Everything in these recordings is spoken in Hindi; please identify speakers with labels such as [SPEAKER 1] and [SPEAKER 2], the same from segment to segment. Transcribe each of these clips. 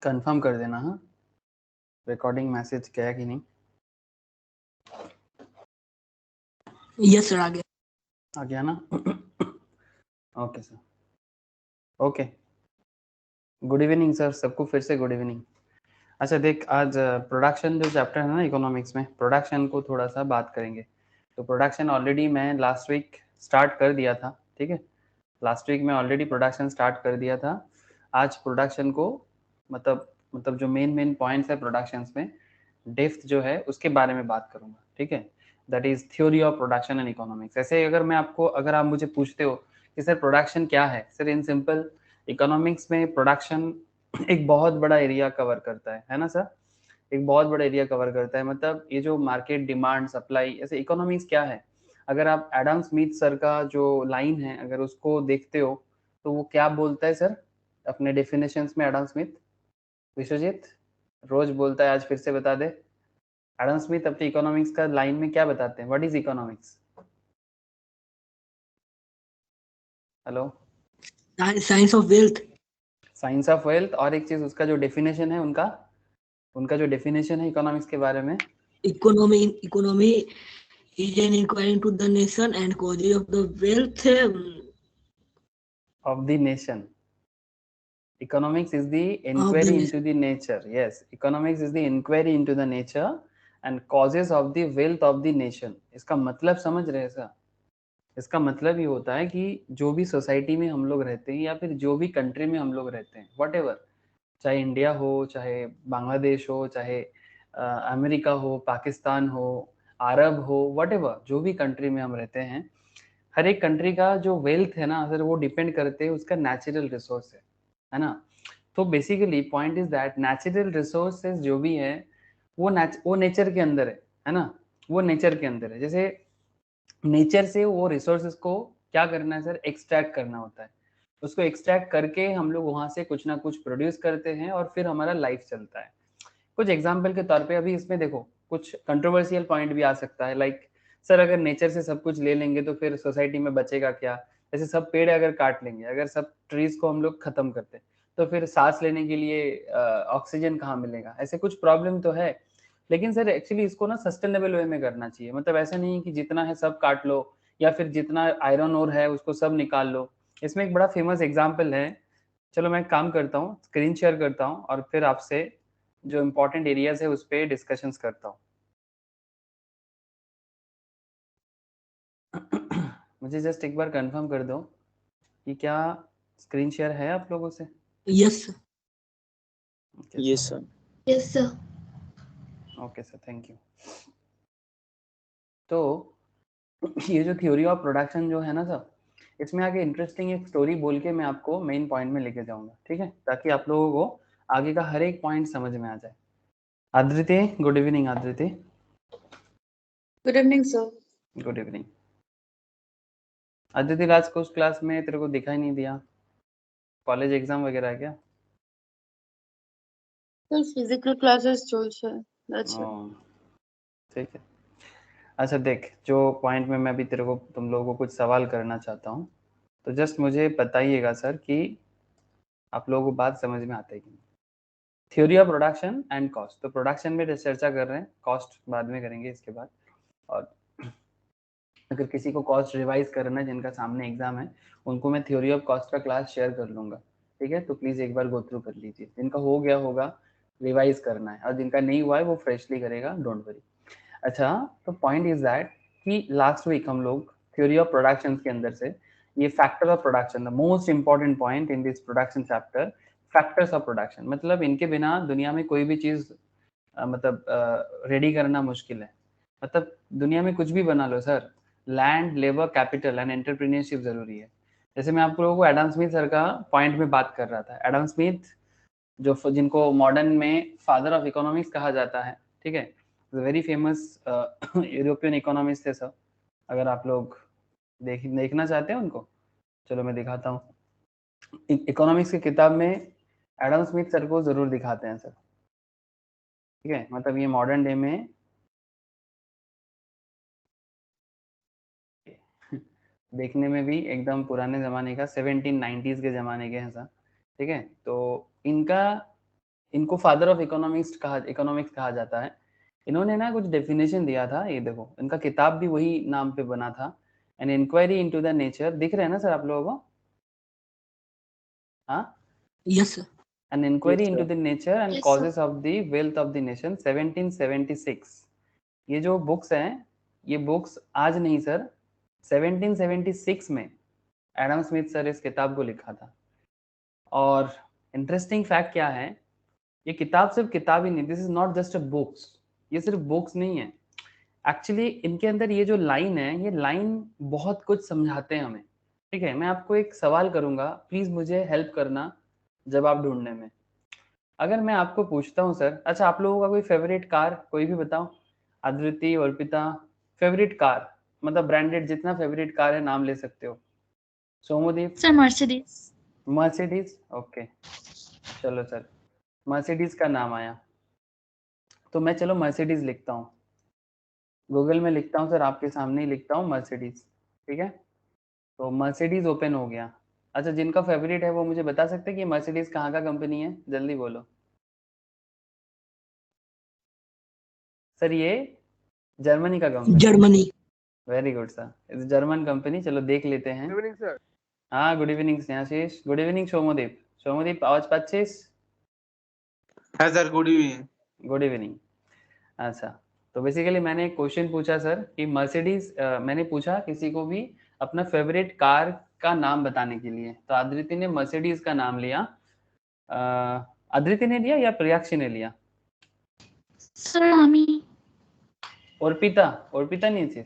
[SPEAKER 1] कंफर्म कर देना। हाँ, रिकॉर्डिंग मैसेज गया कि नहीं?
[SPEAKER 2] यस सर, आ गया।
[SPEAKER 1] आ गया ना? Okay sir, okay. Good evening sir, सबको फिर से गुड इवनिंग। अच्छा देख, आज प्रोडक्शन जो चैप्टर है ना इकोनॉमिक्स में, प्रोडक्शन को थोड़ा सा बात करेंगे। तो प्रोडक्शन ऑलरेडी मैं लास्ट वीक स्टार्ट कर दिया था, ठीक है। लास्ट वीक में ऑलरेडी प्रोडक्शन स्टार्ट कर दिया था। आज प्रोडक्शन को मतलब जो मेन पॉइंट्स है प्रोडक्शन में, डेप्थ जो है उसके बारे में बात करूंगा, ठीक है। That is theory of production and economics. ऐसे अगर आप मुझे पूछते हो कि सर प्रोडक्शन क्या है, सर इन सिंपल, इकोनॉमिक्स में प्रोडक्शन एक बहुत बड़ा एरिया कवर करता है ना सर। एक बहुत बड़ा एरिया कवर करता है, मतलब ये जो मार्केट डिमांड सप्लाई, ऐसे इकोनॉमिक्स क्या है। अगर आप एडम स्मिथ सर का जो लाइन है अगर उसको देखते हो तो वो क्या बोलता है सर अपने डेफिनेशंस में? एडम स्मिथ, विश्वजीत रोज बोलता है, आज फिर से बता दे। एडम स्मिथ अपनी इकोनॉमिक्स का लाइन में क्या बताते हैं? What is economics? Hello?
[SPEAKER 2] Science of wealth.
[SPEAKER 1] Science of wealth, और एक चीज उसका जो डेफिनेशन है, उनका उनका जो डेफिनेशन है इकोनॉमिक्स के बारे में,
[SPEAKER 2] economy is an inquiry into the nation and causes of the wealth.
[SPEAKER 1] of the nation. Economics is the
[SPEAKER 2] Of the
[SPEAKER 1] inquiry
[SPEAKER 2] nation.
[SPEAKER 1] into the nature. Yes, economics is the inquiry into the nature and causes of the wealth of the nation. इसका मतलब समझ रहे हैं सर? इसका मतलब ये होता है कि जो भी सोसाइटी में हम लोग रहते हैं या फिर जो भी कंट्री में हम लोग रहते हैं, वट एवर, चाहे इंडिया हो, चाहे बांग्लादेश हो, चाहे अमेरिका हो, पाकिस्तान हो, अरब हो, वट एवर, जो भी कंट्री में हम रहते हैं, हर एक कंट्री का जो वेल्थ है ना सर, वो डिपेंड करते हैं उसका नेचुरल रिसोर्स है ना। तो basically point is that natural resources जो भी है वो नेचर के अंदर है ना। वो नेचर के अंदर है। जैसे नेचर से वो रिसोर्सेज को क्या करना है सर? एक्सट्रैक्ट करना होता है। उसको एक्सट्रैक्ट करके हम लोग वहां से कुछ ना कुछ प्रोड्यूस करते हैं और फिर हमारा लाइफ चलता है। कुछ एग्जाम्पल के तौर पे अभी इसमें देखो, कुछ कंट्रोवर्शियल पॉइंट भी आ सकता है, लाइक सर अगर नेचर से सब कुछ ले लेंगे तो फिर सोसाइटी में बचेगा क्या? जैसे सब पेड़ अगर काट लेंगे, अगर सब ट्रीज को हम लोग खत्म करते तो फिर सांस लेने के लिए ऑक्सीजन कहाँ मिलेगा? ऐसे कुछ प्रॉब्लम तो है। लेकिन सर एक्चुअली इसको ना सस्टेनेबल वे में करना चाहिए। मतलब ऐसा नहीं है कि जितना है सब काट लो या फिर जितना आयरन ओर है उसको सब निकाल लो। इसमें एक बड़ा फेमस एग्जाम्पल है। चलो मैं काम करता हूँ, स्क्रीन शेयर करता हूँ और फिर आपसे जो इम्पोर्टेंट एरियाज है उस पर डिस्कशंस करता हूँ। मुझे जस्ट एक बार कंफर्म कर दो कि क्या स्क्रीन शेयर है आप लोगों से?
[SPEAKER 2] Yes sir.
[SPEAKER 3] Yes sir.
[SPEAKER 4] Yes sir.
[SPEAKER 1] Okay sir, thank you. तो ये जो थ्योरी ऑफ प्रोडक्शन जो है ना सर, इसमें आगे इंटरेस्टिंग एक स्टोरी बोल के मैं आपको मेन पॉइंट में लेके जाऊंगा, ठीक है, ताकि आप लोगों को आगे का हर एक पॉइंट समझ में आ जाए। Adriti, good evening. Adriti,
[SPEAKER 4] good evening sir.
[SPEAKER 1] Good evening. Aditya, last course class में तेरे को दिखाई नहीं दिया। कॉलेज एग्जाम वगैरह है क्या?
[SPEAKER 4] सर फिजिकल क्लासेस চলছে, that's it।
[SPEAKER 1] ठीक है। अच्छा देख, जो पॉइंट में मैं अभी तेरे को तुम लोगों को कुछ सवाल करना चाहता हूँ, तो जस्ट मुझे बताइएगा सर कि आप लोगों को बात समझ में आता है कि नहीं। Theory of production and cost, तो प्रोडक्शन में चर्चा कर रहे हैं, कॉस्ट बाद में करेंगे इसके बाद। और अगर किसी को कॉस्ट रिवाइज करना है, जिनका सामने एग्जाम है, उनको मैं थ्योरी ऑफ कॉस्ट का क्लास शेयर कर लूंगा, ठीक है। तो प्लीज एक बार गो थ्रू कर लीजिए। जिनका हो गया होगा रिवाइज करना है, और जिनका नहीं हुआ है वो फ्रेशली करेगा, डोंट वरी। अच्छा, तो पॉइंट इज दैट कि लास्ट वीक हम लोग थ्योरी ऑफ प्रोडक्शन के अंदर से ये factor of production, the most important point in this production chapter, factors of production, मतलब इनके बिना दुनिया में कोई भी चीज मतलब रेडी करना मुश्किल है। मतलब दुनिया में कुछ भी बना लो sir, land, labour, capital and entrepreneurship जरूरी है। जैसे मैं आप लोगों को एडम स्मिथ सर का पॉइंट में बात कर रहा था। एडम स्मिथ जो जिनको मॉडर्न में फादर ऑफ इकोनॉमिक्स कहा जाता है, ठीक है, वेरी फेमस यूरोपियन इकोनॉमिस्ट थे सर। अगर आप लोग देखना चाहते हैं उनको, चलो मैं दिखाता हूँ। इकोनॉमिक्स की किताब में एडम स्मिथ सर को जरूर दिखाते हैं सर, ठीक है। मतलब ये मॉडर्न डे में देखने में भी एकदम पुराने ज़माने का 1790s के ज़माने के हैं सर, ठीक है। तो इनका इनको फादर ऑफ इकोनॉमिक्स कहा जाता है। इन्होंने ना कुछ डेफिनेशन दिया था, ये देखो इनका किताब भी वही नाम पे बना था, an inquiry into the nature. दिख रहे हैं ना सर आप लोगों को? हाँ,
[SPEAKER 2] Yes, sir.
[SPEAKER 1] an inquiry
[SPEAKER 3] Yes,
[SPEAKER 1] into
[SPEAKER 3] sir.
[SPEAKER 1] the nature and
[SPEAKER 4] Yes,
[SPEAKER 1] causes of the wealth of the nation 1776। ये जो बुक्स हैं, ये बुक्स आज नहीं सर, 1776 में एडम स्मिथ सर इस किताब को लिखा था। और इंटरेस्टिंग फैक्ट क्या है, ये किताब सिर्फ किताब ही नहीं, this is not just a books, ये सिर्फ बुक्स नहीं है। एक्चुअली इनके अंदर ये जो लाइन है, ये लाइन बहुत कुछ समझाते हैं हमें। ठीक है, मैं आपको एक सवाल करूंगा, प्लीज मुझे हेल्प करना जवाब ढूंढने में। अगर मैं आपको पूछता हूँ सर, अच्छा आप लोगों का कोई फेवरेट कार कोई भी बताओ, अद्वितीय, अर्पिता, फेवरेट कार मतलब ब्रांडेड जितना फेवरेट कार है नाम ले सकते हो। Somodeep?
[SPEAKER 4] sir, Mercedes.
[SPEAKER 1] Mercedes, okay चलो सर, मर्सिडीज का नाम आया तो मैं चलो मर्सिडीज लिखता हूँ, गूगल में लिखता हूँ सर, आपके सामने ही लिखता हूँ मर्सिडीज। ठीक है, तो मर्सिडीज ओपन हो गया। अच्छा, जिनका फेवरेट है वो मुझे बता सकते हैं कि मर्सिडीज कहाँ का कंपनी है, जल्दी बोलो सर। ये जर्मनी का company.
[SPEAKER 2] Germany.
[SPEAKER 1] Very good sir, it's German company. चलो देख लेते हैं।
[SPEAKER 5] Good evening sir.
[SPEAKER 1] हाँ good evening Snehashish, good evening Somodeep. Somodeep आवाज 25।
[SPEAKER 5] हाँ sir, good evening.
[SPEAKER 1] Good evening. अच्छा, तो बेसिकली मैंने एक क्वेश्चन पूछा सर कि मर्सिडीज, मैंने पूछा किसी को भी अपना फेवरेट कार का नाम बताने के लिए, तो आदृति ने मर्सिडीज का नाम लिया। आदृति ने लिया या प्रियाक्षी ने लिया?
[SPEAKER 4] Sir, Ami.
[SPEAKER 1] अर्पिता? अर्पिता नहीं थी,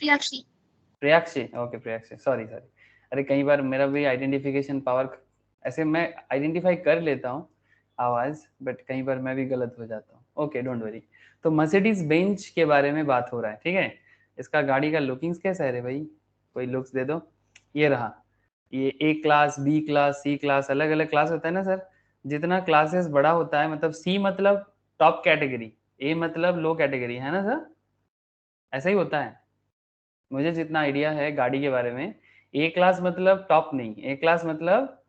[SPEAKER 4] Priyakshi.
[SPEAKER 1] Priyakshi, okay Priyakshi, sorry sorry. अरे कई बार मेरा भी आइडेंटिफिकेशन पावर, ऐसे मैं आइडेंटिफाई कर लेता हूँ आवाज, बट कई बार मैं भी गलत हो जाता हूँ। Okay don't worry. तो मर्सिडीज बेंच के बारे में बात हो रहा है, ठीक है। इसका गाड़ी का लुकिंग्स कैसा है रे भाई, कोई लुक्स दे दो। ये रहा, ये ए क्लास, बी क्लास, सी क्लास, अलग अलग क्लास होता है ना सर। जितना क्लासेस बड़ा होता है, मतलब सी मतलब टॉप कैटेगरी, ए मतलब लो कैटेगरी, है ना सर, ऐसा ही होता है। मुझे जितना आइडिया है गाड़ी के बारे में, ए क्लास मतलब टॉप नहीं, ए क्लास मतलब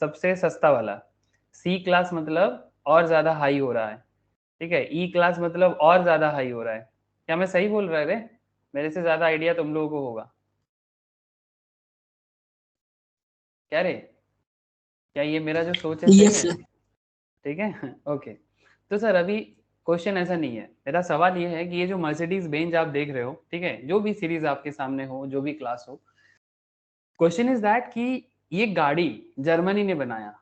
[SPEAKER 1] सबसे सस्ता वाला, सी क्लास मतलब और ज्यादा हाई हो रहा है, ठीक है, ई क्लास मतलब और ज्यादा हाई हो रहा है। क्या मैं सही बोल रहा है रे? मेरे से ज्यादा आइडिया तुम लोगों को होगा क्या रे? क्या ये मेरा जो सोच है सही
[SPEAKER 2] Yes,
[SPEAKER 1] है?
[SPEAKER 2] sir.
[SPEAKER 1] ठीक है ओके। तो सर अभी क्वेश्चन ऐसा नहीं है, मेरा सवाल ये है कि ये जो मर्सिडीज बेंज आप देख रहे हो, ठीक है, जो भी सीरीज आपके सामने हो, जो भी क्लास हो, क्वेश्चन इज दैट कि ये गाड़ी जर्मनी ने बनाया,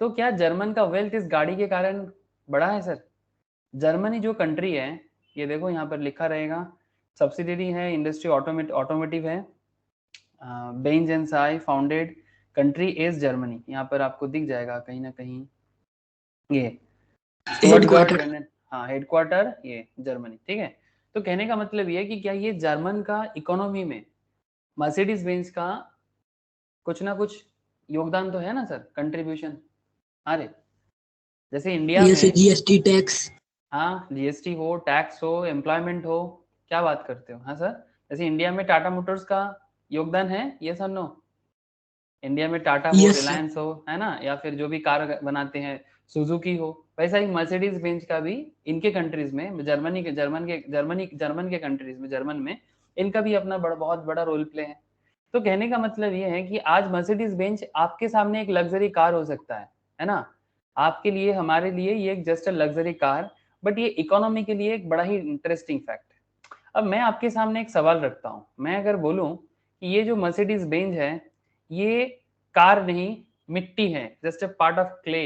[SPEAKER 1] तो क्या जर्मन का वेल्थ इस गाड़ी के कारण बढ़ा है सर? जर्मनी जो कंट्री है, ये देखो यहाँ पर लिखा रहेगा, सब्सिडरी है, इंडस्ट्री ऑटोमेटिव है, Benz and Sai founded country is Germany, यहाँ पर आपको दिख जाएगा कहीं ना कहीं ये
[SPEAKER 2] Headquarter.
[SPEAKER 1] स्टुटगार्ट, हाँ हेडक्वार्टर ये जर्मनी, ठीक है। तो कहने का मतलब ये है कि क्या ये जर्मन का इकोनॉमी में मर्सिडीज बेंज का कुछ ना कुछ योगदान तो है ना सर, कंट्रीब्यूशन। अरे जैसे इंडिया
[SPEAKER 2] Yes,
[SPEAKER 1] में,
[SPEAKER 2] GST tax.
[SPEAKER 1] हाँ जीएसटी हो, टैक्स हो, एम्प्लॉयमेंट हो, क्या बात करते हो, हाँ सर। जैसे इंडिया में टाटा मोटर्स का योगदान है, ये सर नो, इंडिया में टाटा हो,
[SPEAKER 2] Yes, sir.
[SPEAKER 1] रिलायंस हो, है ना, या फिर जो भी कार बनाते हैं सुजुकी हो, वैसा ही मर्सिडीज बेंज का भी इनके कंट्रीज में, जर्मन के कंट्रीज में, जर्मन में इनका भी अपना बहुत बड़ा रोल प्ले है। तो कहने का मतलब ये है कि आज मर्सिडीज बेंज आपके सामने एक लग्जरी कार हो सकता है ना, आपके लिए, हमारे लिए ये एक just a luxury car, but ये इकोनॉमी के लिए एक बड़ा ही इंटरेस्टिंग फैक्ट है। अब मैं आपके सामने एक सवाल रखता हूँ, मैं अगर बोलूं कि ये जो मर्सिडीज बेंज है, ये कार नहीं, मिट्टी है, just a part of clay.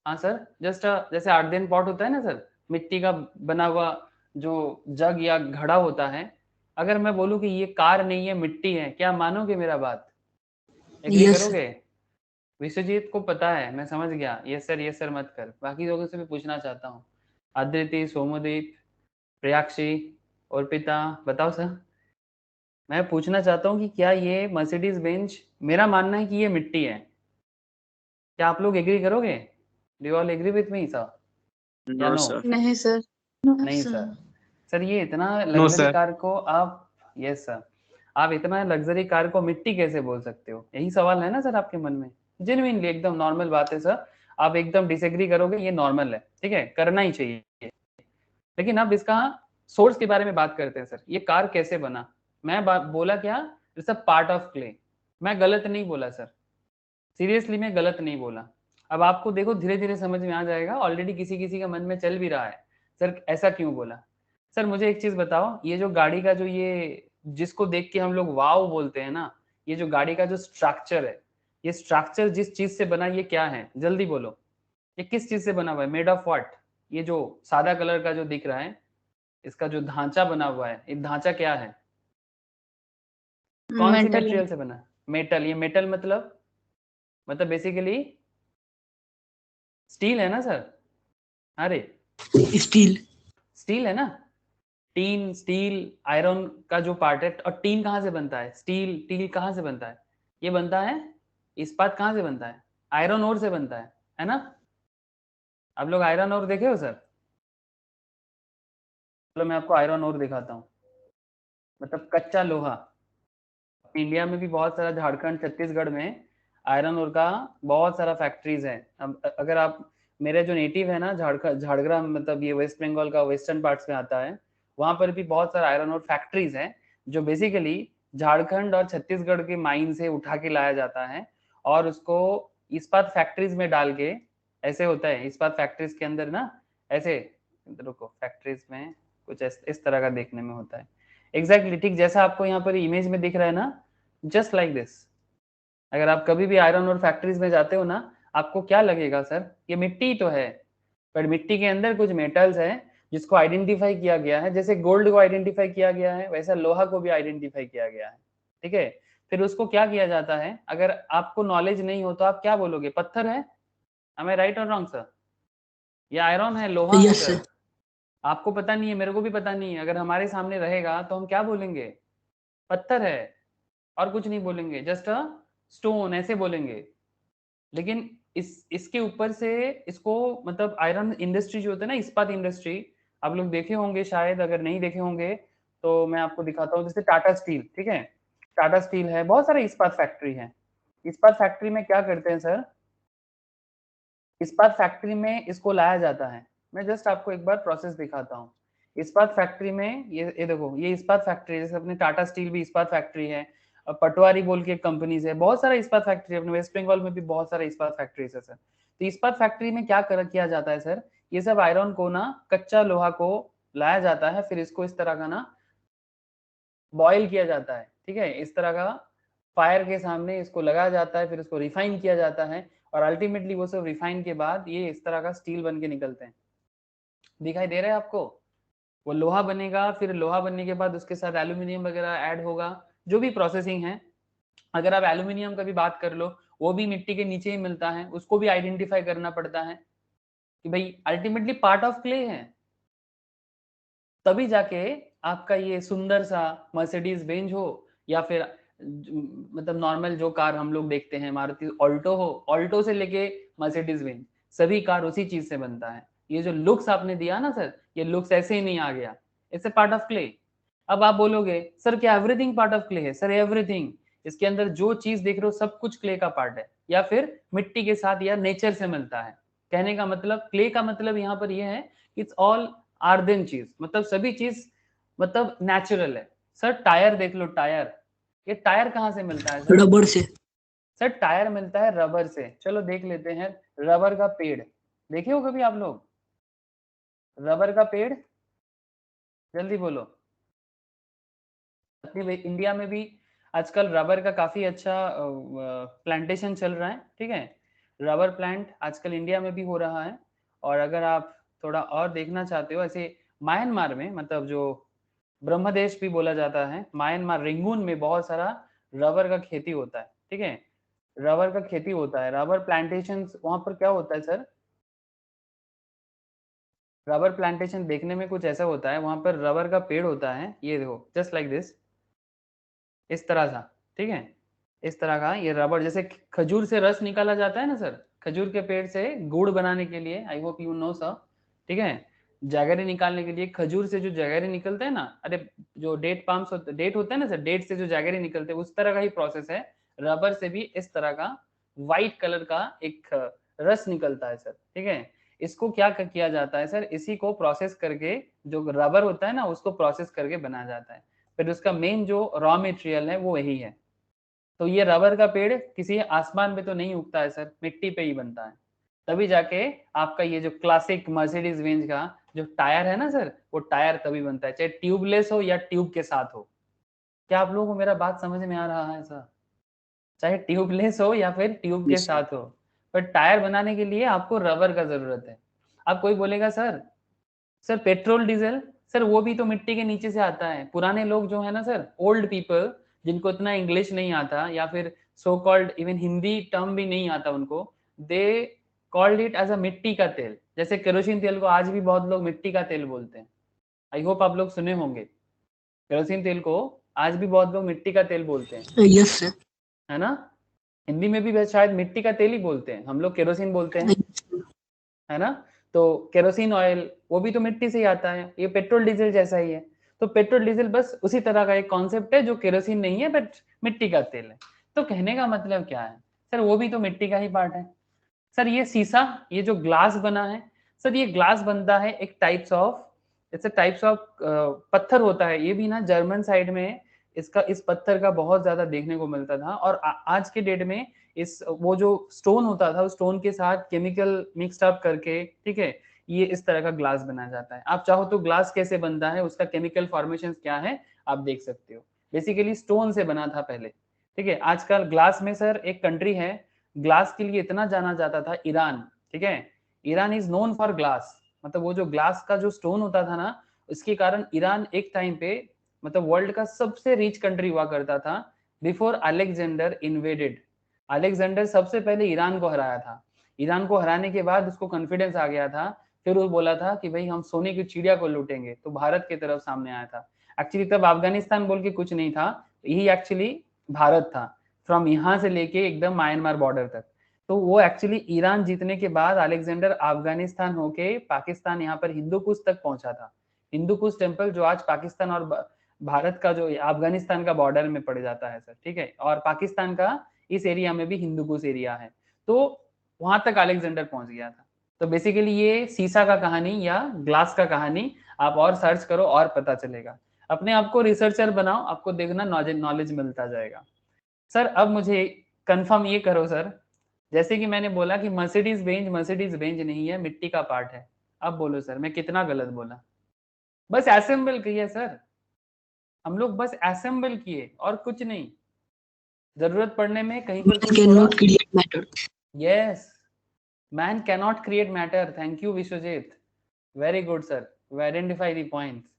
[SPEAKER 1] हाँ सर, जस्ट जैसे आर्देन पॉट होता है ना सर, मिट्टी का बना हुआ जो जग या घड़ा होता है, अगर मैं बोलूं कि ये कार नहीं है, मिट्टी है, क्या मानोगे मेरा बात, एग्री
[SPEAKER 2] Yes, sir.
[SPEAKER 1] करोगे? विश्वजीत को पता है, मैं समझ गया, ये सर मत कर, बाकी लोगों से भी पूछना चाहता हूँ, अदिति, सोमदीप, प्रियाक्षी, अर्पिता, बताओ सर। मैं पूछना चाहता हूँ कि क्या ये मर्सिडीज बेंच, मेरा मानना है कि ये मिट्टी है, क्या आप लोग एग्री करोगे? Do you all agree with me sir या
[SPEAKER 3] No,
[SPEAKER 1] नो?
[SPEAKER 3] sir.
[SPEAKER 4] नहीं sir. No,
[SPEAKER 1] नहीं
[SPEAKER 4] sir.
[SPEAKER 1] सर। सर ये इतना
[SPEAKER 5] No,
[SPEAKER 1] लग्जरी
[SPEAKER 5] sir.
[SPEAKER 1] कार को आप, यस सर, आप इतना लग्जरी कार को मिट्टी कैसे बोल सकते हो, यही सवाल है ना सर आपके मन में? जेन्युइनली एकदम नॉर्मल बात है सर, आप एकदम डिसएग्री करोगे, ये नॉर्मल है, ठीक है, करना ही चाहिए। लेकिन अब इसका सोर्स के बारे में बात करते हैं सर। ये कार कैसे बना? मैं बोला क्या, it's a part of clay. मैं गलत नहीं बोला सर, सीरियसली मैं गलत नहीं बोला। अब आपको देखो धीरे धीरे समझ में आ जाएगा, ऑलरेडी किसी किसी का मन में चल भी रहा है, सर ऐसा क्यों बोला। सर मुझे एक चीज बताओ, ये जो गाड़ी का जो ये जिसको देख के हम लोग वाव बोलते हैं ना, ये जो गाड़ी का जो स्ट्रक्चर है, ये स्ट्रक्चर जिस चीज से बना, ये क्या है जल्दी बोलो, ये किस चीज से बना हुआ है, मेड ऑफ व्हाट? ये जो सादा कलर का जो दिख रहा है, इसका जो ढांचा बना हुआ है, ये ढांचा क्या है, कौन सी
[SPEAKER 4] मेटल
[SPEAKER 1] मटेरियल से बना है? मेटल। ये मेटल मतलब बेसिकली स्टील है ना सर? अरे
[SPEAKER 2] स्टील
[SPEAKER 1] स्टील है ना, टीन, स्टील, आयरन का जो पार्ट है। और टीन कहाँ से बनता है? स्टील कहाँ से बनता है? ये बनता है, इस्पात कहाँ से बनता है? आयरन ओर से बनता है ना? आप लोग आयरन ओर देखे हो सर? चलो मैं आपको आयरन ओर दिखाता हूँ, मतलब कच्चा लोहा। इंडिया में भी बहुत सारा, झारखंड छत्तीसगढ़ में आयरन ओर का बहुत सारा फैक्ट्रीज है। अब अगर आप, मेरे जो नेटिव है ना झाड़ग्राम, मतलब ये वेस्ट बंगाल का वेस्टर्न पार्ट्स में आता है, वहां पर भी बहुत सारा आयरन ओर फैक्ट्रीज है, जो बेसिकली झारखंड और छत्तीसगढ़ के माइन से उठा के लाया जाता है और उसको इस्पात फैक्ट्रीज में डाल के, ऐसे होता है इस्पात फैक्ट्रीज के अंदर ना, ऐसे रुको, फैक्ट्रीज में कुछ इस तरह का देखने में होता है एग्जैक्टली, ठीक जैसा आपको यहाँ पर इमेज में दिख रहा है ना, जस्ट लाइक दिस। अगर आप कभी भी आयरन और फैक्ट्रीज में जाते हो ना, आपको क्या लगेगा सर, ये मिट्टी तो है, पर मिट्टी के अंदर कुछ मेटल्स है जिसको आइडेंटिफाई किया गया है। जैसे गोल्ड को आइडेंटिफाई किया गया है, वैसा लोहा को भी आइडेंटिफाई किया गया है, ठीक है। फिर उसको क्या किया जाता है, अगर आपको नॉलेज नहीं हो तो आप क्या बोलोगे, पत्थर है, am I right or wrong sir? ये आयरन है, लोहा है
[SPEAKER 2] यस
[SPEAKER 1] सर।
[SPEAKER 2] सर।
[SPEAKER 1] आपको पता नहीं है, मेरे को भी पता नहीं है, अगर हमारे सामने रहेगा तो हम क्या बोलेंगे, पत्थर है, और कुछ नहीं बोलेंगे, जस्ट अ स्टोन ऐसे बोलेंगे। लेकिन इसके ऊपर से इसको, मतलब आयरन इंडस्ट्री जो होता है ना, इस्पात इंडस्ट्री, आप लोग देखे होंगे शायद, अगर नहीं देखे होंगे तो मैं आपको दिखाता हूँ। जैसे टाटा स्टील, ठीक है, टाटा स्टील है, बहुत सारे इस्पात फैक्ट्री है। इस्पात फैक्ट्री में क्या करते हैं सर, इस्पात फैक्ट्री में इसको लाया जाता है। मैं जस्ट आपको एक बार प्रोसेस दिखाता हूँ। इस्पात फैक्ट्री में ये देखो, ये इस्पात फैक्ट्री, जैसे अपने टाटा स्टील भी इस्पात फैक्ट्री है, पटवारी बोल के कंपनीज है, बहुत सारा इस्पात फैक्ट्री है, अपने वेस्ट बंगाल में भी बहुत सारा इस्पात फैक्ट्रीज है सर। तो इस्पात फैक्ट्री में क्या किया जाता है सर, ये सब आयरन को ना, कच्चा लोहा को लाया जाता है, फिर इसको इस तरह का ना बॉयल किया जाता है, ठीक है, इस तरह का फायर के सामने इसको लगाया जाता है, फिर इसको रिफाइन किया जाता है, और अल्टीमेटली वो सब रिफाइन के बाद ये इस तरह का स्टील बन के निकलते हैं। दिखाई दे रहा है आपको? वो लोहा बनेगा, फिर लोहा बनने के बाद उसके साथ एल्यूमिनियम वगैरह ऐड होगा, जो भी प्रोसेसिंग है। अगर आप एल्यूमिनियम का भी बात कर लो, वो भी मिट्टी के नीचे ही मिलता है, उसको भी आइडेंटिफाई करना पड़ता है कि भाई अल्टीमेटली पार्ट ऑफ क्ले है, तभी जाके आपका ये सुंदर सा मर्सिडीज बेंज हो, या फिर मतलब नॉर्मल जो कार हम लोग देखते हैं, मारुति ऑल्टो हो, ऑल्टो से लेके मर्सिडीज बेंज, सभी कार उसी चीज से बनता है। ये जो लुक्स आपने दिया ना सर, ये लुक्स ऐसे ही नहीं आ गया, it's a part of clay. अब आप बोलोगे सर क्या एवरीथिंग पार्ट ऑफ क्ले है? सर एवरीथिंग, इसके अंदर जो चीज देख रहे हो सब कुछ क्ले का पार्ट है, या फिर मिट्टी के साथ या नेचर से मिलता है। कहने का मतलब, क्ले का मतलब यहाँ पर यह है, इट्स ऑल आर्दन चीज, मतलब सभी चीज मतलब नेचुरल है। सर टायर देख लो, टायर, ये टायर कहाँ से मिलता है सर?
[SPEAKER 2] रबर से।
[SPEAKER 1] सर टायर मिलता है रबर से। चलो देख लेते हैं, रबर का पेड़ देखे हो कभी आप लोग? रबर का पेड़, जल्दी बोलो। अपने इंडिया में भी आजकल रबर का काफी अच्छा प्लांटेशन चल रहा है, ठीक है, रबर प्लांट आजकल इंडिया में भी हो रहा है। और अगर आप थोड़ा और देखना चाहते हो, ऐसे म्यांमार में, मतलब जो ब्रह्मदेश भी बोला जाता है, म्यांमार रेंगून में बहुत सारा रबर का खेती होता है, ठीक है, रबर का खेती होता है, रबर प्लांटेशन। वहां पर क्या होता है सर, रबर प्लांटेशन देखने में कुछ ऐसा होता है, वहां पर रबर का पेड़ होता है, ये देखो जस्ट लाइक दिस, इस तरह सा, ठीक है, इस तरह का ये रबर, जैसे खजूर से रस निकाला जाता है ना सर, खजूर के पेड़ से गुड़ बनाने के लिए, I hope you know sir, ठीक है, जैगरी निकालने के लिए खजूर से जो जैगरी निकलते हैं ना, अरे जो डेट पाम्स होते, डेट होता है ना सर, डेट से जो जैगरी निकलते हैं, उस तरह का ही प्रोसेस है। रबर से भी इस तरह का व्हाइट कलर का एक रस निकलता है सर, ठीक है। इसको क्या किया जाता है सर, इसी को प्रोसेस करके जो रबर होता है ना उसको प्रोसेस करके बनाया जाता है, फिर उसका मेन जो रॉ मटेरियल है वो वही है। तो ये रबर का पेड़ किसी आसमान पे तो नहीं उगता है सर, मिट्टी पे ही बनता है। तभी जाके आपका ये जो क्लासिक मर्सिडीज बेंज का जो टायर है ना सर, वो टायर तभी बनता है, चाहे ट्यूबलेस हो या ट्यूब के साथ हो। क्या आप लोगों को मेरा बात समझ में आ रहा है सर? चाहे ट्यूबलेस हो या फिर ट्यूब के
[SPEAKER 3] Yes, sir.
[SPEAKER 1] साथ हो, पर टायर बनाने के लिए आपको रबर का जरूरत है। अब कोई बोलेगा सर पेट्रोल डीजल, सर वो भी तो मिट्टी के नीचे से आता है। पुराने लोग जो है ना सर, ओल्ड पीपल जिनको इतना इंग्लिश नहीं आता या फिर so called even Hindi term भी नहीं आता उनको, they called it as a मिट्टी का तेल। जैसे केरोसिन तेल को आज भी बहुत लोग मिट्टी का तेल बोलते हैं। आई होप आप लोग सुने होंगे, केरोसिन तेल को आज भी बहुत लोग मिट्टी का तेल बोलते हैं,
[SPEAKER 2] Yes, sir.
[SPEAKER 1] है ना। हिंदी में भी शायद मिट्टी का तेल ही बोलते हैं, हम लोग केरोसिन बोलते हैं, है ना। तो केरोसिन ऑयल वो भी तो मिट्टी से ही आता है, ये पेट्रोल डीजल जैसा ही है। तो पेट्रोल डीजल बस उसी तरह का एक कॉन्सेप्ट है जो केरोसिन नहीं है बट मिट्टी का तेल है। तो कहने का मतलब क्या है सर, वो भी तो मिट्टी का ही पार्ट है। सर ये शीशा, ये जो ग्लास बना है सर, ये ग्लास बनता है एक types of, it's a types of पत्थर होता है। ये भी ना जर्मन साइड में इसका इस पत्थर का बहुत ज्यादा देखने को मिलता था, और आज के डेट में इस वो जो स्टोन होता था उस स्टोन के साथ केमिकल मिक्सड अप करके, ठीक है, ये इस तरह का ग्लास बनाया जाता है। आप चाहो तो ग्लास कैसे बनता है, उसका केमिकल फॉर्मेशन क्या है आप देख सकते हो। बेसिकली स्टोन से बना था पहले, ठीक है। आजकल ग्लास में सर एक कंट्री है ग्लास के लिए इतना जाना जाता था, ईरान, ठीक है। Iran is known for glass, मतलब वो जो ग्लास का जो स्टोन होता था ना, इसके कारण ईरान एक टाइम पे मतलब वर्ल्ड का सबसे रिच कंट्री हुआ करता था बिफोर अलेक्जेंडर इन्वेडेड। अलेक्जेंडर सबसे पहले ईरान को हराया था। ईरान को हराने के बाद उसको कॉन्फिडेंस आ गया था, फिर वो बोला था कि भाई हम सोने की चिड़िया को लूटेंगे, तो भारत की तरफ सामने आया था। एक्चुअली तब अफगानिस्तान बोल के कुछ नहीं था, यही एक्चुअली भारत था, फ्रॉम यहाँ से लेके एकदम म्यांमार बॉर्डर तक। तो वो एक्चुअली ईरान जीतने के बाद अलेक्जेंडर अफगानिस्तान होके पाकिस्तान यहाँ पर हिंदू कुश तक पहुंचा था। हिंदू कुश टेम्पल जो आज पाकिस्तान और भारत का जो अफगानिस्तान का बॉर्डर में पड़ जाता है सर, ठीक है, और पाकिस्तान का इस एरिया में भी हिंदू कुश एरिया है, तो वहां तक अलेक्जेंडर पहुंच गया था। तो बेसिकली ये शीशा का कहानी या ग्लास का कहानी आप और सर्च करो और पता चलेगा। अपने आप को रिसर्चर बनाओ, आपको देखना नॉलेज मिलता जाएगा। सर अब मुझे कंफर्म ये करो सर, जैसे कि मैंने बोला कि मर्सिडीज बेंज नहीं है, मिट्टी का पार्ट है। अब बोलो सर मैं कितना गलत बोला? बस असेंबल किया सर, हम लोग बस असेंबल किए और कुछ नहीं। जरूरत पड़ने में कहीं पर
[SPEAKER 2] Man
[SPEAKER 1] कुछ
[SPEAKER 2] cannot create matter.
[SPEAKER 1] Yes, man cannot create matter. Thank you Vishwajeet, very good sir, we identify the points.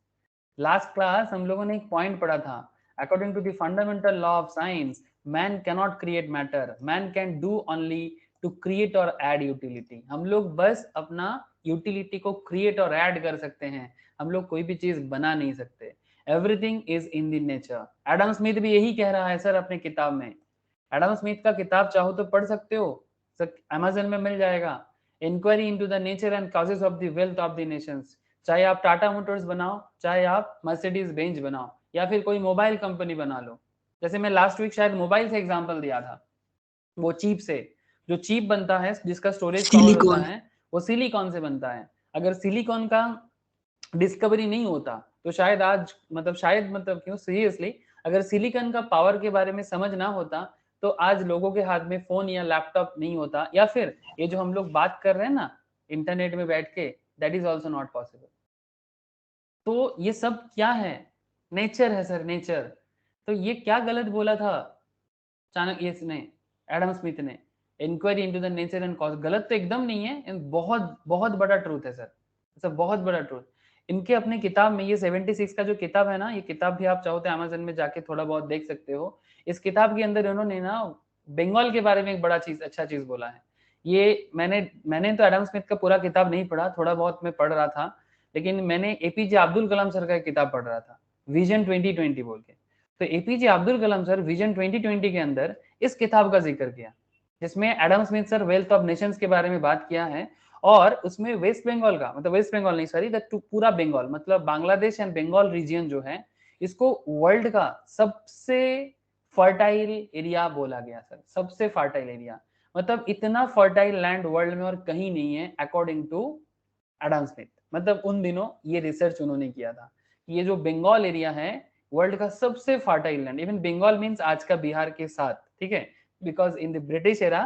[SPEAKER 1] Last class हम लोगों ने एक पॉइंट पढ़ा था, according to the fundamental law of science man cannot create matter, man can do only to create और ऐड यूटिलिटी। हम लोग बस अपना यूटिलिटी को क्रिएट और ऐड कर सकते हैं, हम लोग कोई भी चीज बना नहीं सकते। Everything is in the nature. Adam Smith भी यही कह रहा है सर अपने किताब में। एडम स्मिथ का किताब चाहो तो पढ़ सकते हो सर, अमेजन में मिल जाएगा, inquiry into the nature and causes of the wealth of the nations. चाहे आप टाटा मोटर्स बनाओ, चाहे आप मर्सिडीज बेंज बनाओ, या फिर कोई मोबाइल कंपनी बना लो। जैसे मैं लास्ट वीक शायद मोबाइल से एग्जांपल दिया था, वो चीप से, जो चीप बनता है जिसका स्टोरेज पावर होता
[SPEAKER 2] Silicon.
[SPEAKER 1] है वो सिलिकॉन से बनता है। अगर सिलिकॉन का डिस्कवरी नहीं होता तो शायद आज मतलब क्यों सीरियसली, अगर सिलिकॉन का पावर के बारे में समझ ना होता तो आज लोगों के हाथ में फोन या लैपटॉप नहीं होता, या फिर ये जो हम लोग बात कर रहे हैं ना इंटरनेट में बैठ के, that is also not possible. तो ये सब क्या है? नेचर है सर, नेचर। तो ये क्या गलत बोला था चाणक्य इसने, एडम स्मिथ ने, inquiry into the nature and cause. गलत तो एकदम नहीं है, बहुत बहुत बड़ा ट्रूथ है सर, बहुत बड़ा ट्रूथ। इनके अपने किताब में ये 76 का जो किताब है ना, ये किताब भी आप चाहो तो अमेजन में जाके थोड़ा बहुत देख सकते हो। इस किताब के अंदर इन्होंने ना बंगाल के बारे में एक बड़ा चीज, अच्छा चीज बोला है। ये मैंने तो एडम स्मिथ का पूरा किताब नहीं पढ़ा, थोड़ा बहुत मैं पढ़ रहा था, लेकिन मैंने एपीजे अब्दुल कलाम सर का एक किताब पढ़ रहा था, विजन 2020 बोल के। तो APJ Abdul Kalam sir vision 2020 के अंदर इस किताब का जिक्र किया, जिसमें Adam Smith sir wealth of Nations के बारे में बात किया है। और उसमें वेस्ट बंगाल का, मतलब वेस्ट बंगाल नहीं सॉरी, पूरा बंगाल, मतलब बांग्लादेश एंड बंगाल रीजन जो है, इसको वर्ल्ड का सबसे फर्टाइल एरिया बोला गया सर, सबसे फर्टाइल एरिया। मतलब इतना फर्टाइल लैंड वर्ल्ड में और कहीं नहीं है अकॉर्डिंग टू एडम स्मिथ। मतलब उन दिनों ये रिसर्च उन्होंने किया था, ये जो बंगाल एरिया है वर्ल्ड का सबसे fertile land, even Bengal means आज का बिहार के साथ, ठीक है, because in the British era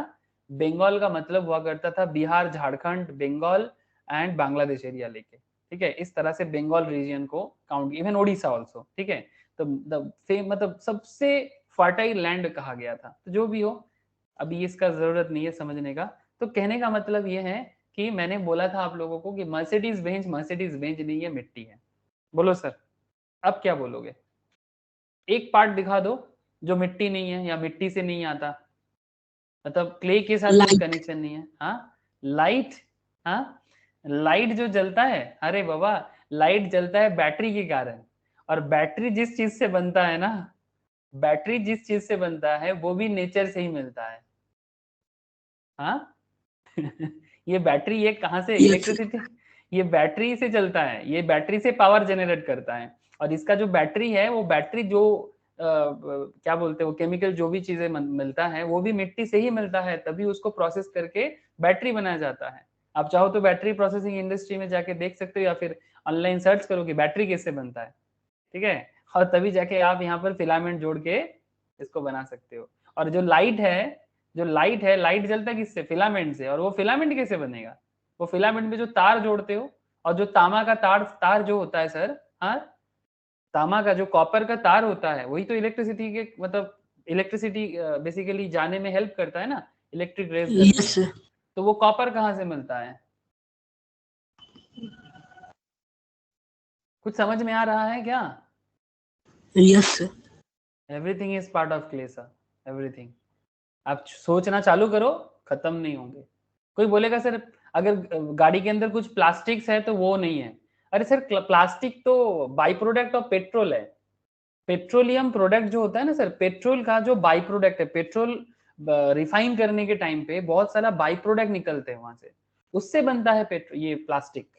[SPEAKER 1] Bengal का मतलब हुआ करता था बिहार, झारखंड, बंगाल एंड बांग्लादेश एरिया लेके, ठीक है, इस तरह से बंगाल रीजन को काउंट, इवन ओडिशा ऑल्सो, ठीक है। तो मतलब सबसे फर्टाइल लैंड कहा गया था। तो जो भी हो, अभी इसका जरूरत नहीं है समझने का। तो कहने का मतलब ये है कि मैंने बोला था आप लोगों को कि मर्सिडीज बेंज नहीं है, मिट्टी है। बोलो सर, अब क्या बोलोगे? एक पार्ट दिखा दो जो मिट्टी नहीं है या मिट्टी से नहीं आता, मतलब क्ले के साथ कुछ
[SPEAKER 2] Light.
[SPEAKER 1] कनेक्शन नहीं है। हाँ, लाइट। हाँ, लाइट जो जलता है, अरे बाबा, लाइट जलता है बैटरी के कारण, और बैटरी जिस चीज से बनता है ना, बैटरी जिस चीज से बनता है वो भी नेचर से ही मिलता है। हाँ ये बैटरी, ये कहाँ से
[SPEAKER 2] Yes.
[SPEAKER 1] इलेक्ट्रिसिटी, ये बैटरी से चलता है, ये बैटरी से पावर जनरेट करता है। और इसका जो बैटरी है, वो बैटरी जो क्या बोलते हैं, वो केमिकल जो भी चीजें मिलता है वो भी मिट्टी से ही मिलता है, तभी उसको प्रोसेस करके बैटरी बनाया जाता है। आप चाहो तो बैटरी प्रोसेसिंग इंडस्ट्री में जाके देख सकते हो, या फिर ऑनलाइन सर्च करो कि बैटरी कैसे बनता है, ठीक है, और तभी जाके आप यहाँ पर फिलामेंट जोड़ के इसको बना सकते हो। और जो लाइट है, लाइट जलता है किससे? फिलामेंट से। और वो फिलामेंट कैसे बनेगा? वो फिलामेंट में जो तार जोड़ते हो, और जो तामा का तार जो होता है सर, हाँ, तामा का जो कॉपर का तार होता है, वही तो इलेक्ट्रिसिटी के मतलब इलेक्ट्रिसिटी बेसिकली जाने में हेल्प करता है ना, इलेक्ट्रिक रेज करने
[SPEAKER 2] Yes,
[SPEAKER 1] में।
[SPEAKER 2] sir.
[SPEAKER 1] तो वो कॉपर कहाँ से मिलता है? कुछ समझ में आ रहा है क्या?
[SPEAKER 2] Yes, sir.
[SPEAKER 1] Everything is part of clay sir, everything. आप सोचना चालू करो, खत्म नहीं होंगे। कोई बोलेगा सर अगर गाड़ी के अंदर कुछ प्लास्टिक्स है तो वो नहीं है। अरे सर, प्लास्टिक तो बाई प्रोडक्ट ऑफ पेट्रोल है। पेट्रोलियम प्रोडक्ट जो होता है ना सर, पेट्रोल का जो बाई प्रोडक्ट है, पेट्रोल रिफाइन करने के टाइम पे बहुत सारा बाई प्रोडक्ट निकलते हैं वहां से, उससे बनता है पेट्रोल, ये प्लास्टिक,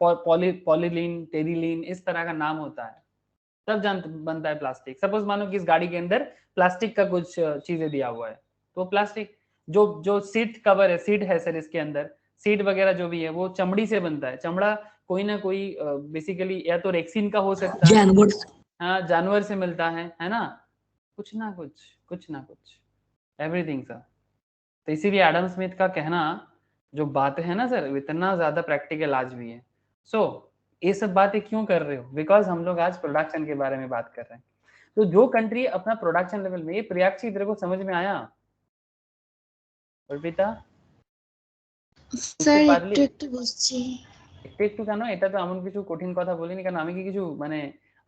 [SPEAKER 1] पॉलीलीन, टेरिलीन, इस तरह का नाम होता है, तब बनता है प्लास्टिक। सपोज मानो कि इस गाड़ी के अंदर प्लास्टिक का कुछ चीजें दिया हुआ है, तो प्लास्टिक, जो जो सीट कवर है, सीट है सर, इसके अंदर सीट वगैरह जो भी है वो चमड़ी से बनता है। चमड़ा कोई ना कोई बेसिकली या तो रेक्सिन का हो सकता है,
[SPEAKER 2] January.
[SPEAKER 1] हाँ, जानवर से मिलता है ना, कुछ ना कुछ एवरीथिंग सर। तो इसीलिए एडम स्मिथ का कहना, जो बात है ना सर, इतना ज्यादा प्रैक्टिकल आज भी है। सो ये सब बातें क्यों कर रहे हो? बिकॉज हम लोग आज प्रोडक्शन के बारे में बात कर रहे हैं। तो जो कंट्री अपना प्रोडक्शन लेवल में, ये प्रियाक्षी तेरे को समझ में आया? অর্পিতা, বুঝতে
[SPEAKER 4] স্যার
[SPEAKER 1] পারলি?
[SPEAKER 4] একটু একটু বুঝছি।
[SPEAKER 1] একটু কেন? এটা তো এমন কিছু কঠিন কথা বলিনি, কেন আমি কি কিছু মানে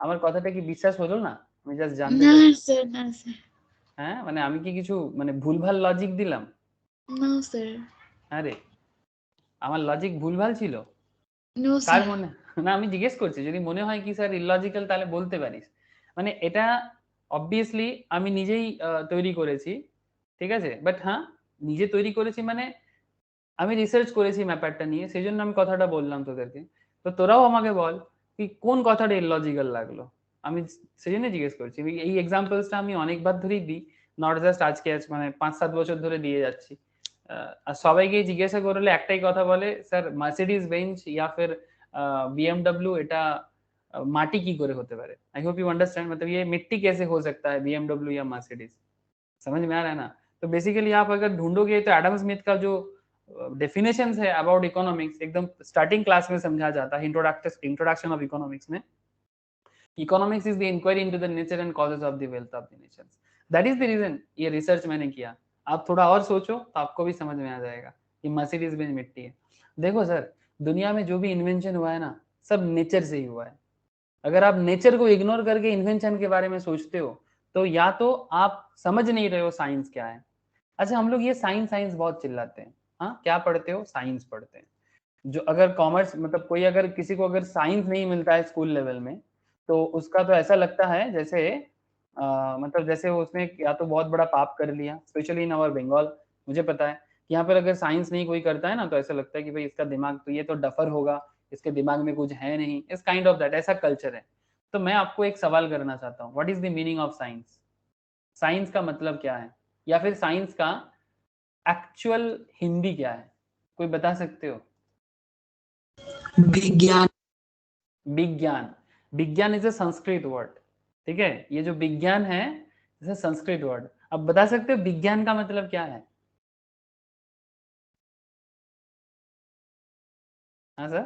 [SPEAKER 1] আমার কথাটা কি বিশ্বাস হলো না? আমি জাস্ট জানতে
[SPEAKER 4] না
[SPEAKER 1] চাচ্ছি।
[SPEAKER 4] স্যার, না স্যার,
[SPEAKER 1] হ্যাঁ, মানে আমি কি কিছু মানে ভুলভাল লজিক দিলাম?
[SPEAKER 4] নো স্যার,
[SPEAKER 1] আরে, আমার লজিক ভুলভাল ছিল?
[SPEAKER 4] নো
[SPEAKER 1] কার
[SPEAKER 4] স্যার।
[SPEAKER 1] মনে, না আমি জিজ্ঞেস করছি, যদি মনে হয় কি স্যার ইললজিক্যাল তাহলে বলতে পারিস। মানে এটা অবভিয়াসলি আমি নিজেই তৈরি করেছি, ঠিক আছে, বাট হ্যাঁ, নিজে তৈরি করেছি মানে আমি রিসার্চ করেছি ব্যাপারটা নিয়ে, সেই জন্য আমি কথাটা বললাম তোদেরকে। তো তোরাও আমাকে বল কি কোন কথাটা ইললজিক্যাল লাগলো, আমি সেই জন্য জিজ্ঞেস করছি। এই এক্সাম্পলসটা আমি অনেকবার ধরেই দিই, নট জাস্ট আজকে, মানে 5-7 বছর ধরে দিয়ে যাচ্ছি। আর সবাইকে জিজ্ঞাসা করলে একটাই কথা বলে, স্যার মার্সিডিজ বেঞ্চ या फिर बीएमडब्ल्यू এটা माटी की করে होते पारे। आई होप यू अंडरस्टैंड, मतलब ये मिट्टी कैसे हो सकता है बीएमडब्ल्यू या मर्सिडीज, समझ में आ रहा है ना? तो बेसिकली आप अगर ढूंढोगे तो एडम स्मिथ का जो डेफिनेशन है अबाउट इकोनॉमिक्स, एकदम स्टार्टिंग क्लास में समझा जाता है, इंट्रोडक्शन ऑफ इकोनॉमिक्स में। Economics is the inquiry into the nature and causes of the wealth of the nations. That is the reason ये रिसर्च मैंने किया। आप थोड़ा और सोचो तो आपको भी समझ में आ जाएगा कि मर्सिडीज बेंज मिट्टी है। देखो सर, दुनिया में जो भी इन्वेंशन हुआ है ना, सब नेचर से ही हुआ है। अगर आप नेचर को इग्नोर करके इन्वेंशन के बारे में सोचते हो, तो या तो आप समझ नहीं रहे हो साइंस क्या है। अच्छा, हम लोग ये साइंस साइंस बहुत चिल्लाते हैं, हाँ, क्या पढ़ते हो? साइंस पढ़ते हैं। जो अगर कॉमर्स, मतलब कोई अगर किसी को अगर साइंस नहीं मिलता है स्कूल लेवल में, तो उसका तो ऐसा लगता है जैसे मतलब जैसे उसने या तो बहुत बड़ा पाप कर लिया, स्पेशली इन आवर बंगाल। मुझे पता है कि यहाँ पर अगर साइंस नहीं कोई करता है ना, तो ऐसा लगता है कि भाई इसका दिमाग तो, ये तो डफर होगा, इसके दिमाग में कुछ है नहीं, इस काइंड ऑफ दैट, ऐसा कल्चर है। तो मैं आपको एक सवाल करना चाहता हूँ, what is the meaning of science? Science का मतलब क्या है? या फिर साइंस का एक्चुअल हिंदी क्या है, कोई बता सकते हो?
[SPEAKER 2] विज्ञान।
[SPEAKER 1] विज्ञान, विज्ञान इज अ संस्कृत वर्ड, ठीक है, ये जो विज्ञान है इज अ संस्कृत वर्ड। अब बता सकते हो विज्ञान का मतलब क्या है? हाँ सर,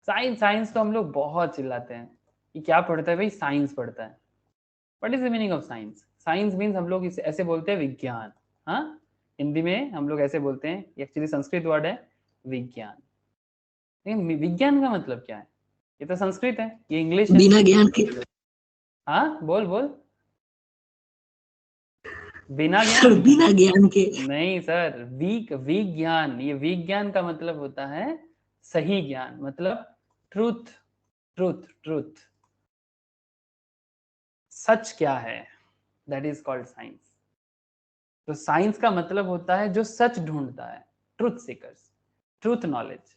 [SPEAKER 1] साइंस, साइंस तो हम लोग बहुत चिल्लाते हैं, ये क्या पढ़ता है भाई? साइंस पढ़ता है। What is the meaning of science? Science means हम लोग इसे ऐसे बोलते हैं विज्ञान, हाँ, हिंदी में हम लोग ऐसे बोलते हैं, ये एक्चुअली संस्कृत वर्ड है विज्ञान। लेकिन विज्ञान का मतलब क्या है? ये तो संस्कृत है, ये इंग्लिश है।
[SPEAKER 2] बिना ज्ञान के।
[SPEAKER 1] हाँ बोल बोल। बिना
[SPEAKER 2] सर
[SPEAKER 1] ज्ञान?
[SPEAKER 2] बिना ज्ञान के।
[SPEAKER 1] नहीं सर, विज्ञान, ये विज्ञान का मतलब होता है सही ज्ञान, मतलब ट्रूथ, ट्रूथ, ट्रूथ, सच क्या है, दैट इज कॉल्ड साइंस। तो साइंस का मतलब होता है जो सच ढूंढता है, truth seekers, truth knowledge,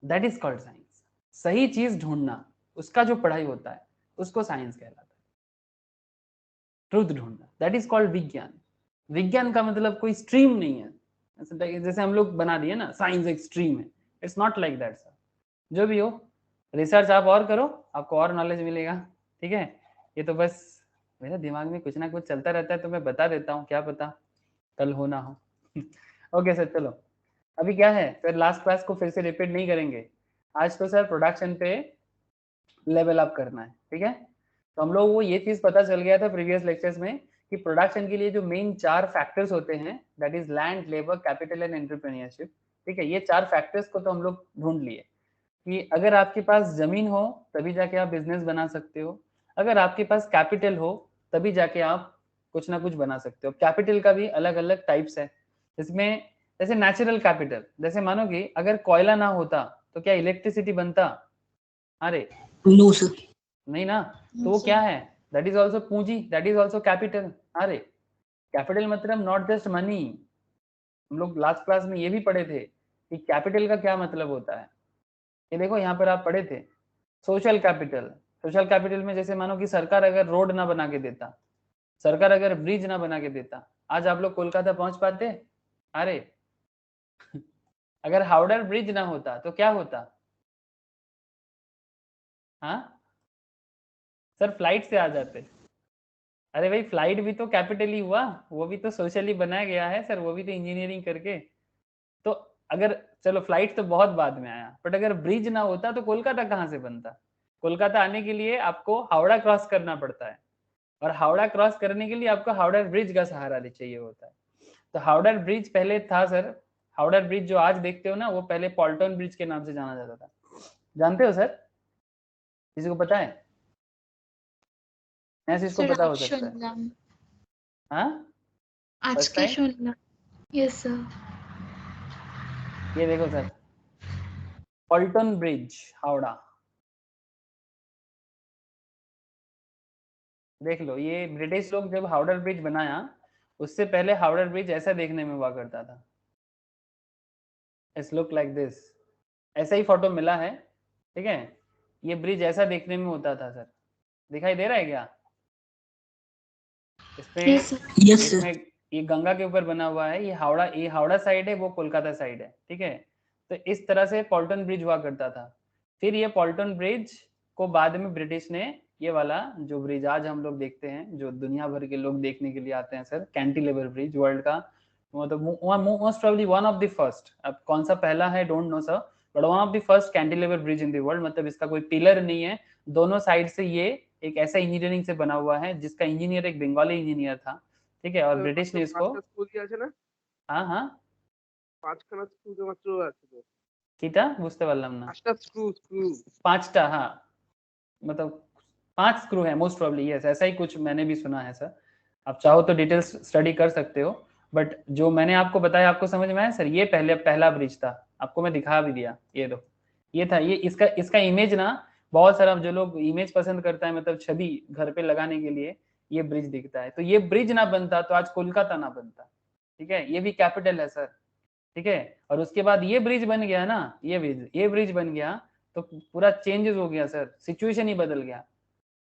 [SPEAKER 1] that is called science. सही चीज ढूंढना, उसका जो पढ़ाई होता है उसको साइंस कहलाता है। ट्रूथ ढूंढना, दैट इज कॉल्ड विज्ञान। विज्ञान का मतलब कोई स्ट्रीम नहीं है, जैसे हम लोग बना दिए ना साइंस एक स्ट्रीम है, it's not like that sir. जो भी हो, रिसर्च आप और करो, आपको और नॉलेज मिलेगा, ठीक है। ये तो बस मेरे दिमाग में कुछ ना कुछ चलता रहता है तो मैं बता देता हूँ, क्या पता कल हो ना हो। ओके सर, चलो अभी क्या है सर, लास्ट क्लास को फिर से रिपीट नहीं करेंगे, आज तो सर प्रोडक्शन पे लेवल अप करना है, ठीक है। तो हम लोग को ये चीज पता चल गया था प्रीवियस लेक्चर्स में कि प्रोडक्शन के लिए जो मेन 4 फैक्टर्स होते हैं, that is land, labour, capital and entrepreneurship, ठीक है। ये 4 फैक्टर्स को तो हम लोग ढूंढ लिए कि अगर आपके पास जमीन हो तभी जाके आप बिजनेस बना सकते हो, अगर आपके पास कैपिटल हो तभी जाके आप कुछ ना कुछ बना सकते हो। कैपिटल का भी अलग अलग टाइप्स है, इसमें जैसे नेचुरल कैपिटल, जैसे मानो कि अगर कोयला ना होता तो क्या इलेक्ट्रिसिटी बनता? अरे
[SPEAKER 2] नो सर।
[SPEAKER 1] नहीं ना, तो वो क्या है? दैट इज ऑल्सो पूंजी, दैट इज ऑल्सो कैपिटल। अरे कैपिटल मतलब नॉट जस्ट मनी, हम लोग लास्ट क्लास में ये भी पढ़े थे कि कैपिटल का क्या मतलब होता है। ये देखो यहाँ पर आप पढ़े थे सोशल कैपिटल। सोशल कैपिटल में जैसे मानो कि सरकार अगर रोड ना बना के देता, सरकार अगर ब्रिज ना बना के देता, आज आप लोग कोलकाता पहुंच पाते? अरे अगर हावड़ा ब्रिज ना होता तो क्या होता? हाँ सर, फ्लाइट से आ जाते। अरे भाई फ्लाइट भी तो कैपिटल ही हुआ, वो भी तो सोशली बनाया गया है सर, वो भी तो इंजीनियरिंग करके। तो अगर चलो फ्लाइट तो बहुत बाद में आया, बट अगर ब्रिज ना होता तो कोलकाता कहाँ से बनता? कोलकाता आने के लिए आपको हावड़ा क्रॉस करना पड़ता है, और हावड़ा क्रॉस करने के लिए आपको हावड़ा ब्रिज का सहारा चाहिए होता है। तो हावड़ा ब्रिज पहले था सर, हावड़ा ब्रिज जो आज देखते हो ना, वो पहले पॉल्टन ब्रिज के नाम से जाना जाता था। जानते हो सर, किसी को पता है? ऐसे इसको
[SPEAKER 4] सर
[SPEAKER 1] पता हो
[SPEAKER 4] आज
[SPEAKER 1] सकता है।
[SPEAKER 4] सुनना,
[SPEAKER 1] हाँ
[SPEAKER 4] आज
[SPEAKER 1] फर्स्ट
[SPEAKER 4] के
[SPEAKER 1] टाइम,
[SPEAKER 4] सुनना। Yes sir.
[SPEAKER 1] ये देखो सर, पॉल्टन ब्रिज हावड़ा, देख लो। ये ब्रिटिश लोग जब हावड़ा ब्रिज बनाया, उससे पहले हावड़ा ब्रिज ऐसा देखने में हुआ करता था, इट्स लुक लाइक दिस, ऐसा ही फोटो मिला है, ठीक है। ये ब्रिज ऐसा देखने में होता था सर, दिखाई दे रहा है क्या? इसमें
[SPEAKER 4] यस सर।
[SPEAKER 2] Yes sir.
[SPEAKER 1] इसमें ये गंगा के ऊपर बना हुआ है, ये हावड़ा साइड है, वो कोलकाता साइड है, ठीक है। तो इस तरह से पॉल्टन ब्रिज हुआ करता था। फिर ये पॉल्टन ब्रिज को बाद में ब्रिटिश ने, ये वाला जो ब्रिज आज हम लोग देखते हैं, जो दुनिया भर के लोग देखने के लिए आते हैं सर, कैंटिलीवर ब्रिज, वर्ल्ड का मतलब most probably one of the first, अब कौन सा पहला है don't know sir, but one of the first cantilever bridge in the world, मतलब इसका कोई पिलर नहीं है, दोनों साइड से ये एक ऐसा इंजीनियरिंग से बना हुआ है जिसका इंजीनियर एक बंगाली इंजीनियर था, ठीक है, और ब्रिटिश ने इसको, हाँ हाँ কিটা বুঝতে পারলাম না। 5টা, हाँ मतलब 5 स्क्रू है मोस्ट प्रोबेबली, यस ऐसा ही कुछ मैंने भी सुना है सर। आप चाहो तो डिटेल्स स्टडी कर सकते हो, बट जो मैंने आपको बताया आपको समझ में आया सर। ये पहला ब्रिज था, आपको मैं दिखा भी दिया, ये दो, ये था। ये इसका इमेज ना, बहुत सारा जो लोग इमेज पसंद करता है, मतलब छवि घर पे लगाने के लिए ये ब्रिज दिखता है। तो ये ब्रिज ना बनता तो आज कोलकाता ना बनता, ठीक है। ये भी कैपिटल है सर, ठीक है। और उसके बाद ये ब्रिज बन गया ना, ये ब्रिज बन गया तो पूरा चेंजेस हो गया सर, सिचुएशन ही बदल गया,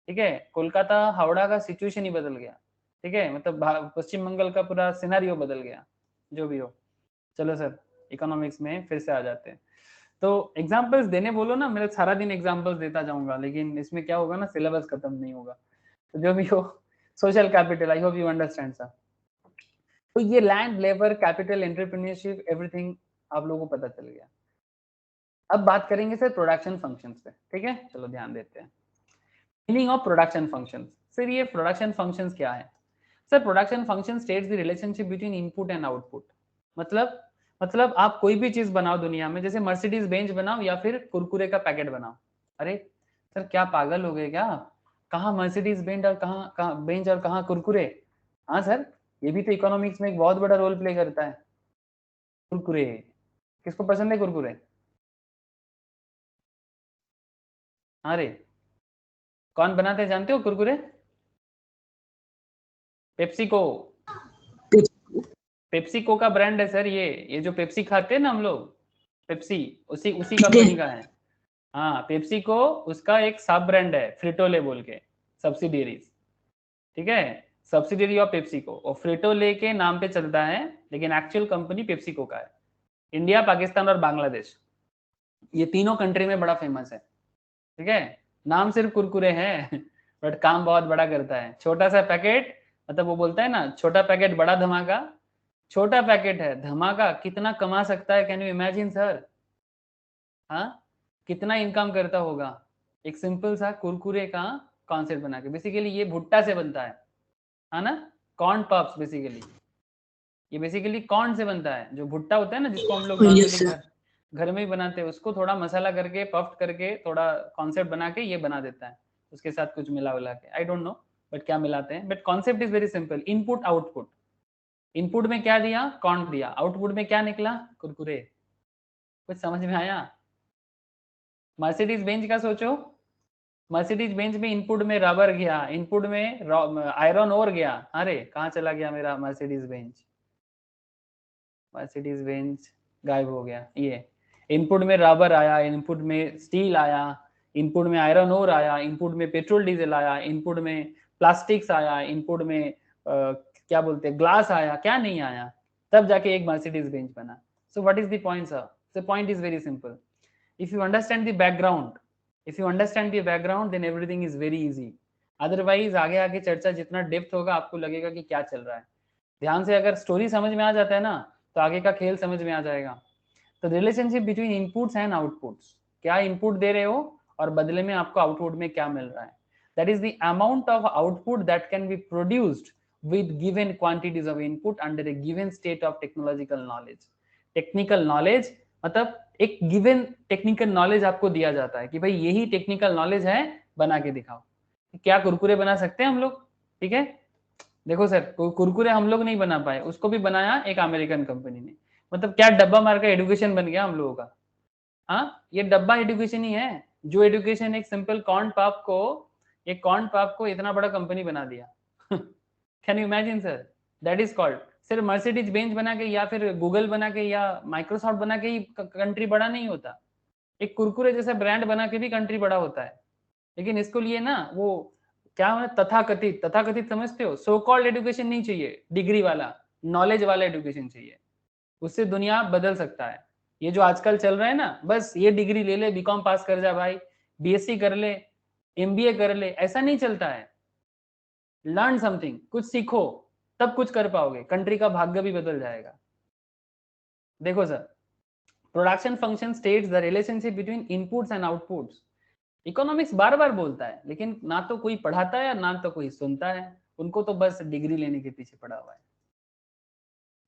[SPEAKER 1] ठीक है। कोलकाता हावड़ा का सिचुएशन ही बदल गया। ठीक है, मतलब पश्चिम बंगाल का पूरा सिनेरियो बदल गया, जो भी हो। चलो सर, इकोनॉमिक्स में फिर से आ जाते हैं। तो एग्जांपल्स देने बोलो ना, मेरा सारा दिन एग्जांपल्स देता जाऊंगा, लेकिन इसमें क्या होगा ना, सिलेबस खत्म नहीं होगा। तो जो भी हो, social capital, I hope you understand sir. तो ये land, labour, capital, entrepreneurship, everything आप लोगों को पता चल गया। अब बात करेंगे सर प्रोडक्शन फंक्शंस पे, ठीक है, चलो ध्यान देते हैं। Meaning of production functions. Sir ये प्रोडक्शन फंक्शंस क्या है? Sir production function states the relationship between input and output. मतलब आप कोई भी चीज बनाओ दुनिया में, जैसे मर्सिडीज बेंच बनाओ या फिर कुरकुरे का पैकेट बनाओ। अरे सर क्या पागल हो गए क्या? कहाँ मर्सिडीज बेंच और कहाँ बेंच और कहाँ कुरकुरे? हाँ सर, ये भी तो इकोनॉमिक्स में एक बहुत बड़ा रोल प्ले करता है। कुरकुरे, किसको पसंद है कुरकुरे? अरे कौन बनाते हैं जानते हो कुरकुरे? पेप्सिको। पेप्सिको का ब्रांड है सर ये जो पेप्सी खाते हैं ना हम लोग, पेप्सी उसी उसी कंपनी का है। हाँ, पेप्सिको उसका एक सब ब्रांड है, फ्रिटोले बोल के, सब्सिडियरीज, ठीक है, सब्सिडियरी ऑफ पेप्सिको, और फ्रिटोले के नाम पे चलता है, लेकिन एक्चुअल कंपनी पेप्सिको का है। इंडिया, पाकिस्तान और बांग्लादेश, ये तीनों कंट्री में बड़ा फेमस है, ठीक है। नाम सिर्फ कुरकुरे है बट काम बहुत बड़ा करता है। छोटा सा पैकेट, मतलब वो बोलता है ना, छोटा पैकेट बड़ा धमाका, छोटा पैकेट है धमाका, कितना कमा सकता है, कैन यू इमेजिन सर? हाँ, कितना इनकम करता होगा एक सिंपल सा कुरकुरे का कॉन्सेप्ट बना के। बेसिकली ये भुट्टा से बनता है ना, कॉर्न पफ्स बेसिकली, ये बेसिकली कॉर्न से बनता है, जो भुट्टा होता है ना जिसको हम लोग
[SPEAKER 2] Yes,
[SPEAKER 1] नॉर्मली
[SPEAKER 2] sir.
[SPEAKER 1] घर में ही बनाते हैं, उसको थोड़ा मसाला करके पफ्ड करके थोड़ा कॉन्सेप्ट बना के ये बना देता है, उसके साथ कुछ मिला उला के, आई डोंट नो बट क्या मिलाते हैं, but concept is very simple, input output. Input में क्या दिया, कॉर्न दिया, आउटपुट में क्या निकला, कुरकुरे। कुछ समझ में आया? मर्सिडीज बेंच का सोचो, मर्सिडीज बेंच में इनपुट में रबर गया, इनपुट में आयरन ओर गया, अरे कहाँ चला गया मेरा मर्सिडीज बेंच? मर्सिडीज बेंच गायब हो गया। ये इनपुट में रबर आया, इनपुट में स्टील आया, इनपुट में आयरन ओर आया, इनपुट में पेट्रोल डीजल आया, इनपुट में प्लास्टिक्स आया, इनपुट में क्या बोलते हैं ग्लास आया, क्या नहीं आया, तब जाके एक मर्सिडीज बेंच बना। So what is the point sir? The point is very simple, if you understand the background then everything is very easy, otherwise आगे आगे चर्चा जितना डेप्थ होगा आपको लगेगा कि क्या चल रहा है। ध्यान से अगर स्टोरी समझ में आ जाता है ना, तो आगे का खेल समझ में आ जाएगा। तो relationship between inputs and outputs, क्या इनपुट दे रहे हो और बदले में आपको आउटपुट में क्या मिल रहा है, that is the amount of output that can be produced with given quantities of input under a given state of technological knowledge। Technical knowledge मतलब एक गिवन टेक्निकल नॉलेज आपको दिया जाता है कि भाई यही टेक्निकल नॉलेज है, बना के दिखाओ। क्या कुरकुरे बना सकते हैं हम लोग? ठीक है, देखो सर, कुरकुरे हम लोग नहीं बना पाए, उसको भी बनाया एक अमेरिकन कंपनी ने। मतलब क्या डब्बा मार का एडुकेशन बन गया हम लोगों का। हाँ, ये डब्बा एडुकेशन ही है, जो एडुकेशन एक सिंपल कॉर्न पाप को इतना बड़ा कंपनी बना दिया। Can you imagine sir? That is called, सिर्फ मर्सिडीज बेंच बना के या फिर गूगल बना के या माइक्रोसॉफ्ट बना के ही कंट्री बड़ा नहीं होता, एक कुरकुरे जैसा ब्रांड बना के भी कंट्री बड़ा होता है। लेकिन इसको लिए ना वो क्या है, तथाकथित समझते हो, सो कॉल्ड एडुकेशन नहीं चाहिए, डिग्री वाला नॉलेज वाला एडुकेशन चाहिए, उससे दुनिया बदल सकता है। ये जो आजकल चल रहा है ना, बस ये डिग्री ले ले, बीकॉम पास कर जा भाई, बीएससी कर ले, एमबीए कर ले, ऐसा नहीं चलता है। लर्न समथिंग, कुछ सीखो, तब कुछ कर पाओगे, कंट्री का भाग्य भी बदल जाएगा। देखो sir, production function states the relationship between inputs and outputs. Economics बार बार बोलता है, लेकिन ना तो कोई पढ़ाता है ना तो कोई सुनता है, उनको तो बस डिग्री लेने के पीछे पड़ा हुआ है।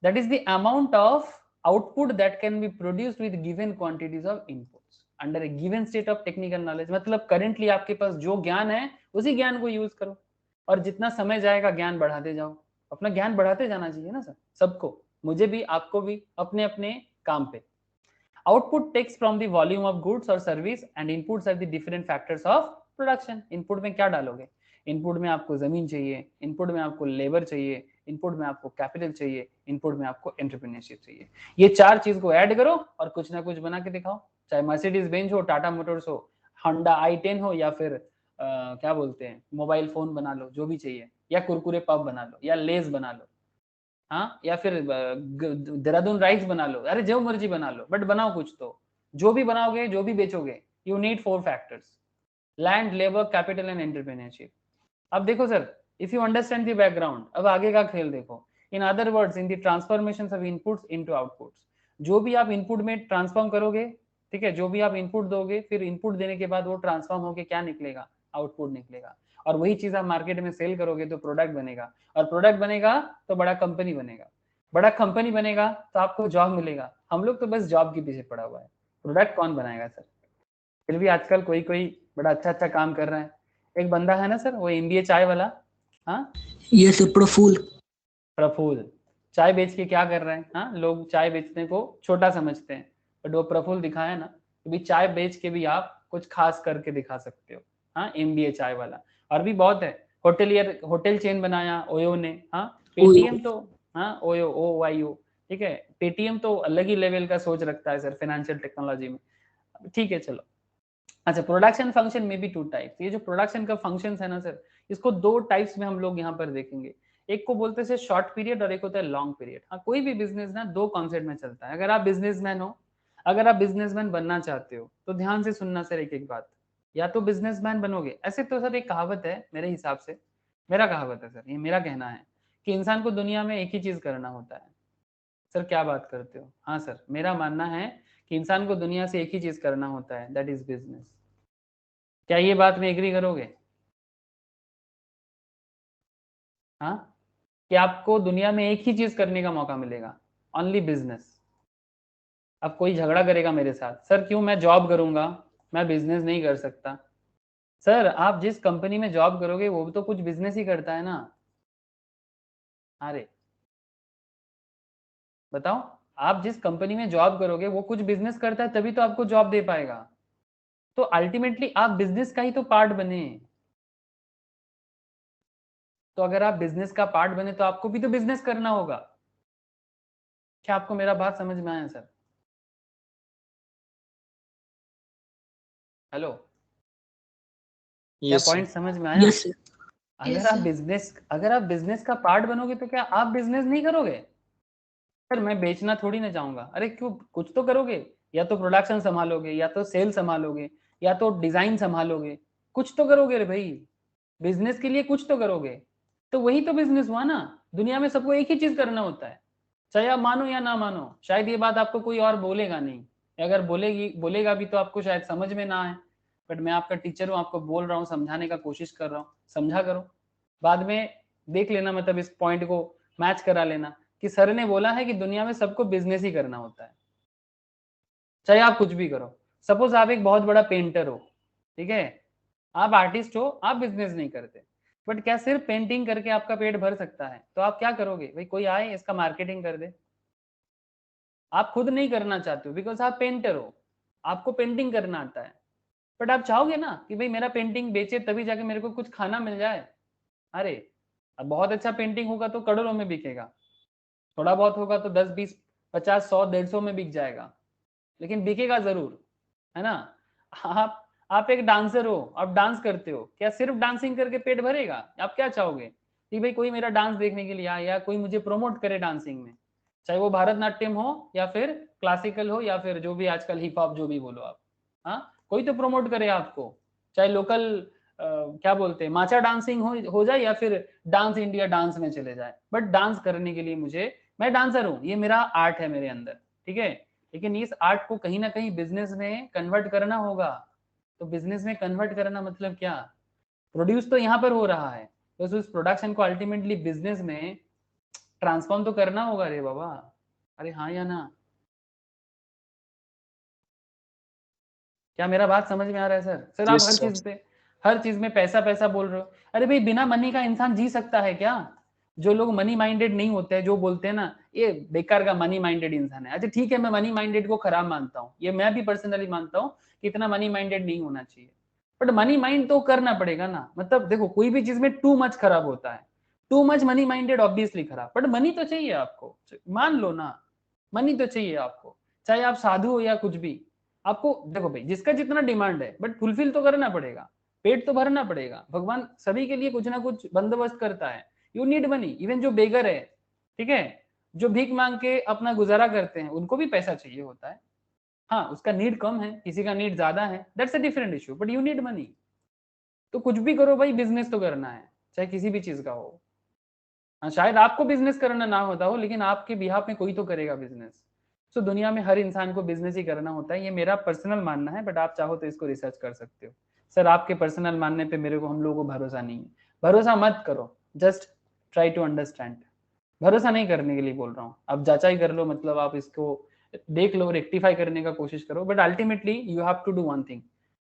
[SPEAKER 1] That is the amount of output that can be produced with given quantities of inputs under A given state of technical knowledge. मतलब करेंटली आपके पास जो ज्ञान है उसी ज्ञान को यूज करो, और जितना समय जाएगा ज्ञान बढ़ाते जाओ। अपना ज्ञान बढ़ाते जाना चाहिए ना सर, सबको, मुझे भी आपको भी, अपने अपने काम पे। Output takes from the volume of goods और service and inputs are the different factors of production. Input में क्या डालोगे? इनपुट में आपको जमीन चाहिए, इनपुट में आपको लेबर चाहिए, इनपुट में आपको कैपिटल चाहिए, इनपुट में आपको एंटरप्रेन्योरशिप चाहिए। ये चार चीज को ऐड करो और कुछ ना कुछ बना के दिखाओ, चाहे मर्सिडीज बेंच हो, टाटा मोटर्स हो, होंडा i10 हो, या फिर क्या बोलते हैं मोबाइल फोन बना लो, जो भी चाहिए, या कुरकुरे पफ बना लो, या लेस बना लो, हाँ, या फिर देहरादून राइस बना लो, अरे जो मर्जी बना लो, बट बनाओ कुछ तो। जो भी बनाओगे, जो भी बेचोगे, you need 4 factors: land, labour, capital and entrepreneurship. अब देखो sir, if you understand the background, अब आगे का खेल देखो। In other words, in the transformation of inputs into outputs, जो भी आप इनपुट में ट्रांसफॉर्म करोगे, ठीक है, जो भी आप इनपुट दोगे, फिर इनपुट देने के बाद वो ट्रांसफॉर्म होके क्या निकलेगा, आउटपुट निकलेगा। और वही चीज आप मार्केट में सेल करोगे तो प्रोडक्ट बनेगा, और प्रोडक्ट बनेगा तो बड़ा कंपनी बनेगा, बड़ा कंपनी बनेगा तो आपको जॉब मिलेगा। हम लोग तो बस जॉब के पीछे पड़ा हुआ है, प्रोडक्ट कौन बनाएगा सर? फिर भी आजकल कोई कोई बड़ा अच्छा अच्छा काम कर रहा है। एक बंदा है ना सर, वो MBA चाय वाला, हाँ,
[SPEAKER 2] ये सर प्रफुल्ल।
[SPEAKER 1] प्रफुल्ल चाय बेच के क्या कर रहे हैं? हाँ, लोग चाय बेचने को छोटा समझते हैं, बट वो प्रफुल्ल दिखाया ना, तो भी चाय बेच के भी आप कुछ खास करके दिखा सकते हो। हाँ, MBA चाय वाला। और भी बहुत है, होटलियर, होटल चेन बनाया ओयो ने। हाँ, पेटीएम तो, हाँ, ओयो, OYO, ठीक है, पेटीएम तो अलग ही लेवल का सोच रखता है सर फाइनेंशियल टेक्नोलॉजी में। ठीक है, चलो। अच्छा, प्रोडक्शन फंक्शन में भी 2 टाइप्स। ये जो प्रोडक्शन का फंक्शन है ना सर, इसको 2 टाइप्स में हम लोग यहाँ पर देखेंगे। एक को बोलते हैं शॉर्ट पीरियड और एक होता है लॉन्ग पीरियड। हाँ, कोई भी बिजनेस ना 2 कॉन्सेप्ट में चलता है। अगर आप बिजनेसमैन हो, अगर आप बिजनेसमैन बनना चाहते हो, तो ध्यान से सुनना सर एक एक बात। या तो बिजनेसमैन बनोगे, ऐसे तो सर एक कहावत है मेरे हिसाब से, मेरा कहावत है सर, ये मेरा कहना है कि इंसान को दुनिया में एक ही चीज करना होता है। सर क्या बात करते हो? हाँ सर, मेरा मानना है कि इंसान को दुनिया से एक ही चीज करना होता है, दैट इज बिजनेस। क्या ये बात में एग्री करोगे? हाँ, कि आपको दुनिया में एक ही चीज करने का मौका मिलेगा, ओनली बिजनेस। अब कोई झगड़ा करेगा मेरे साथ, सर क्यों मैं जॉब करूंगा, मैं बिजनेस नहीं कर सकता? सर आप जिस कंपनी में जॉब करोगे वो भी तो कुछ बिजनेस ही करता है ना। अरे बताओ, आप जिस कंपनी में जॉब करोगे वो कुछ बिजनेस करता है, तभी तो आपको जॉब दे पाएगा। तो अल्टीमेटली आप बिजनेस का ही तो पार्ट बने। तो अगर आप बिजनेस का पार्ट बने तो आपको भी तो बिजनेस करना होगा। क्या आपको मेरा बात समझ में आया सर? हेलो, क्या
[SPEAKER 3] Yes, sir.
[SPEAKER 1] पॉइंट समझ में आया?
[SPEAKER 2] Yes sir.
[SPEAKER 1] अगर आप बिजनेस, अगर आप बिजनेस का पार्ट बनोगे तो क्या आप बिजनेस नहीं करोगे? सर मैं बेचना थोड़ी ना चाहूंगा, अरे क्यों, कुछ तो करोगे। या तो प्रोडक्शन संभालोगे, या तो सेल संभालोगे, या तो डिजाइन संभालोगे, कुछ तो करोगे रे भाई। बिजनेस के लिए कुछ तो करोगे, तो वही तो बिजनेस हुआ ना। दुनिया में सबको एक ही चीज करना होता है, चाहे आप मानो या ना मानो। शायद ये बात आपको कोई और बोलेगा नहीं, अगर बोलेगा भी तो आपको शायद समझ में ना आए, बट मैं आपका टीचर हूँ, आपको बोल रहा हूँ, समझाने का कोशिश कर रहा हूँ, समझा करो। बाद में देख लेना, मतलब इस पॉइंट को मैच करा लेना कि सर ने बोला है कि दुनिया में सबको बिजनेस ही करना होता है, चाहे आप कुछ भी करो। सपोज आप एक बहुत बड़ा पेंटर हो, ठीक है, आप आर्टिस्ट हो, आप बिजनेस नहीं करते, बट क्या सिर्फ पेंटिंग करके आपका पेट भर सकता है? तो आप क्या करोगे भाई, कोई आए इसका मार्केटिंग कर दे। आप खुद नहीं करना चाहते हो बिकॉज आप पेंटर हो, आपको पेंटिंग करना आता है, बट आप चाहोगे ना कि भाई मेरा पेंटिंग बेचे तभी जाके मेरे को कुछ खाना मिल जाए। अरे अब बहुत अच्छा पेंटिंग होगा तो करोड़ों में बिकेगा, थोड़ा बहुत होगा तो 10 20 50 100 150 में बिक जाएगा, लेकिन बिकेगा जरूर, है ना? आप एक डांसर हो, आप डांस करते हो, क्या सिर्फ डांसिंग करके पेट भरेगा? आप क्या चाहोगे कि भाई कोई मेरा डांस देखने के लिए आए, या कोई मुझे प्रमोट करे डांसिंग में, चाहे वो भारतनाट्यम हो या फिर क्लासिकल हो या फिर जो भी आजकल हिप हॉप जो भी बोलो आप। हाँ, कोई तो प्रमोट करे आपको, चाहे लोकल क्या बोलते हैं माचा डांसिंग हो जाए या फिर डांस इंडिया डांस में चले जाए, बट डांस करने के लिए मुझे, मैं डांसर हूँ, ये मेरा आर्ट है मेरे अंदर, ठीक है, लेकिन इस आर्ट को कहीं ना कहीं बिजनेस में कन्वर्ट करना होगा। तो बिजनेस में कन्वर्ट करना मतलब क्या? प्रोड्यूस तो यहाँ पर हो रहा है, बस उस प्रोडक्शन को अल्टीमेटली बिजनेस में ट्रांसफॉर्म तो करना होगा रे बाबा। अरे हाँ या ना? क्या मेरा बात समझ में आ रहा है सर? सर आप
[SPEAKER 3] Yes, sir.
[SPEAKER 1] हर चीज में पैसा पैसा बोल रहे हो। अरे भाई बिना मनी का इंसान जी सकता है क्या? जो लोग मनी माइंडेड नहीं होते हैं, जो बोलते हैं ना ये बेकार का मनी माइंडेड इंसान है, अच्छा ठीक है, मैं मनी माइंडेड को खराब मानता हूँ, ये मैं भी पर्सनली मानता हूँ कि इतना मनी माइंडेड नहीं होना चाहिए, बट मनी माइंड तो करना पड़ेगा ना। मतलब देखो कोई भी चीज में टू मच खराब होता है, too much money minded obviously खराब, बट मनी तो चाहिए आपको, मान लो ना, मनी तो चाहिए आपको, चाहे आप साधु हो या कुछ भी। आपको देखो भाई जिसका जितना डिमांड है, बट फुलफिल तो करना पड़ेगा। पेट तो भरना पड़ेगा, भगवान सभी के लिए कुछ ना कुछ बंदोबस्त करता है। यू नीड मनी, इवन जो बेगर है, ठीक है, जो भीख मांग के अपना गुजारा करते हैं, उनको भी पैसा चाहिए होता है। हाँ, उसका नीड कम है, किसी का नीड ज्यादा है, that's a different issue, but you need money. तो कुछ भी करो भाई, बिजनेस तो करना है, चाहे किसी भी चीज का हो। हाँ, शायद आपको बिजनेस करना ना होता हो, लेकिन आपके बिहाफ में कोई तो करेगा बिजनेस। सो दुनिया में हर इंसान को बिजनेस ही करना होता है, ये मेरा पर्सनल मानना है, बट आप चाहो तो इसको रिसर्च कर सकते हो। सर आपके पर्सनल मानने पे मेरे को, हम लोगों को भरोसा नहीं है। भरोसा मत करो, जस्ट ट्राई टू अंडरस्टैंड। भरोसा नहीं करने के लिए बोल रहा हूँ, आप जांचाई कर लो, मतलब आप इसको देख लो, रेक्टिफाई करने का कोशिश करो, but ultimately you have to do one thing.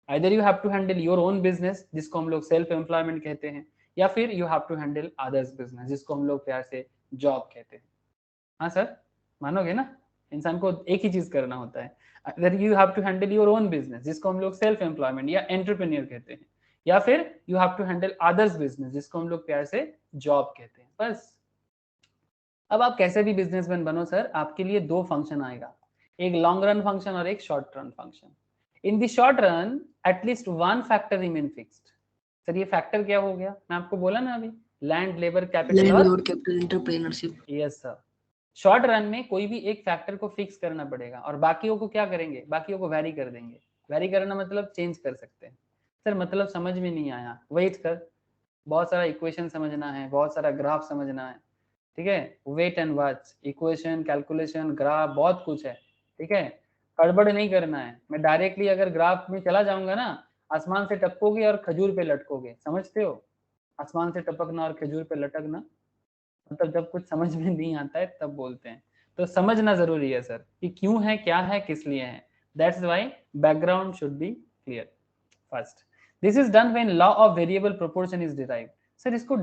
[SPEAKER 1] Either you have to handle your own business, जिसको हम लोग सेल्फ एम्प्लॉयमेंट कहते हैं, या फिर you have to handle others business, जिसको हम लोग प्यार से जॉब कहते हैं। हाँ सर, मानोगे ना, इंसान को एक ही चीज करना होता है। अगर you have to handle your own business, जिसको हम लोग सेल्फ एम्प्लॉयमेंट या एंटरप्रेन्योर कहते हैं, या फिर you have to handle others business, जिसको हम लोग प्यार से जॉब कहते हैं, बस। अब आप कैसे भी बिजनेसमैन बनो सर, आपके लिए दो फंक्शन आएगा, एक लॉन्ग रन फंक्शन और एक short run function. In the short run at least one factor remain fixed. Sir ये फैक्टर क्या हो गया, मैं आपको बोला ना अभी, लैंड, लेबर, कैपिटल
[SPEAKER 2] लैंड
[SPEAKER 1] और
[SPEAKER 2] labour capital entrepreneurship.
[SPEAKER 1] Yes sir. Short run में कोई भी एक फैक्टर को फिक्स करना पड़ेगा, और बाकियों को क्या करेंगे, बाकियों को वैरी कर देंगे। वैरी करना मतलब चेंज कर सकते हैं। सर मतलब समझ में नहीं आया, वेट कर, बहुत सारा इक्वेशन समझना है, बहुत सारा ग्राफ समझना है, ठीक है, wait and watch, equation, calculation, graph, बहुत कुछ है, ठीक है, गड़बड़ नहीं करना है। मैं डायरेक्टली अगर ग्राफ में चला जाऊंगा ना, आसमान से टपकोगे और खजूर पे लटकोगे, समझते हो, आसमान से टपकना और खजूर पे लटकना, मतलब जब कुछ समझ में नहीं आता है तब बोलते हैं। तो समझना जरूरी है सर, कि क्यों है, क्या है, किस लिए है। That's why background should be clear first. This is done when law of variable proportion is derived. Sir इसको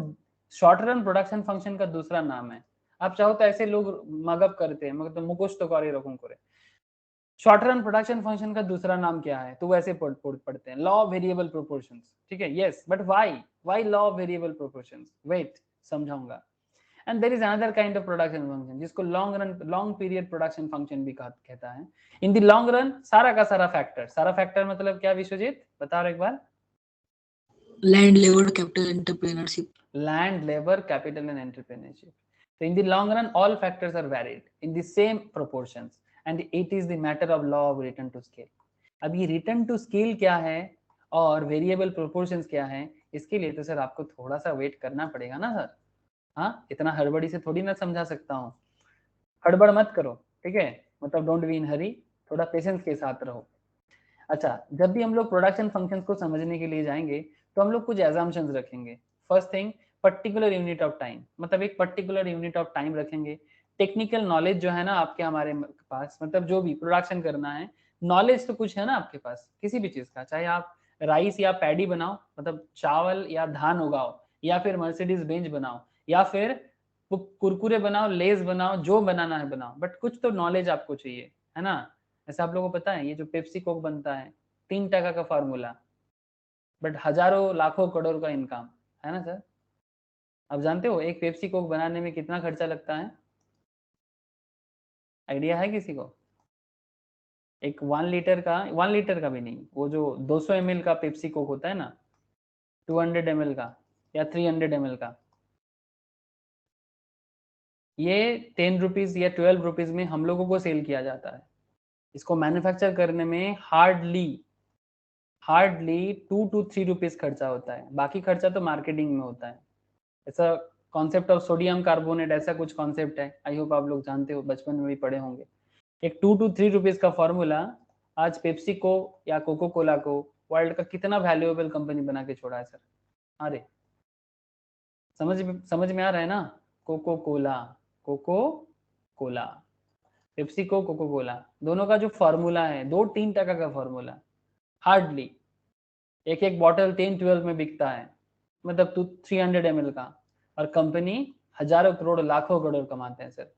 [SPEAKER 1] शॉर्ट रन प्रोडक्शन फंक्शन का दूसरा नाम है। आप चाहो तो ऐसे लोग मगअप करते हैं, मतलब मुकुश तो करे रकम करे। शॉर्ट रन प्रोडक्शन फंक्शन का दूसरा नाम क्या है, तो वैसे पढ़ते हैं, लॉ ऑफ वेरिएबल प्रोपोर्शंस, ठीक है, yes, but why law of variable proportions, wait समझाऊंगा। And there is another kind of production function, जिसको लॉन्ग पीरियड प्रोडक्शन फंक्शन भी कहता है। इन द लॉन्ग रन सारा का सारा फैक्टर मतलब क्या विश्वजीत, बता रहे एक बार।
[SPEAKER 2] Land labour capital entrepreneurship.
[SPEAKER 1] Land, labour, capital and entrepreneurship. So in the long run, all factors are varied in the same proportions, and it is the matter of law of return to scale. अब ये return to scale क्या है और variable proportions क्या है, इसके लिए तो सर आपको थोड़ा सा वेट करना पड़ेगा ना सर। हाँ, इतना हड़बड़ी से थोड़ी ना समझा सकता हूँ, हड़बड़ मत करो, ठीक है, मतलब डोंट बी इन हरी, थोड़ा पेशेंस के साथ रहो। अच्छा, जब भी हम लोग प्रोडक्शन फंक्शंस को समझने के लिए जाएंगे, तो हम लोग कुछ एजम्पशंस रखेंगे। First thing, particular unit of time, मतलब एक पर्टिकुलर यूनिट ऑफ टाइम रखेंगे। टेक्निकल नॉलेज जो है ना आपके हमारे पास, मतलब जो भी प्रोडक्शन करना है, नॉलेज तो कुछ है ना आपके पास किसी भी चीज का, चाहे आप राइस या पैडी बनाओ, मतलब चावल या धान उगाओ, या फिर मर्सिडीज बेंच बनाओ, या फिर कुरकुरे बनाओ, लेस बनाओ, जो बनाना है बनाओ, बट कुछ तो नॉलेज आपको चाहिए, है ना। ऐसा आप लोगों को पता है, ये जो पेप्सी कोक बनता है, 3 टका का फॉर्मूला, बट हजारों लाखों करोड़ का इनकम, है ना सर। आप जानते हो एक पेप्सी कोक बनाने में कितना खर्चा लगता है, आइडिया है किसी को। एक 1 लीटर का भी नहीं, वो जो 200 ml का पेप्सी कोक होता है ना, 200 ml का या 300 ml का, ये 10 रुपीज या 12 रुपीज में हम लोगों को सेल किया जाता है। इसको मैन्युफैक्चर करने में हार्डली 2 to 3 रुपीज खर्चा होता है, बाकी खर्चा तो मार्केटिंग में होता है। ऐसा कॉन्सेप्ट ऑफ सोडियम कार्बोनेट, ऐसा कुछ कॉन्सेप्ट है, आई होप आप लोग जानते हो, बचपन में भी पढ़े होंगे। एक 2 to 3 रुपीज का फॉर्मूला आज पेप्सी को या कोको कोला को वर्ल्ड का कितना वैल्यूएबल कंपनी बना के छोड़ा है सर। अरे समझ में आ रहा है ना, कोको कोला, पेप्सी को कोको कोला, दोनों का जो फॉर्मूला है 2-3 टका का फॉर्मूला, हार्डली एक बॉटल 10-12 में बिकता है, मतलब 300 ml का, और कंपनी हजारों करोड़ लाखों करोड़ कमाते हैं sir,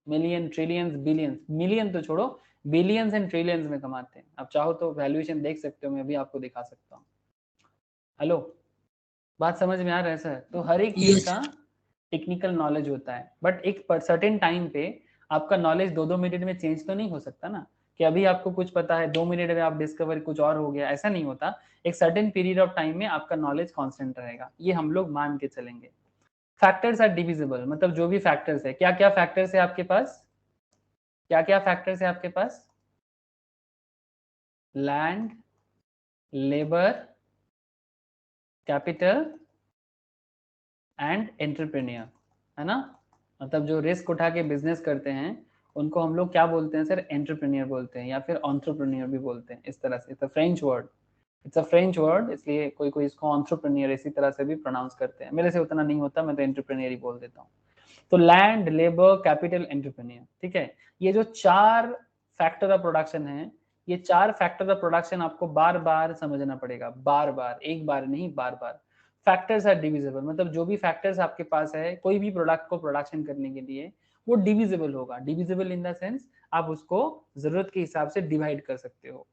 [SPEAKER 1] million, trillions, billions, million तो छोड़ो, बिलियंस एंड ट्रिलियंस में कमाते हैं। आप चाहो तो वैल्यूएशन देख सकते हो, मैं भी आपको दिखा सकता हूँ। हेलो, बात समझ में आ रहा है सर। तो हर एक चीज का टेक्निकल नॉलेज होता है, बट एक सर्टेन टाइम पे आपका नॉलेज 2-2 मिनट में चेंज तो नहीं हो सकता ना, कि अभी आपको कुछ पता है 2 मिनट में आप डिस्कवर कुछ और हो गया, ऐसा नहीं होता। एक सर्टेन पीरियड ऑफ टाइम में आपका नॉलेज कांस्टेंट रहेगा, ये हम लोग मान के चलेंगे। फैक्टर्स आर डिविजिबल, मतलब जो भी फैक्टर्स है, क्या क्या फैक्टर्स है आपके पास, क्या क्या फैक्टर्स है आपके पास? Land, labour, capital and entrepreneur, है ना। मतलब जो रिस्क उठा के बिजनेस करते हैं उनको हम लोग क्या बोलते हैं सर? एंटरप्रेन्योर बोलते हैं या फिर एंटरप्रेन्योर भी बोलते हैं, इस तरह से। It's a French word, it's a French word, इसलिए कोई कोई इसको एंटरप्रेन्योर इसी तरह से भी प्रोनाउंस करते हैं। मेरे से उतना नहीं होता, मैं तो एंटरप्रेन्योर ही बोल देता हूँ। तो लैंड, लेबर, कैपिटल, एंटरप्रेन्योर, ठीक है। ये जो 4 फैक्टर ऑफ प्रोडक्शन है, ये 4 फैक्टर ऑफ प्रोडक्शन आपको बार बार समझना पड़ेगा, बार बार, एक बार नहीं, बार बार। फैक्टर्स आर डिविजिबल, मतलब जो भी फैक्टर्स आपके पास है कोई भी प्रोडक्ट को प्रोडक्शन करने के लिए, वो डिविजिबल होगा। डिविजिबल इन द सेंस आप उसको जरूरत के हिसाब से डिवाइड कर सकते हो।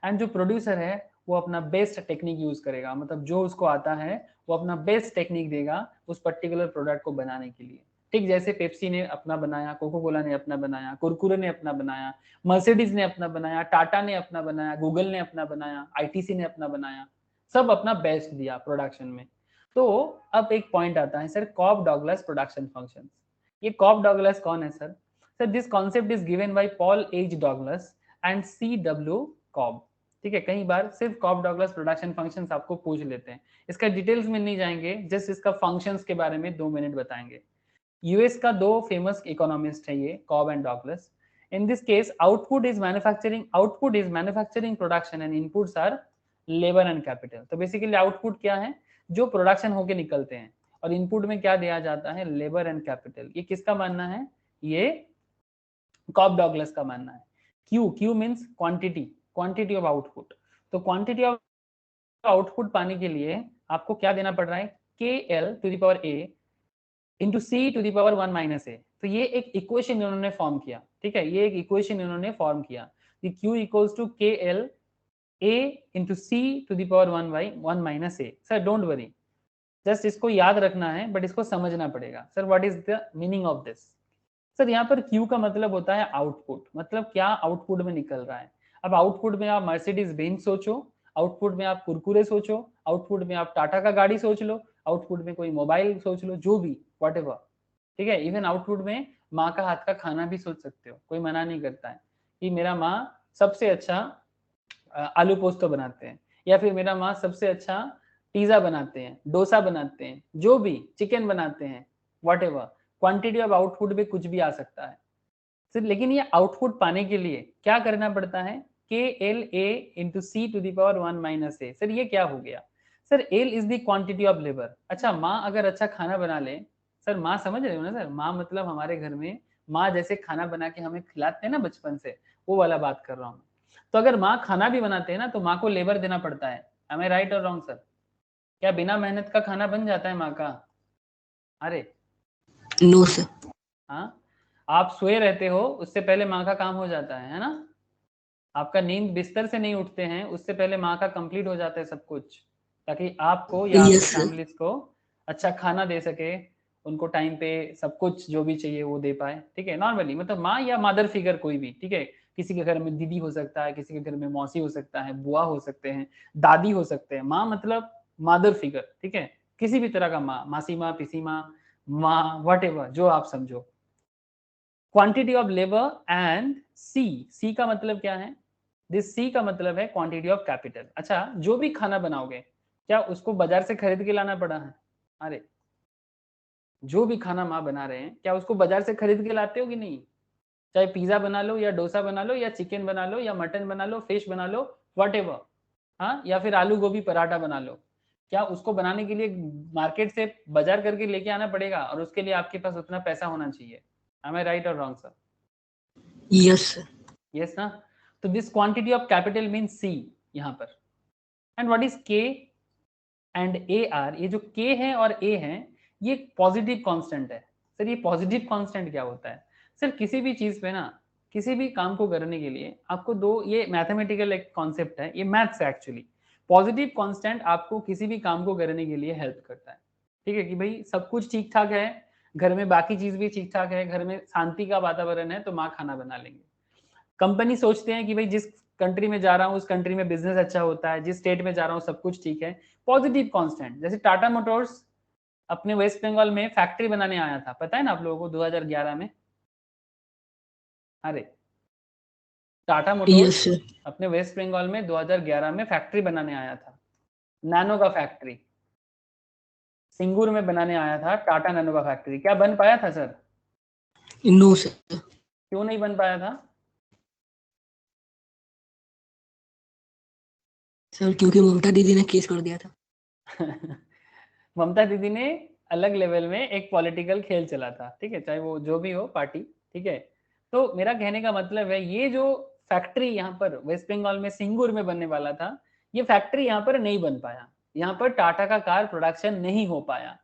[SPEAKER 1] एंड जो प्रोड्यूसर है वो अपना बेस्ट टेक्निक यूज करेगा, मतलब जो उसको आता है वो अपना बेस्ट टेक्निक देगा उस पर्टिकुलर प्रोडक्ट को बनाने के लिए। ठीक जैसे पेप्सी ने अपना बनाया, कोको कोला ने अपना बनाया, कुरकुरे ने अपना बनाया, मर्सिडीज ने अपना बनाया, टाटा ने अपना बनाया, गूगल ने अपना बनाया, आईटीसी ने अपना बनाया, सब अपना बेस्ट दिया प्रोडक्शन में। तो अब एक पॉइंट आता है sir, Cobb Douglas production functions. ये कॉब डॉगलस कौन है सर? Sir this concept is given by Paul H Douglas and C W Cobb. ठीक है, कई बार सिर्फ कॉब डॉगलस प्रोडक्शन फंक्शंस आपको पूछ लेते हैं, इसका डिटेल्स में नहीं जाएंगे, जस्ट इसका फंक्शंस के बारे में 2 मिनट बताएंगे। यूएस का 2 फेमस इकोनॉमिस्ट है ये, Cobb and Douglas. In this case output is manufacturing production and inputs are labour and capital. तो बेसिकली आउटपुट क्या है? जो प्रोडक्शन होके निकलते हैं, और इनपुट में क्या दिया जाता है? Labour and capital. ये किसका मानना है? ये कॉब डॉगलस का मानना है। Q means quantity of output. तो क्वांटिटी ऑफ आउटपुट पाने के लिए आपको क्या देना पड़ रहा है? KL to the power A into C to the power 1 minus A. तो ये एक इक्वेशन इन्होंने फॉर्म किया, ठीक है, ये एक इक्वेशन इन्होंने फॉर्म किया कि Q equals to KL A into C to the power 1 minus A. Sir don't worry, just इसको याद रखना है, बट इसको समझना पड़ेगा। Sir what is the meaning of this? Sir यहाँ पर Q का मतलब होता है आउटपुट, मतलब क्या आउटपुट में निकल रहा है। अब आउटपुट में आप मर्सिडीज बेंज सोचो, आउटपुट में आप कुरकुरे सोचो, आउटपुट में आप टाटा का गाड़ी सोच लो, आउटपुट में कोई मोबाइल सोच लो, जो भी व्हाटएवर, ठीक है। इवन आउटपुट में माँ का हाथ का खाना भी सोच सकते हो, कोई मना नहीं करता है कि मेरा माँ सबसे अच्छा आलू पोस्तो बनाते हैं, या फिर मेरा माँ सबसे अच्छा पिज्जा बनाते हैं, डोसा बनाते हैं, जो भी चिकन बनाते हैं, व्हाटएवर। क्वांटिटी ऑफ आउटपुट में कुछ भी आ सकता है सर, लेकिन ये आउटपुट पाने के लिए क्या करना पड़ता है? KLA into C to the power 1 minus A. Sir ये क्या हो गया? Sir L is the quantity of labour. अच्छा, माँ अगर अच्छा खाना बना ले, सर माँ समझ रहे हो ना सर, माँ मतलब हमारे घर में माँ जैसे खाना बना के हमें खिलाते हैं ना बचपन से, वो वाला बात कर रहा हूँ। तो अगर माँ खाना भी बनाते हैं ना, तो माँ को लेबर देना पड़ता है। एम आई राइट और रॉन्ग सर? क्या बिना मेहनत का खाना बन जाता है माँ का? अरे
[SPEAKER 2] नो सर।
[SPEAKER 1] हाँ, आप सोए रहते हो उससे पहले माँ का काम हो जाता है ना। आपका नींद बिस्तर से नहीं उठते हैं उससे पहले माँ का कंप्लीट हो जाता है सब कुछ, ताकि आपको या आपकी
[SPEAKER 2] Yes, sir.
[SPEAKER 1] फैमिलीज को अच्छा खाना दे सके, उनको टाइम पे सब कुछ जो भी चाहिए वो दे पाए। ठीक है, नॉर्मली मतलब माँ या मदर फिगर कोई भी, ठीक है। किसी के घर में दीदी हो सकता है, किसी के घर में मौसी हो सकता है, बुआ हो सकते हैं, दादी हो सकते हैं। माँ मतलब मदर फिगर, ठीक है, किसी भी तरह का माँ, मासी माँ, पिसी माँ, व्हाटएवर, जो आप समझो। क्वांटिटी ऑफ लेबर एंड सी का मतलब क्या है? दिस सी का मतलब है क्वांटिटी ऑफ कैपिटल। अच्छा, जो भी खाना बनाओगे क्या उसको बाजार से खरीद के लाना पड़ा है? अरे जो भी खाना माँ बना रहे हैं क्या उसको बाजार से खरीद के लाते हो कि नहीं? चाहे पिज्जा बना लो या डोसा बना लो या चिकन बना लो या मटन बना लो, फिश बना लो, व्हाटएवर, हाँ, या फिर आलू गोभी पराठा बना लो, क्या उसको बनाने के लिए मार्केट से बाजार करके लेके आना पड़ेगा? और उसके लिए आपके पास उतना पैसा होना चाहिए। Am I right or wrong, sir?
[SPEAKER 2] Yes, sir.
[SPEAKER 1] Yes ना? तो this quantity of capital mean C यहाँ पर। And what is K and AR? ये जो K है और A है ये पॉजिटिव कांस्टेंट है। सर ये पॉजिटिव कांस्टेंट क्या होता है? सर किसी भी चीज पे ना, किसी भी काम को करने के लिए आपको दो, ये मैथमेटिकल एक कॉन्सेप्ट है, ये मैथ्स है एक्चुअली। पॉजिटिव कांस्टेंट आपको किसी भी काम को करने के लिए हेल्प करता है। ठीक है कि भाई सब कुछ ठीक ठाक है, घर में बाकी चीज भी ठीक ठाक है, घर में शांति का वातावरण है, तो माँ खाना बना लेंगे। कंपनी सोचते हैं कि भाई जिस कंट्री में जा रहा हूँ उस कंट्री में बिजनेस अच्छा होता है, जिस स्टेट में जा रहा हूँ सब कुछ ठीक है, पॉजिटिव कांस्टेंट। जैसे टाटा मोटर्स अपने वेस्ट बंगाल में फैक्ट्री बनाने आया था, पता है ना आप लोगों को, 2011 में। अरे टाटा
[SPEAKER 2] Yes,
[SPEAKER 1] मोटर्स
[SPEAKER 2] sir.
[SPEAKER 1] अपने वेस्ट बंगाल में 2011 में फैक्ट्री बनाने आया था, नैनो का फैक्ट्री सिंगूर में बनाने आया था, टाटा नैनो का फैक्ट्री। क्या बन पाया था सर?
[SPEAKER 2] No, sir.
[SPEAKER 1] क्यों नहीं बन पाया था?
[SPEAKER 2] सर क्योंकि ममता दीदी ने केस कर दिया था।
[SPEAKER 1] ममता दीदी ने अलग लेवल में एक पॉलिटिकल खेल चला था, ठीक है, चाहे वो जो भी हो पार्टी, ठीक है। तो मेरा कहने का मतलब है ये जो फैक्ट्री यहाँ पर वेस्ट बंगाल में सिंगूर में बनने वाला था, ये फैक्ट्री यहाँ पर नहीं बन पाया, यहाँ पर टाटा का कार प्रोडक्शन नहीं हो पाया।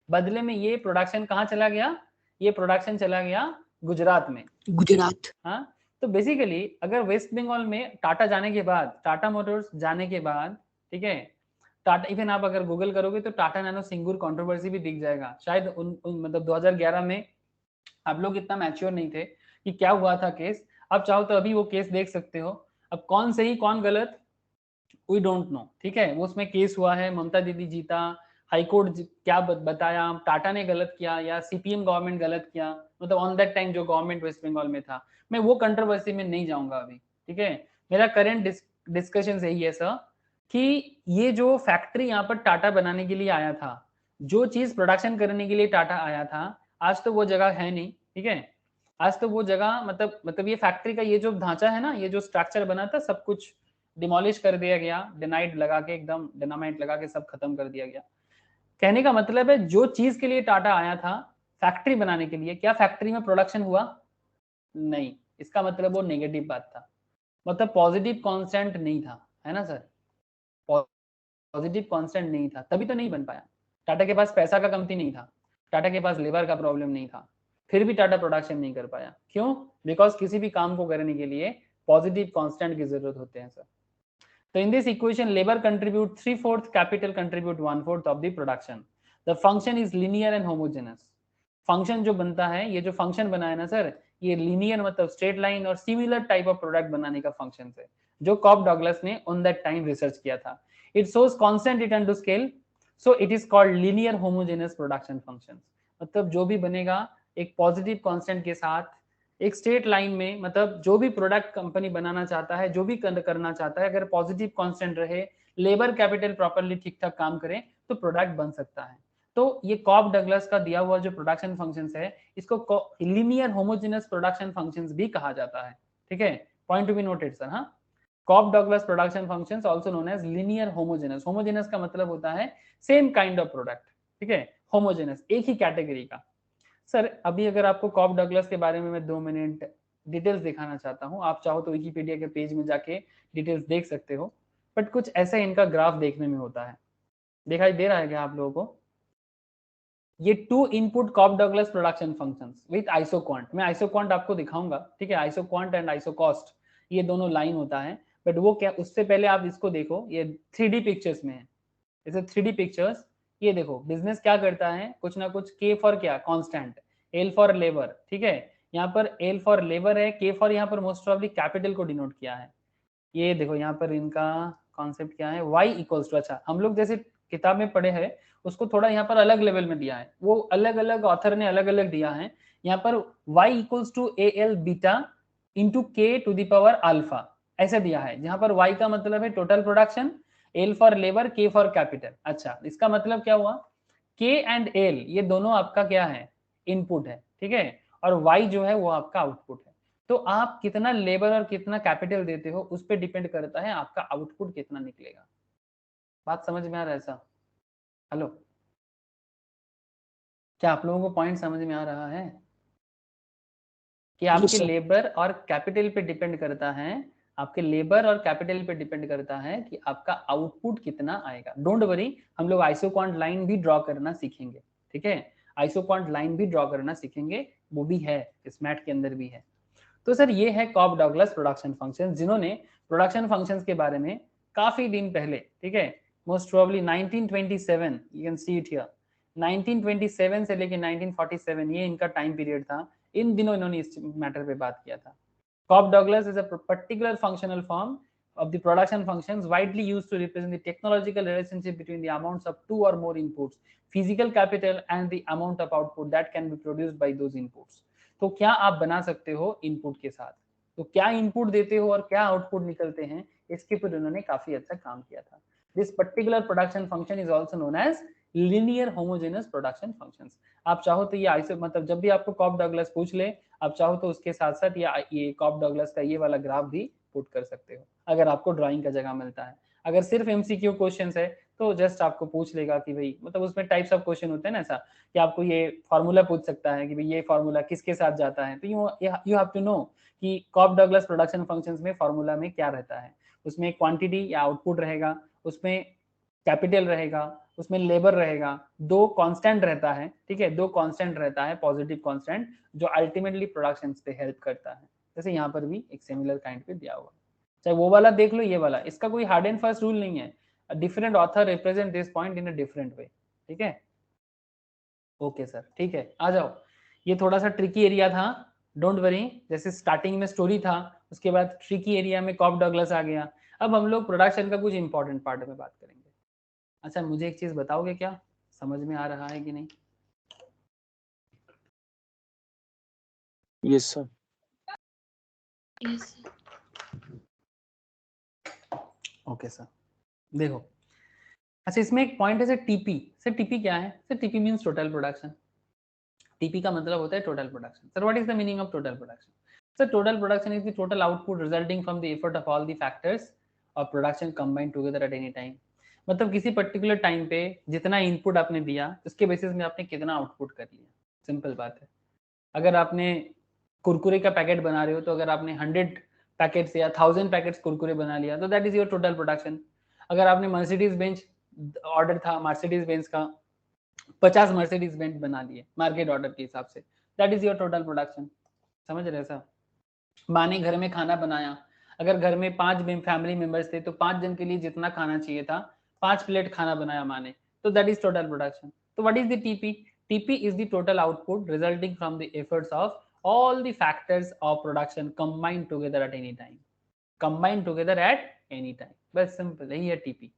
[SPEAKER 1] बदले में ये प्रोडक्शन कहाँ चला गया? ये प्रोडक्शन चला गया गुजरात में।
[SPEAKER 2] गुजरात।
[SPEAKER 1] हाँ, तो बेसिकली अगर वेस्ट बंगाल में टाटा जाने के बाद, टाटा मोटर्स जाने के बाद, ठीक है, टाटा, इवन आप अगर गूगल करोगे तो टाटा नैनो सिंगूर कंट्रोवर्सी भी दिख जाएगा। शायद मतलब 2011 में आप लोग इतना मैच्योर नहीं थे कि क्या हुआ था केस। अब चाहो तो अभी वो केस देख सकते हो। अब कौन सही कौन गलत वी डोंट नो, ठीक है। वो उसमें केस हुआ है, ममता दीदी जीता, हाईकोर्ट क्या बताया, टाटा ने गलत किया या सीपीएम गवर्नमेंट गलत किया, मतलब ऑन दैट टाइम जो गवर्नमेंट वेस्ट बंगाल में था। मैं वो कंट्रोवर्सी में नहीं जाऊंगा अभी, ठीक है। मेरा करंट डिस्कशन यही है सर कि ये जो फैक्ट्री यहाँ पर टाटा बनाने के लिए आया था, जो चीज प्रोडक्शन करने के लिए टाटा आया था, आज तो वो जगह है नहीं, ठीक है। आज तो वो जगह मतलब ये फैक्ट्री का ये जो ढांचा है ना, ये जो स्ट्रक्चर बना था, सब कुछ डिमोलिश कर दिया गया, डिनाइट लगा के, एकदम डिनामाइट लगा के सब खत्म कर दिया गया। कहने का मतलब है जो चीज के लिए टाटा आया था फैक्ट्री बनाने के लिए, क्या फैक्ट्री में प्रोडक्शन हुआ? नहीं। इसका मतलब वो नेगेटिव बात था, मतलब पॉजिटिव कांस्टेंट नहीं था, है ना सर। पॉजिटिव कांस्टेंट नहीं था, तभी तो नहीं बन पाया। टाटा के पास पैसा का कमती नहीं था, टाटा के पास लेबर का प्रॉब्लम नहीं था, फिर भी टाटा प्रोडक्शन नहीं कर पाया। क्यों? बिकॉज किसी भी काम को करने के लिए पॉजिटिव कांस्टेंट की जरूरत होते हैं sir. So in this equation, labor contribute 3/4, capital contribute 1/4 of the production. The function is linear and homogeneous. Function जो बनता है, ये जो फंक्शन बना है ना सर, ये लीनियर मतलब स्ट्रेट लाइन और सिमिलर टाइप ऑफ प्रोडक्ट बनाने का फंक्शन है, जो कॉप डॉगलस ने ऑन दैट टाइम रिसर्च किया था। It shows constant return to scale, so it is called linear homogeneous production function. मतलब जो भी बनेगा एक पॉजिटिव कांस्टेंट के साथ एक स्ट्रेट लाइन में, मतलब जो भी प्रोडक्ट कंपनी बनाना चाहता है, जो भी करना चाहता है, अगर पॉजिटिव कांस्टेंट रहे, लेबर कैपिटल प्रॉपर्ली ठीक ठाक काम करे, तो प्रोडक्ट बन सकता है। तो ये कॉप डगलस का दिया हुआ जो प्रोडक्शन फंक्शंस है, इसको लीनियर होमोजेनस प्रोडक्शन फंक्शंस भी कहा जाता है, ठीक है। Point to be noted sir. हाँ, Cobb Douglas production functions also known as linear homogeneous. Homogeneous का मतलब होता है सेम काइंड ऑफ प्रोडक्ट, ठीक है, होमोजेनस एक ही कैटेगरी का। सर अभी अगर आपको कॉप डगलस के बारे में मैं 2 मिनट डिटेल्स दिखाना चाहता हूँ, आप चाहो तो विकिपीडिया के पेज में जाके डिटेल्स देख सकते हो, बट कुछ ऐसा इनका ग्राफ देखने में होता है। दिखाई दे रहा है क्या आप लोगों को? ये 2 input Cobb Douglas production functions with isoquant. मैं आइसोक्वांट आपको दिखाऊंगा, ठीक है, आइसोक्वांट एंड आइसोकॉस्ट, ये दोनों लाइन होता है। बट वो क्या, उससे पहले आप इसको देखो, ये 3D पिक्चर्स में है। जैसे 3D पिक्चर्स, ये देखो बिजनेस क्या करता है, कुछ ना कुछ, के फॉर क्या, कांस्टेंट, एल फॉर लेबर, ठीक है। यहाँ पर एल फॉर लेबर है, के फॉर यहाँ पर मोस्ट प्रॉब्ली कैपिटल को डिनोट किया है। ये देखो यहाँ पर इनका कॉन्सेप्ट क्या है, y इक्वल्स टू, अच्छा हम लोग जैसे किताब में पढ़े हैं उसको थोड़ा यहाँ पर अलग लेवल में दिया है, वो अलग अलग ऑथर ने अलग अलग दिया है। यहाँ पर y equals to A L beta into K to the power alpha, ऐसे दिया है, जहां पर y का मतलब है total production, L for labour, K for capital. अच्छा, इसका मतलब क्या हुआ, के एंड एल ये दोनों आपका क्या है, इनपुट है, ठीक है, और y जो है वो आपका आउटपुट है। तो आप कितना लेबर और कितना कैपिटल देते हो उस पर डिपेंड करता है आपका आउटपुट कितना निकलेगा। बात समझ में आ रहा है ऐसा? हेलो, क्या आप लोगों को पॉइंट समझ में आ रहा है कि आपके लेबर और कैपिटल पे डिपेंड करता है, आपके लेबर और कैपिटल पे डिपेंड करता है कि आपका आउटपुट कितना आएगा। डोंट वरी, हम लोग आइसोक्वांट लाइन भी ड्रॉ करना सीखेंगे, ठीक है, आइसोक्वांट लाइन भी ड्रॉ करना सीखेंगे, वो भी है इस मैथ के अंदर भी है। तो सर ये है कॉप डगलस प्रोडक्शन फंक्शन, जिन्होंने प्रोडक्शन फंक्शंस के बारे में काफी दिन पहले, ठीक है, most probably 1927, you can see it here, 1927 से लेके 1947 ये इनका टाइम पीरियड था। इन दिनों इन्होंने इस मैटर पे बात किया था। Cobb-Douglas is a particular functional form of the production functions widely used to represent the technological relationship between the amounts of two or more inputs, physical capital and the amount of output that can be produced by those inputs. तो क्या आप बना सकते हो इनपुट के साथ, तो क्या इनपुट देते हो और क्या आउटपुट निकलते हैं, इसके पर उन्होंने काफी अच्छा काम किया था. This particular production function is also known as linear homogeneous production functions. आप चाहो तो ये आइसो मतलब जब भी आपको कॉब-डगलस पूछ ले, आप चाहो तो उसके साथ साथ ये कॉब-डगलस का ये वाला ग्राफ भी पुट कर सकते हो अगर आपको ड्राइंग का जगह मिलता है. अगर सिर्फ एमसीक्यू क्वेश्चंस है तो जस्ट आपको पूछ लेगा कि भाई मतलब उसमें टाइप्स ऑफ क्वेश्चन होते हैं ना, ऐसा कि आपको ये फार्मूला पूछ सकता है कि भाई ये फार्मूला किसके साथ जाता है, तो यू हैव टू नो कि कॉब-डगलस प्रोडक्शन फंक्शंस में फार्मूला में क्या रहता है. उसमें क्वांटिटी या आउटपुट रहेगा, उसमें कैपिटल रहेगा, उसमें लेबर रहेगा, दो कांस्टेंट रहता है, ठीक है, दो कांस्टेंट रहता है, पॉजिटिव कांस्टेंट जो अल्टीमेटली प्रोडक्शन पे हेल्प करता है. जैसे यहाँ पर भी एक सिमिलर काइंड पे दिया हुआ है, चाहे वो वाला देख लो ये वाला, इसका कोई हार्ड एंड फास्ट रूल नहीं है. Different author represent this point in a different way. ठीक है, ओके सर, ठीक है, आ जाओ. ये थोड़ा सा ट्रिकी एरिया था, डोंट वरी. जैसे स्टार्टिंग में स्टोरी था, उसके बाद ट्रिकी एरिया में कॉब-डगलस आ गया. अब हम लोग प्रोडक्शन का कुछ इंपॉर्टेंट पार्ट में बात करेंगे. अच्छा, मुझे एक चीज बताओगे क्या, समझ में आ रहा है कि नहीं?
[SPEAKER 3] Yes sir.
[SPEAKER 4] Yes, sir.
[SPEAKER 1] Okay sir, देखो. अच्छा, इसमें एक पॉइंट है सर, टीपी. सर टीपी क्या है? Sir TP means total production. TP का मतलब होता है total production. Sir what is the meaning of total production? Sir total production is the total output resulting from the effort of all the factors of production combined together at any time. मतलब किसी पर्टिकुलर टाइम पे जितना इनपुट आपने दिया उसके बेसिस में आपने कितना आउटपुट कर लिया. सिंपल बात है. अगर आपने कुरकुरे का पैकेट बना रहे हो तो अगर आपने 100 पैकेट्स या 1000 पैकेट्स कुरकुरे बना लिया तो that is your total production. अगर आपने मर्सिडीज बेंच ऑर्डर था मर्सिडीज बेंच का, 50 मर्सिडीज बेंच बना लिए मार्केट ऑर्डर के हिसाब से, that is your total production. समझ रहे सर? माँ ने घर में खाना बनाया, अगर घर में 5 फैमिली मेंबर्स थे तो 5 जन के लिए जितना खाना चाहिए था 5 प्लेट खाना बनाया माँ ने, तो दैट इज टोटल प्रोडक्शन. तो what is the TP? TP is the total output resulting from the efforts of all the factors of production combined together at any time. Combined together at any time. बस सिंपल यही है टीपी.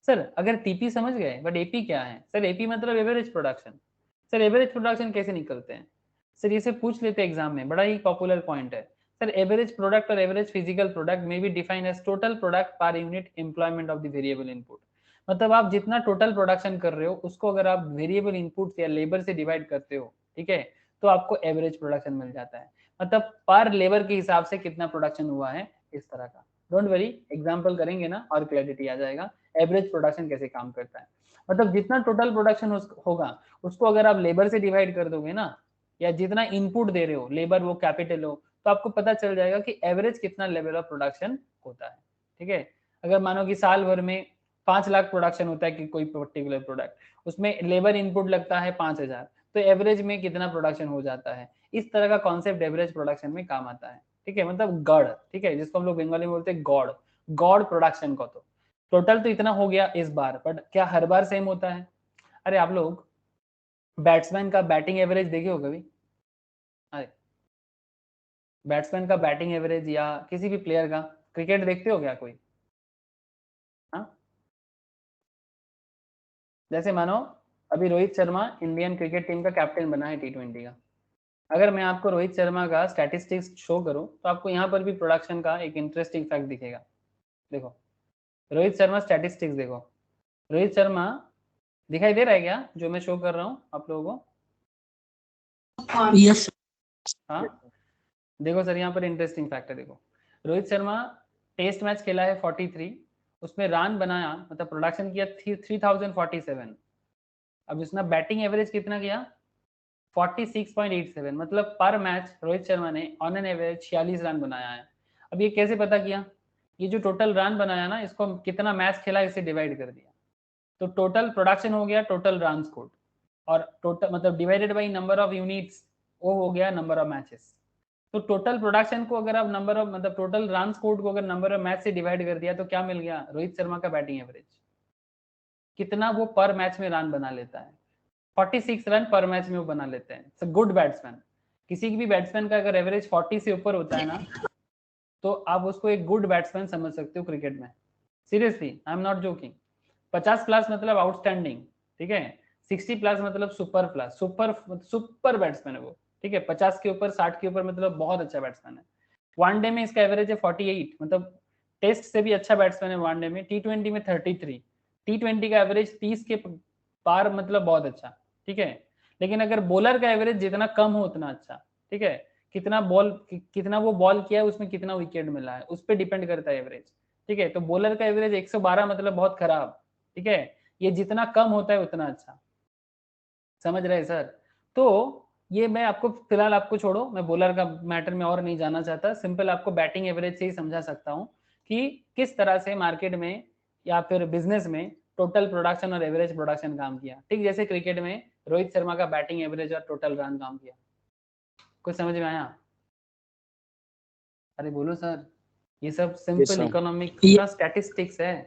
[SPEAKER 1] सर अगर टीपी समझ गए, बट एपी क्या है? सर एपी मतलब average production. Sir average production कैसे निकलते हैं? सर ये से पूछ लेते एग्जाम में, बड़ा ही पॉपुलर पॉइंट है. सर एवरेज प्रोडक्ट और एवरेज फिजिकल प्रोडक्ट में be defined as total product पर unit employment of the variable input. मतलब आप जितना टोटल प्रोडक्शन कर रहे हो उसको अगर आप वेरिएबल इनपुट या लेबर से डिवाइड करते हो, ठीक है, तो आपको एवरेज प्रोडक्शन मिल जाता है. मतलब पर लेबर के हिसाब से कितना प्रोडक्शन हुआ है, इस तरह का. डोंट वरी, एग्जांपल करेंगे ना और क्लैरिटी आ जाएगा एवरेज प्रोडक्शन कैसे काम करता है. मतलब जितना टोटल प्रोडक्शन होगा उसको अगर आप लेबर से डिवाइड कर दोगे ना, या जितना इनपुट दे रहे हो, लेबर वो कैपिटल हो, तो आपको पता चल जाएगा कि एवरेज कितना लेवल ऑफ प्रोडक्शन होता है. ठीक है, अगर मानो कि साल भर में 5 लाख प्रोडक्शन होता है कि कोई पर्टिकुलर प्रोडक्ट, उसमें लेबर इनपुट लगता है 5000, तो एवरेज में कितना प्रोडक्शन हो जाता है. इस तरह का कॉन्सेप्ट एवरेज प्रोडक्शन में काम आता है. ठीक है, मतलब गॉड, ठीक है, जिसको हम लोग बंगाली में बोलते हैं गॉड, गॉड प्रोडक्शन को. तो टोटल तो इतना हो गया इस बार, बट क्या हर बार सेम होता है? अरे आप लोग बैट्समैन का बैटिंग एवरेज देखे हो कभी? अरे बैट्समैन का बैटिंग एवरेज या किसी भी प्लेयर का, क्रिकेट देखते हो क्या कोई? हाँ, जैसे मानो अभी Rohit Sharma Indian cricket team का कैप्टन बना है T20 का. अगर मैं आपको रोहित शर्मा का स्टैटिस्टिक्स शो करूं तो आपको यहाँ पर भी प्रोडक्शन का एक इंटरेस्टिंग फैक्ट दिखेगा. देखो रोहित शर्मा स्टैटिस्टिक्स देखो. रोहित शर्मा दिखाई दे रहा है क्या जो मैं शो कर रहा हूँ आप लोगों को?
[SPEAKER 2] यस.
[SPEAKER 1] हाँ देखो सर, यहाँ पर इंटरेस्टिंग फैक्ट है. देखो रोहित शर्मा टेस्ट मैच खेला है 43, उसमें रन बनाया मतलब प्रोडक्शन किया 3047. अब इसमें बैटिंग एवरेज कितना किया? 46.87. मतलब पर मैच रोहित शर्मा ने ऑन एन एवरेज 46 रन बनाया है. अब ये कैसे पता किया? ये जो टोटल रन बनाया ना, इसको कितना मैच खेला इससे डिवाइड कर दिया, तो टोटल प्रोडक्शन हो गया टोटल रन स्कोर, और टोटल मतलब divided by number of units, वो हो गया नंबर ऑफ मैचेस. तो टोटल प्रोडक्शन को अगर आप नंबर ऑफ मतलब टोटल रन स्कोर को अगर नंबर ऑफ मैच से डिवाइड कर दिया तो क्या मिल गया? रोहित शर्मा का बैटिंग एवरेज कितना वो पर मैच में रन बना लेता है. 46 रन पर मैच में वो बना लेते हैं. गुड बैट्समैन, किसी भी बैट्समैन का अगर एवरेज 40 से ऊपर होता है ना, तो आप उसको एक गुड बैट्समैन समझ सकते हो क्रिकेट में। Seriously, I am not joking. 50 plus मतलब आउटस्टैंडिंग, ठीक है। 60 प्लस मतलब सुपर प्लस, सुपर बैट्समैन है वो, ठीक है। 50 के ऊपर 60 के ऊपर मतलब बहुत अच्छा बैट्समैन है। वनडे में इसका एवरेज है 48, मतलब टेस्ट से भी अच्छा बैट्समैन है वनडे में। T20 में 33, T20 का एवरेज 30 के पार, मतलब बहुत अच्छा, ठीक है। लेकिन अगर बॉलर का एवरेज जितना कम हो उतना अच्छा, ठीक है। कितना वो बॉल किया है, उसमें कितना विकेट मिला है, उस पर डिपेंड करता है एवरेज, ठीक है। तो बॉलर का एवरेज 112 मतलब बहुत खराब, ठीक है। ये जितना कम होता है उतना अच्छा, समझ रहे हैं सर। तो ये मैं आपको फिलहाल आपको छोड़ो, मैं बॉलर का मैटर में और नहीं जाना चाहता। सिंपल आपको बैटिंग एवरेज से ही समझा सकता हूँ कि किस तरह से मार्केट में या फिर बिजनेस में टोटल प्रोडक्शन और एवरेज प्रोडक्शन काम किया, ठीक जैसे क्रिकेट में रोहित शर्मा का बैटिंग एवरेज और टोटल रन काम किया। कुछ समझ में आया? अरे बोलो सर, ये सब सिंपल
[SPEAKER 3] sir.
[SPEAKER 1] इकोनॉमिक्स का स्टैटिस्टिक्स है,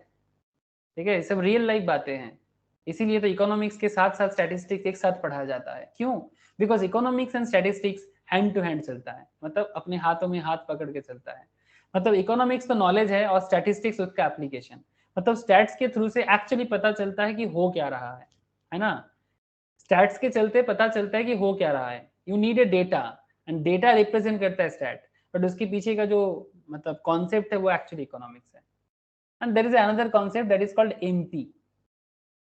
[SPEAKER 1] ठीक है। ये सब रियल लाइफ बातें हैं। इसीलिए तो इकोनॉमिक्स के साथ साथ स्टैटिस्टिक्स एक साथ पढ़ाया जाता है। क्यों? Because economics and statistics hand to hand चलता है, मतलब अपने हाथों में हाथ पकड़ के चलता है। मतलब इकोनॉमिक्स तो नॉलेज है और स्टैटिस्टिक्स उसका एप्लीकेशन। मतलब स्टैट्स के थ्रू से एक्चुअली पता चलता है कि हो क्या रहा है ना। स्टैट्स के चलते पता चलता है कि हो क्या रहा है। You need a data, and data represent करता है स्टैट, बट उसके पीछे का जो मतलब कॉन्सेप्ट है वो एक्चुअली इकोनॉमिक्स है। And there is another concept that is called MP,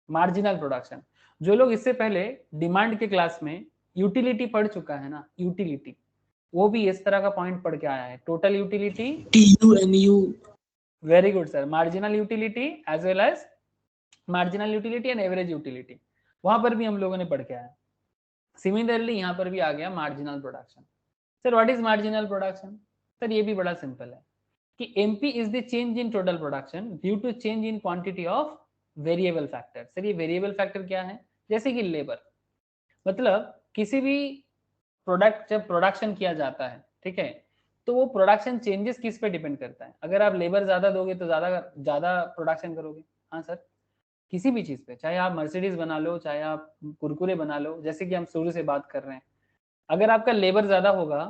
[SPEAKER 1] marginal production. जो लोग इससे पहले डिमांड के क्लास में यूटिलिटी पढ़ चुका है ना, यूटिलिटी, वो भी इस तरह का पॉइंट पढ़ के आया है। Total utility,
[SPEAKER 2] TUMU,
[SPEAKER 1] very good sir. Marginal utility as well as marginal utility and average utility, वहां पर भी हम लोगों ने पढ़ के आया। सिमिलरली यहाँ पर भी आ गया marginal production. Sir what is marginal production? Sir ये भी बड़ा सिंपल है कि MP is the change in total production due to change in quantity of variable factor. Sir ये वेरिएबल फैक्टर क्या है? जैसे कि लेबर, मतलब किसी भी प्रोडक्ट जब प्रोडक्शन किया जाता है, ठीक है, तो वो प्रोडक्शन चेंजेस किस पे डिपेंड करता है? अगर आप लेबर ज्यादा दोगे तो ज्यादा ज्यादा प्रोडक्शन करोगे। हाँ सर, किसी भी चीज पे, चाहे आप मर्सिडीज बना लो, चाहे आप कुरकुरे बना लो, जैसे कि हम शुरू से बात कर रहे हैं, अगर आपका लेबर ज्यादा होगा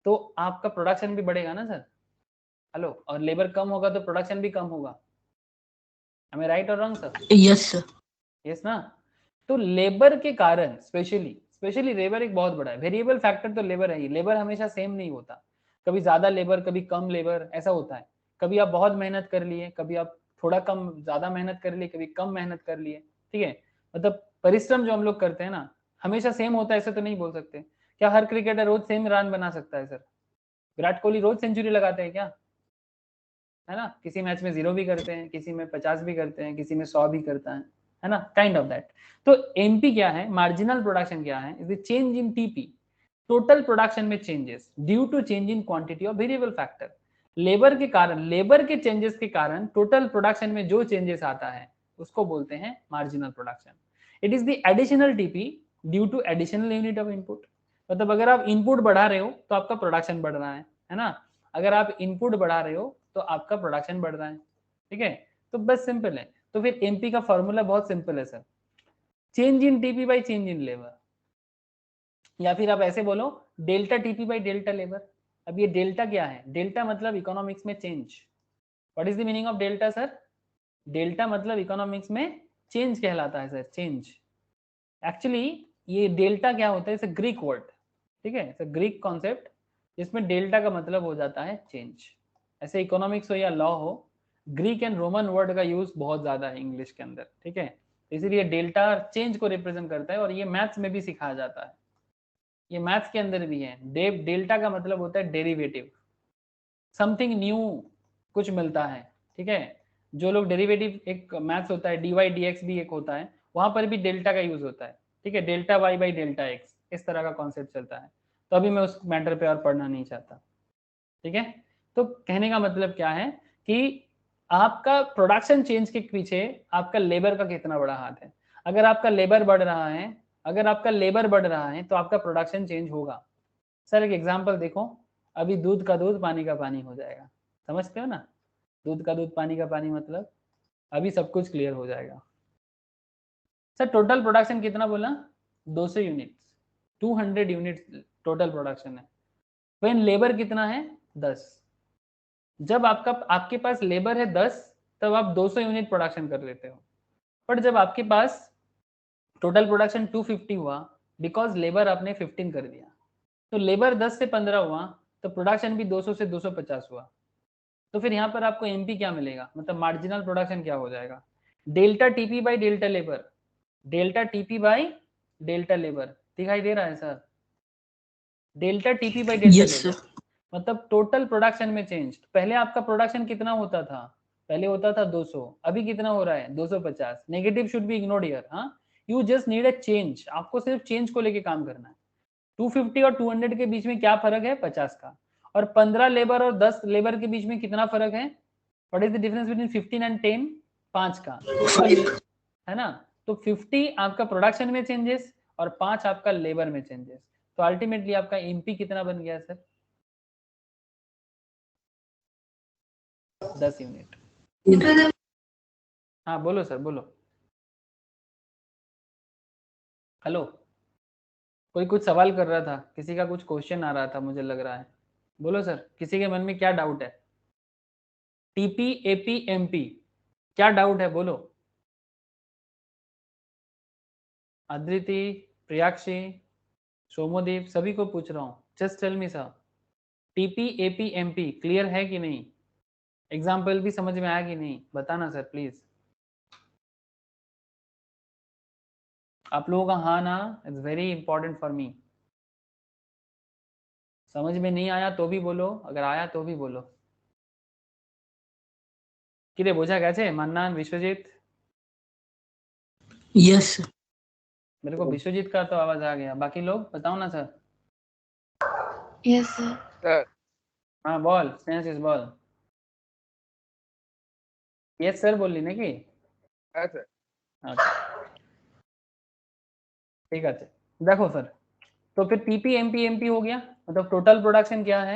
[SPEAKER 1] तो आपका प्रोडक्शन भी बढ़ेगा ना सर। हेलो, और लेबर कम होगा तो प्रोडक्शन भी कम होगा। am I राइट और wrong sir?
[SPEAKER 2] yes sir,
[SPEAKER 1] yes ना। तो लेबर के कारण स्पेशली लेबर एक बहुत बड़ा है वेरिएबल फैक्टर। तो लेबर है ही, लेबर हमेशा सेम नहीं होता, कभी ज्यादा लेबर कभी कम लेबर, ऐसा होता है। कभी आप बहुत मेहनत कर लिए, कभी आप थोड़ा कम ज्यादा मेहनत कर लिए, कभी कम मेहनत कर लिए, ठीक है। मतलब परिश्रम जो हम लोग करते हैं ना, हमेशा सेम होता है ऐसा तो नहीं बोल सकते। क्या हर क्रिकेटर रोज सेम रन बना सकता है सर? विराट कोहली रोज सेंचुरी लगाते हैं क्या? है ना, किसी मैच में 0 भी करते हैं, किसी में 50 भी करते हैं, किसी में 100 भी करता है ना, काइंड ऑफ दैट। तो एमपी क्या है, मार्जिनल प्रोडक्शन क्या है? Is the change in TP, total production में changes due to change in quantity of variable factor. Labour के कारण, लेबर के चेंजेस के कारण टोटल प्रोडक्शन में जो चेंजेस आता है उसको बोलते हैं marginal production. It is the additional TP due to additional unit of input. मतलब अगर आप इनपुट बढ़ा रहे हो तो आपका प्रोडक्शन बढ़ रहा है ना। अगर आप इनपुट बढ़ा रहे हो तो आपका प्रोडक्शन बढ़ रहा है, ठीक है। तो बस सिंपल है। तो फिर एमपी का फॉर्मूला बहुत सिंपल है sir, change in TP by change in labour, या फिर आप ऐसे बोलो delta TP by delta labour. अब ये डेल्टा क्या है? डेल्टा मतलब इकोनॉमिक्स में change. What is the meaning of delta sir? Delta मतलब इकोनॉमिक्स में चेंज कहलाता है सर, चेंज। एक्चुअली ये डेल्टा क्या होता है? इट्स अ ग्रीक वर्ड, ठीक है, इट्स अ ग्रीक कॉन्सेप्ट जिसमें डेल्टा का मतलब हो जाता है चेंज। ऐसे इकोनॉमिक्स हो या लॉ हो, ग्रीक एंड रोमन वर्ड का यूज बहुत ज्यादा है इंग्लिश के अंदर, ठीक है। इसीलिए डेल्टा चेंज को रिप्रेजेंट करता है और ये मैथ्स में भी सिखाया जाता है, ये मैथ्स के अंदर भी है। डेल्टा का मतलब होता है डेरिवेटिव, समथिंग न्यू, कुछ मिलता है, ठीक है। जो लोग डेरिवेटिव, एक मैथ्स होता है dy dx भी एक होता है, वहां पर भी डेल्टा का यूज होता है, ठीक है। Delta y by delta x, इस तरह का कॉन्सेप्ट चलता है। तो अभी मैं उस मैटर पे और पढ़ना नहीं चाहता, ठीक है। तो कहने का मतलब क्या है कि आपका प्रोडक्शन चेंज के पीछे आपका लेबर का कितना बड़ा हाथ है। अगर आपका लेबर बढ़ रहा है, अगर आपका लेबर बढ़ रहा है तो आपका प्रोडक्शन चेंज होगा। सर एक एग्जांपल देखो, अभी दूध का दूध पानी का पानी हो जाएगा, समझते हो ना? दूध का दूध पानी का पानी मतलब अभी सब कुछ क्लियर हो जाएगा। सर टोटल प्रोडक्शन कितना बोला? 200 यूनिट्स, 200 यूनिट्स टोटल प्रोडक्शन है। व्हेन लेबर कितना है? 10। जब आपके पास लेबर है 10, तब आप 200 यूनिट प्रोडक्शन कर लेते हो, बट जब आपके पास टोटल प्रोडक्शन 250 हुआ, बिकॉज लेबर आपने 15 कर दिया, तो लेबर 10 से 15 हुआ, तो प्रोडक्शन भी 200 से 250 हुआ। तो फिर यहाँ पर आपको एमपी क्या मिलेगा, मतलब मार्जिनल प्रोडक्शन क्या हो जाएगा, delta TP by delta labour, delta TP by delta labour, दिखाई दे रहा है sir, delta TP by delta
[SPEAKER 2] Yes,
[SPEAKER 1] labour,
[SPEAKER 2] sir.
[SPEAKER 1] मतलब टोटल प्रोडक्शन में चेंज। पहले आपका प्रोडक्शन कितना होता था, पहले होता था 200, अभी कितना हो रहा है 250। Negative should be ignored here. हाँ, you just need a change, आपको सिर्फ चेंज को लेके काम करना है। 250 और 200 के बीच में क्या फर्क है, 50 का। और 15 लेबर और 10 लेबर के बीच में कितना फर्क है, what is the difference between 15 and 10, 5 का, है ना। तो 50 आपका प्रोडक्शन में चेंजेस और 5 आपका लेबर में चेंजेस, तो अल्टीमेटली आपका एमपी कितना बन गया सर, 10 यूनिट। हाँ बोलो सर, बोलो। हेलो, कोई कुछ सवाल कर रहा था, किसी का कुछ क्वेश्चन आ रहा था, मुझे लग रहा है। बोलो सर, किसी के मन में क्या डाउट है, टीपी एपी एमपी, क्या डाउट है बोलो। अद्विति, प्रियाक्षी, सोमोदीप, सभी को पूछ रहा हूँ, just tell me sir, TP AP MP clear है कि नहीं, एग्जाम्पल भी समझ में आया कि नहीं, बताना सर प्लीज। आप लोगों का हाँ ना is very important for me. समझ में नहीं आया तो भी बोलो, अगर आया तो भी बोलो। किरे बोझा कैसे, मन्नान, विश्वजीत?
[SPEAKER 2] Yes, sir.
[SPEAKER 1] मेरे को विश्वजीत का तो आवाज आ गया, बाकी लोग बताओ ना सर।
[SPEAKER 4] Yes, sir.
[SPEAKER 5] Sir.
[SPEAKER 1] हाँ बोल, स्नेहशीष बोल। यस सर बोली ना कि
[SPEAKER 5] Yes, sir.
[SPEAKER 1] ठीक है। देखो सर, तो फिर टीपी एमपी एमपी हो गया, मतलब टोटल प्रोडक्शन क्या है,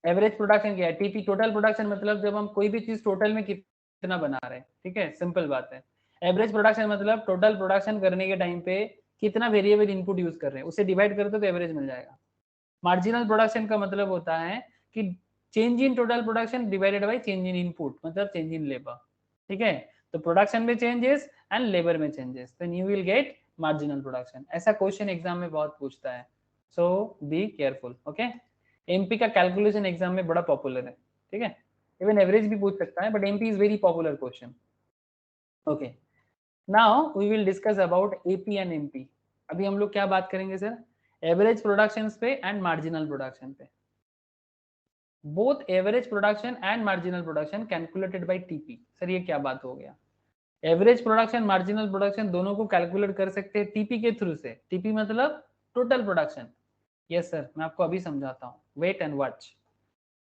[SPEAKER 1] एवरेज प्रोडक्शन क्या है, टीपी टोटल प्रोडक्शन, मतलब जब हम कोई भी चीज टोटल में कितना बना रहे हैं, ठीक है, सिंपल बात है। एवरेज प्रोडक्शन मतलब टोटल प्रोडक्शन करने के टाइम पे कितना वेरिएबल इनपुट यूज कर रहे हैं, उसे डिवाइड करते तो एवरेज मिल जाएगा। मार्जिनल प्रोडक्शन का मतलब होता है कि change in total production divided by change in input, मतलब चेंज इन लेबर, ठीक है। तो प्रोडक्शन में चेंजेस एंड लेबर में चेंजेस, तो you will get marginal production. ऐसा क्वेश्चन एग्जाम में बहुत पूछता है, सो बी केयरफुल, ओके। एमपी का कैलकुलेशन एग्जाम में बड़ा पॉपुलर है, ठीक है, इवन एवरेज भी पूछ सकता है, but MP is very popular question, okay. Now we will discuss about AP and MP. अभी हम लोग क्या बात करेंगे सर, एवरेज प्रोडक्शन पे एंड मार्जिनल प्रोडक्शन पे। Both average production and marginal production calculated by TP. Sir ये क्या बात हो गया, एवरेज प्रोडक्शन मार्जिनल प्रोडक्शन दोनों को कैलकुलेट कर सकते हैं टीपी के थ्रू से। टीपी मतलब टोटल प्रोडक्शन। यस सर, मैं आपको अभी समझाता हूँ, wait and watch.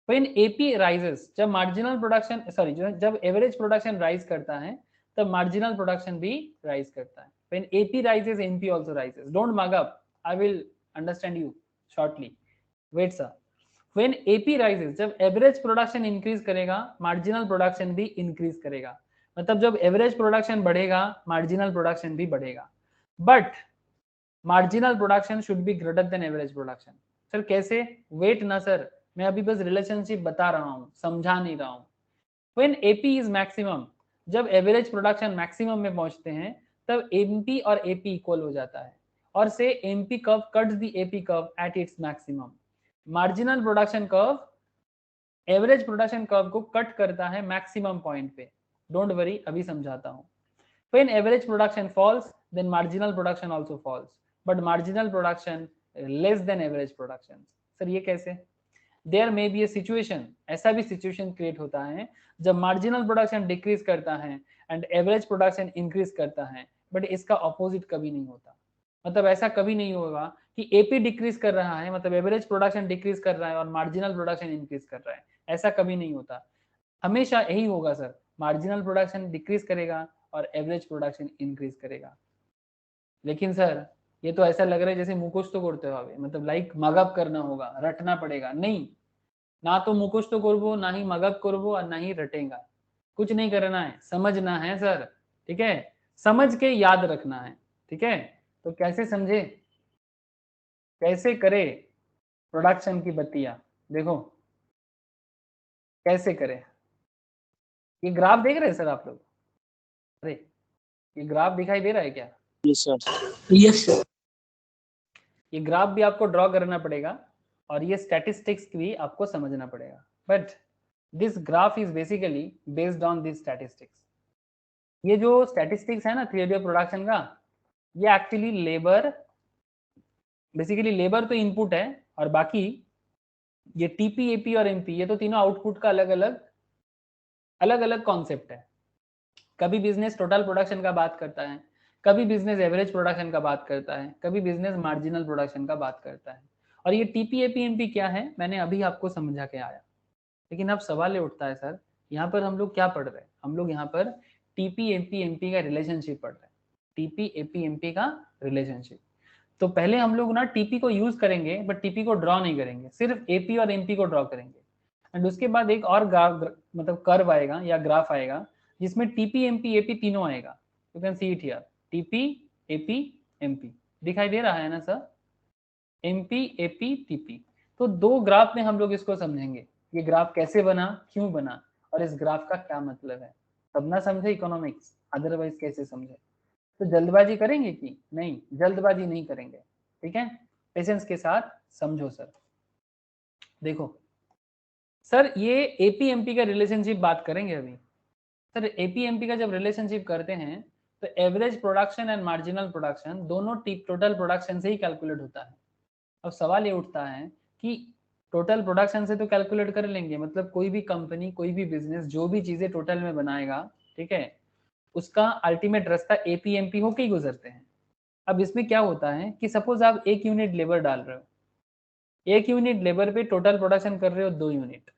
[SPEAKER 1] When AP rises, जब मार्जिनल प्रोडक्शन सॉरी जब एवरेज प्रोडक्शन राइज करता है, तब मार्जिनल प्रोडक्शन भी राइज करता है। When AP rises MP also rises, don't mug up, I will understand you shortly, wait sir. When AP rises, जब एवरेज प्रोडक्शन इंक्रीज करेगा, मार्जिनल प्रोडक्शन भी इंक्रीज करेगा, मतलब जब एवरेज प्रोडक्शन बढ़ेगा, मार्जिनल प्रोडक्शन भी बढ़ेगा, but marginal production should be greater than average production. Sir कैसे, वेट ना सर, मैं अभी बस रिलेशनशिप बता रहा हूं, समझा नहीं रहा हूं। व्हेन एपी इज मैक्सिमम, जब एवरेज प्रोडक्शन मैक्सिमम में पहुंचते हैं, तब एमपी और एपी इक्वल हो जाता है, और से MP curve cuts the AP curve at its maximum. Marginal production curve average production curve को कट करता है मैक्सिमम पॉइंट पे। डोंट वरी, अभी समझाता हूं। When average production falls, then marginal production also falls, but marginal production less than average production. Sir ये कैसे? There may be a situation, ऐसा भी situation create होता है जब marginal production decrease करता है and average production increase करता है, but इसका opposite कभी नहीं होता। मतलब ऐसा कभी नहीं होगा कि AP डिक्रीज कर रहा है, मतलब एवरेज प्रोडक्शन डिक्रीज कर रहा है और मार्जिनल प्रोडक्शन इंक्रीज कर रहा है, ऐसा कभी नहीं होता। हमेशा यही होगा सर, मार्जिनल प्रोडक्शन डिक्रीज करेगा और एवरेज प्रोडक्शन इंक्रीज करेगा। लेकिन सर ये तो ऐसा लग रहा है जैसे मुखोश तो करते हो, मतलब लाइक मगअप करना होगा, रटना पड़ेगा। नहीं, ना तो मुखोश तो करबो, ना ही मगअप करबो और ना ही रटेगा, कुछ नहीं करना है, समझना है सर, ठीक है, समझ के याद रखना है, ठीक है। तो कैसे समझे, कैसे करे प्रोडक्शन की बत्तियां, देखो कैसे करें? ये ग्राफ देख रहे हैं सर आप लोग? अरे ये ग्राफ दिखाई दे रहा है क्या?
[SPEAKER 3] Yes, sir.
[SPEAKER 2] Yes, sir.
[SPEAKER 1] ये ग्राफ भी आपको ड्रॉ करना पड़ेगा और ये स्टैटिस्टिक्स भी आपको समझना पड़ेगा, but this graph is basically based on this statistics. ये जो स्टैटिस्टिक्स है ना थ्योरी ऑफ प्रोडक्शन का, ये एक्चुअली लेबर, बेसिकली लेबर तो इनपुट है और बाकी ये टीपी, एपी और एमपी ये तो तीनों आउटपुट का अलग अलग कॉन्सेप्ट है। कभी बिजनेस टोटल प्रोडक्शन का बात करता है, कभी बिजनेस एवरेज प्रोडक्शन का बात करता है, कभी बिजनेस मार्जिनल प्रोडक्शन का बात करता है। और ये टीपी, एपी, एमपी क्या है मैंने अभी आपको समझा के आया, लेकिन अब सवाल ये उठता है सर यहाँ पर हम लोग क्या पढ़ रहे हैं? हम लोग यहाँ पर टीपी, एपी, एमपी का रिलेशनशिप पढ़ रहे हैं। टीपी, एपी, एमपी का रिलेशनशिप। तो पहले हम लोग ना टीपी को यूज करेंगे बट टीपी को ड्रॉ नहीं करेंगे, सिर्फ एपी और एमपी को ड्रॉ करेंगे। एंड उसके बाद एक और मतलब कर्व आएगा या ग्राफ आएगा जिसमें टीपी, एमपी, एपी तीनों आएगा। You can see it here, TP, AP, MP दिखाई दे रहा है ना सर? MP, AP, TP. तो दो ग्राफ में हम लोग इसको समझेंगे, ये ग्राफ कैसे बना, क्यों बना और इस ग्राफ का क्या मतलब है। तब ना समझे इकोनॉमिक्स, अदरवाइज कैसे समझे? तो जल्दबाजी करेंगे कि नहीं? जल्दबाजी नहीं करेंगे, ठीक है? पेशेंस के साथ समझो सर। देखो सर ये एपीएमपी का रिलेशनशिप बात करेंगे अभी। सर एपीएमपी का जब रिलेशनशिप करते हैं तो average production and marginal production दोनों टोटल प्रोडक्शन से ही कैलकुलेट होता है। अब सवाल ये उठता है कि टोटल प्रोडक्शन से तो कैलकुलेट कर लेंगे, मतलब कोई भी कंपनी, कोई भी बिजनेस जो भी चीजें टोटल में बनाएगा, ठीक है, उसका अल्टीमेट रास्ता एपीएमपी होके ही गुजरते हैं। अब इसमें क्या होता है कि सपोज आप 1 यूनिट लेबर डाल रहे हो, 1 यूनिट लेबर पे टोटल प्रोडक्शन कर रहे हो 2 यूनिट,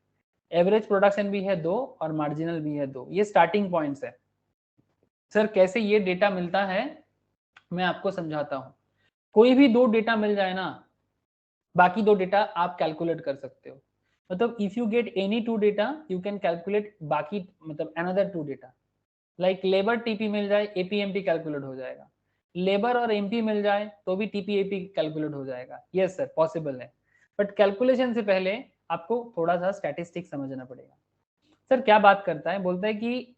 [SPEAKER 1] एवरेज प्रोडक्शन भी है 2 और मार्जिनल भी है 2। ये स्टार्टिंग पॉइंट्स है। सर कैसे ये डेटा मिलता है मैं आपको समझाता हूँ। कोई भी 2 डेटा मिल जाए ना, बाकी 2 डेटा आप कैलकुलेट कर सकते हो। मतलब if you get any 2 data you can calculate बाकी, मतलब another 2 data. Like labour TP मिल जाए, एपीएमपी कैलकुलेट हो जाएगा। लेबर और एमपी मिल जाए तो भी टीपी, एपी कैलकुलेट हो जाएगा। यस सर पॉसिबल है, बट कैलकुलेशन से पहले आपको थोड़ा सा स्टैटिस्टिक्स समझना पड़ेगा। सर क्या बात करता है, बोलता है कि